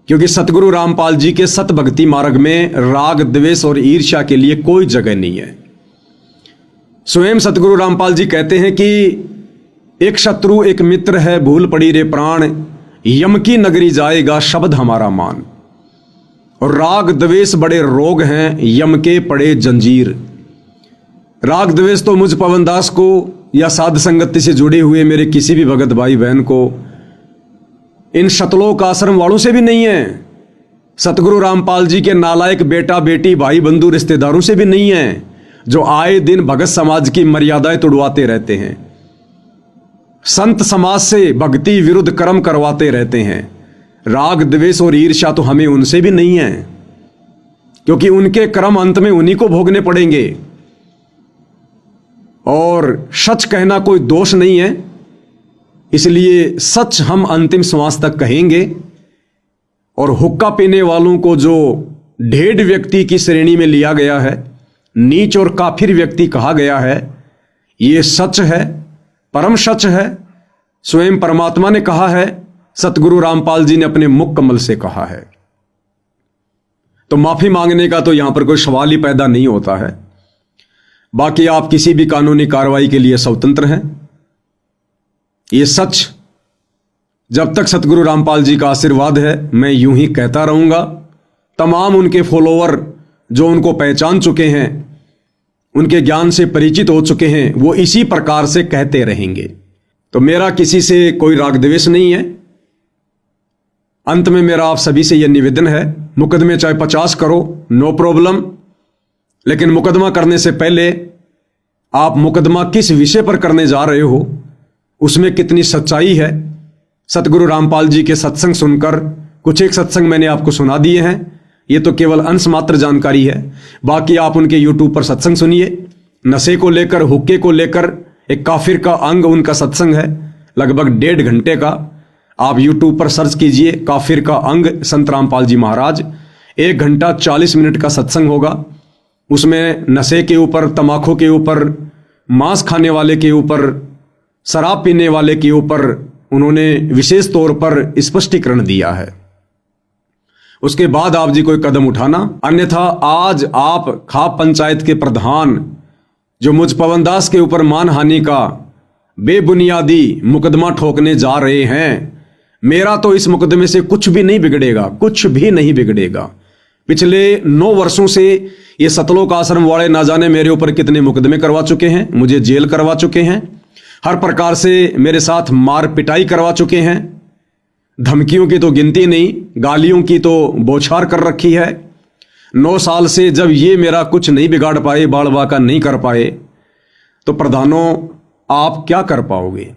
क्योंकि सतगुरु रामपाल जी के सत भक्ति मार्ग में राग द्वेष और ईर्ष्या के लिए कोई जगह नहीं है। स्वयं सतगुरु रामपाल जी कहते हैं कि एक शत्रु एक मित्र है, भूल पड़ी रे प्राण, यम की नगरी जाएगा शब्द हमारा मान। और राग द्वेष बड़े रोग हैं, यम के पड़े जंजीर। राग द्वेष तो मुझ पवनदास को या साध संगति से जुड़े हुए मेरे किसी भी भगत भाई बहन को, इन शतलोक आश्रम वालों से भी नहीं है, सतगुरु रामपाल जी के नालायक बेटा बेटी भाई बंधु रिश्तेदारों से भी नहीं है, जो आए दिन भगत समाज की मर्यादाएं तोड़वाते रहते हैं, संत समाज से भक्ति विरुद्ध कर्म करवाते रहते हैं। राग द्वेष और ईर्ष्या तो हमें उनसे भी नहीं है, क्योंकि उनके कर्म अंत में उन्हीं को भोगने पड़ेंगे। और सच कहना कोई दोष नहीं है, इसलिए सच हम अंतिम श्वास तक कहेंगे। और हुक्का पीने वालों को जो ढेड व्यक्ति की श्रेणी में लिया गया है, नीच और काफिर व्यक्ति कहा गया है, ये सच है, परम सच है। स्वयं परमात्मा ने कहा है, सतगुरु रामपाल जी ने अपने मुख कमल से कहा है। तो माफी मांगने का तो यहां पर कोई सवाल ही पैदा नहीं होता है। बाकी आप किसी भी कानूनी कार्रवाई के लिए स्वतंत्र हैं। ये सच जब तक सतगुरु रामपाल जी का आशीर्वाद है, मैं यूं ही कहता रहूंगा। तमाम उनके फॉलोअर जो उनको पहचान चुके हैं, उनके ज्ञान से परिचित हो चुके हैं, वो इसी प्रकार से कहते रहेंगे। तो मेरा किसी से कोई राग द्वेष नहीं है। अंत में मेरा आप सभी से यह निवेदन है, मुकदमे चाहे 50 करो, नो प्रॉब्लम, लेकिन मुकदमा करने से पहले आप मुकदमा किस विषय पर करने जा रहे हो, उसमें कितनी सच्चाई है। सतगुरु रामपाल जी के सत्संग सुनकर कुछ एक सत्संग मैंने आपको सुना दिए हैं, ये तो केवल अंश मात्र जानकारी है। बाकी आप उनके यूट्यूब पर सत्संग सुनिए। नशे को लेकर, हुक्के को लेकर एक काफिर का अंग उनका सत्संग है, लगभग 1.5 घंटे का। आप यूट्यूब पर सर्च कीजिए, काफिर का अंग संत रामपाल जी महाराज। 1 घंटा 40 मिनट का सत्संग होगा। उसमें नशे के ऊपर, तमाकू के ऊपर, मांस खाने वाले के ऊपर, शराब पीने वाले के ऊपर उन्होंने विशेष तौर पर स्पष्टीकरण दिया है। उसके बाद आप जी कोई कदम उठाना, अन्यथा आज आप खाप पंचायत के प्रधान जो मुझ पवनदास के ऊपर मानहानि का बेबुनियादी मुकदमा ठोकने जा रहे हैं, मेरा तो इस मुकदमे से कुछ भी नहीं बिगड़ेगा, कुछ भी नहीं बिगड़ेगा। पिछले 9 वर्षों से ये सतलोक आश्रम वाले ना जाने मेरे ऊपर कितने मुकदमे करवा चुके हैं, मुझे जेल करवा चुके हैं, हर प्रकार से मेरे साथ मार पिटाई करवा चुके हैं। धमकियों की तो गिनती नहीं, गालियों की तो बौछार कर रखी है। 9 साल से जब ये मेरा कुछ नहीं बिगाड़ पाए, बाड़ बाका नहीं कर पाए, तो प्रधानों आप क्या कर पाओगे?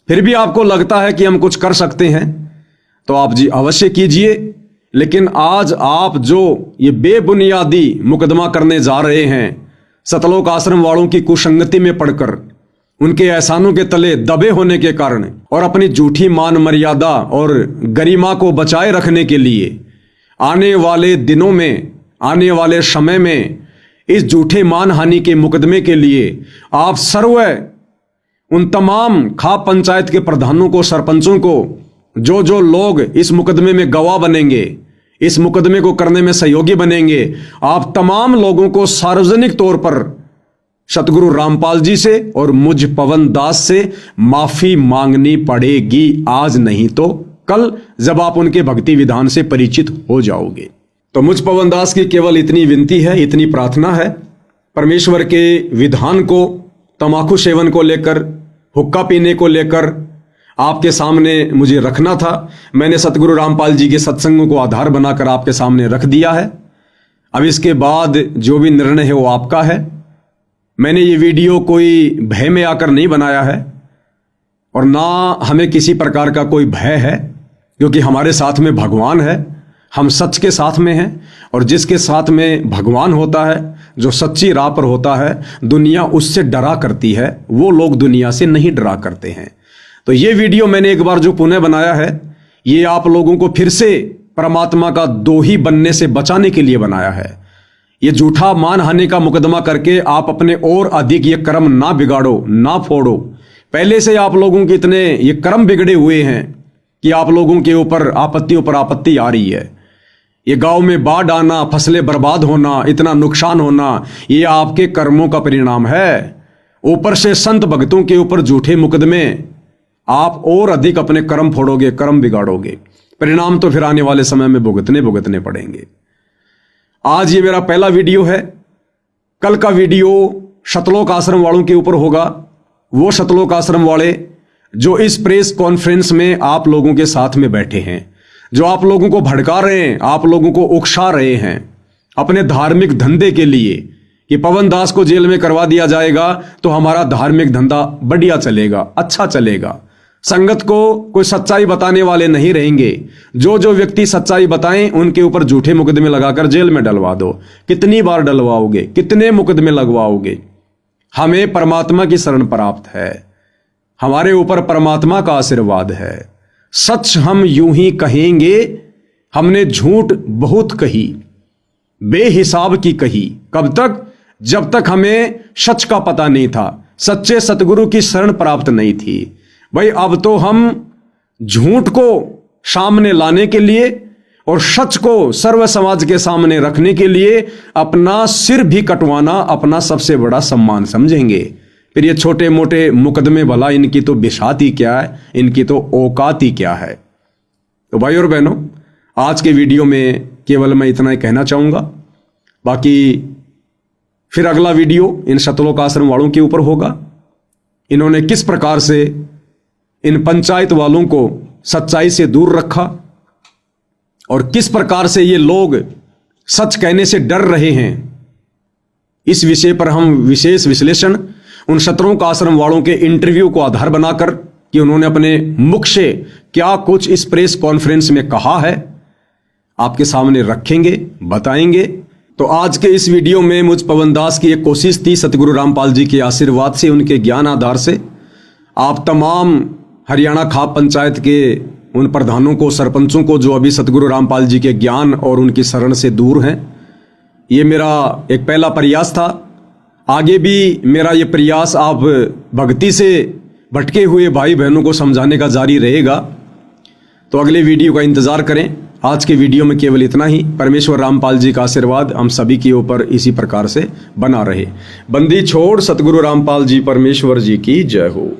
फिर भी आपको लगता है कि हम कुछ कर सकते हैं, तो आप जी अवश्य कीजिए। लेकिन आज आप जो ये बेबुनियादी मुकदमा करने जा रहे हैं, सतलोक आश्रम वालों की कुसंगति में पड़कर, उनके एहसानों के तले दबे होने के कारण और अपनी झूठी मान मर्यादा और गरिमा को बचाए रखने के लिए आने वाले दिनों में, आने वाले समय में इस झूठे मानहानि के मुकदमे के लिए आप सर्व उन तमाम खाप पंचायत के प्रधानों को, सरपंचों को, जो जो लोग इस मुकदमे में गवाह बनेंगे, इस मुकदमे को करने में सहयोगी बनेंगे, आप तमाम लोगों को सार्वजनिक तौर पर सतगुरु रामपाल जी से और मुझ पवन दास से माफी मांगनी पड़ेगी, आज नहीं तो कल, जब आप उनके भक्ति विधान से परिचित हो जाओगे। तो मुझ पवन दास की केवल इतनी विनती है, इतनी प्रार्थना है, परमेश्वर के विधान को, तंबाकू सेवन को लेकर, हुक्का पीने को लेकर आपके सामने मुझे रखना था। मैंने सतगुरु रामपाल जी के सत्संगों को आधार बनाकर आपके सामने रख दिया है। अब इसके बाद जो भी निर्णय है वो आपका है। मैंने ये वीडियो कोई भय में आकर नहीं बनाया है और ना हमें किसी प्रकार का कोई भय है, क्योंकि हमारे साथ में भगवान है, हम सच के साथ में हैं और जिसके साथ में भगवान होता है, जो सच्ची राह पर होता है, दुनिया उससे डरा करती है, वो लोग दुनिया से नहीं डरा करते हैं। तो ये वीडियो मैंने एक बार जो पुनः बनाया है, ये आप लोगों को फिर से परमात्मा का दोही बनने से बचाने के लिए बनाया है। ये झूठा मानहानि का मुकदमा करके आप अपने और अधिक ये कर्म ना बिगाड़ो, ना फोड़ो। पहले से आप लोगों के इतने ये कर्म बिगड़े हुए हैं कि आप लोगों के ऊपर आपत्ति आ रही है। ये गांव में बाढ़ आना, फसलें बर्बाद होना, इतना नुकसान होना, ये आपके कर्मों का परिणाम है। ऊपर से संत भक्तों के ऊपर झूठे मुकदमे, आप और अधिक अपने कर्म फोड़ोगे, कर्म बिगाड़ोगे, परिणाम तो फिर आने वाले समय में भुगतने पड़ेंगे। आज ये मेरा पहला वीडियो है। कल का वीडियो सतलोक आश्रम वालों के ऊपर होगा। वो सतलोक आश्रम वाले जो इस प्रेस कॉन्फ्रेंस में आप लोगों के साथ में बैठे हैं, जो आप लोगों को भड़का रहे हैं, आप लोगों को उकसा रहे हैं अपने धार्मिक धंधे के लिए कि पवन दास को जेल में करवा दिया जाएगा तो हमारा धार्मिक धंधा बढ़िया चलेगा, अच्छा चलेगा। संगत को कोई सच्चाई बताने वाले नहीं रहेंगे। जो जो व्यक्ति सच्चाई बताएं उनके ऊपर झूठे मुकदमे लगाकर जेल में डलवा दो। कितनी बार डलवाओगे, कितने मुकदमे लगवाओगे? हमें परमात्मा की शरण प्राप्त है, हमारे ऊपर परमात्मा का आशीर्वाद है। सच हम यूं ही कहेंगे, हमने झूठ बहुत कही, बेहिसाब की कही। कब तक? जब तक हमें सच का पता नहीं था, सच्चे सतगुरु की शरण प्राप्त नहीं थी। भाई अब तो हम झूठ को सामने लाने के लिए और सच को सर्व समाज के सामने रखने के लिए अपना सिर भी कटवाना अपना सबसे बड़ा सम्मान समझेंगे। फिर ये छोटे मोटे मुकदमे, भला इनकी तो बिसात ही क्या है, इनकी तो औकात ही क्या है। तो भाई और बहनों, आज के वीडियो में केवल मैं इतना ही कहना चाहूंगा। बाकी फिर अगला वीडियो इन सतलोक आश्रम वालों के ऊपर होगा। इन्होंने किस प्रकार से इन पंचायत वालों को सच्चाई से दूर रखा और किस प्रकार से ये लोग सच कहने से डर रहे हैं, इस विषय पर हम विशेष विश्लेषण उन सतलोक आश्रम वालों के इंटरव्यू को आधार बनाकर कि उन्होंने अपने मुख से क्या कुछ इस प्रेस कॉन्फ्रेंस में कहा है, आपके सामने रखेंगे, बताएंगे। तो आज के इस वीडियो में मुझ पवन दास की एक कोशिश थी, सतगुरु रामपाल जी के आशीर्वाद से, उनके ज्ञान आधार से आप तमाम हरियाणा खाप पंचायत के उन प्रधानों को, सरपंचों को जो अभी सतगुरु रामपाल जी के ज्ञान और उनकी शरण से दूर हैं, ये मेरा एक पहला प्रयास था। आगे भी मेरा ये प्रयास आप भक्ति से भटके हुए भाई बहनों को समझाने का जारी रहेगा। तो अगले वीडियो का इंतजार करें। आज के वीडियो में केवल इतना ही। परमेश्वर रामपाल जी का आशीर्वाद हम सभी के ऊपर इसी प्रकार से बना रहे। बंदी छोड़ सतगुरु रामपाल जी परमेश्वर जी की जय हो।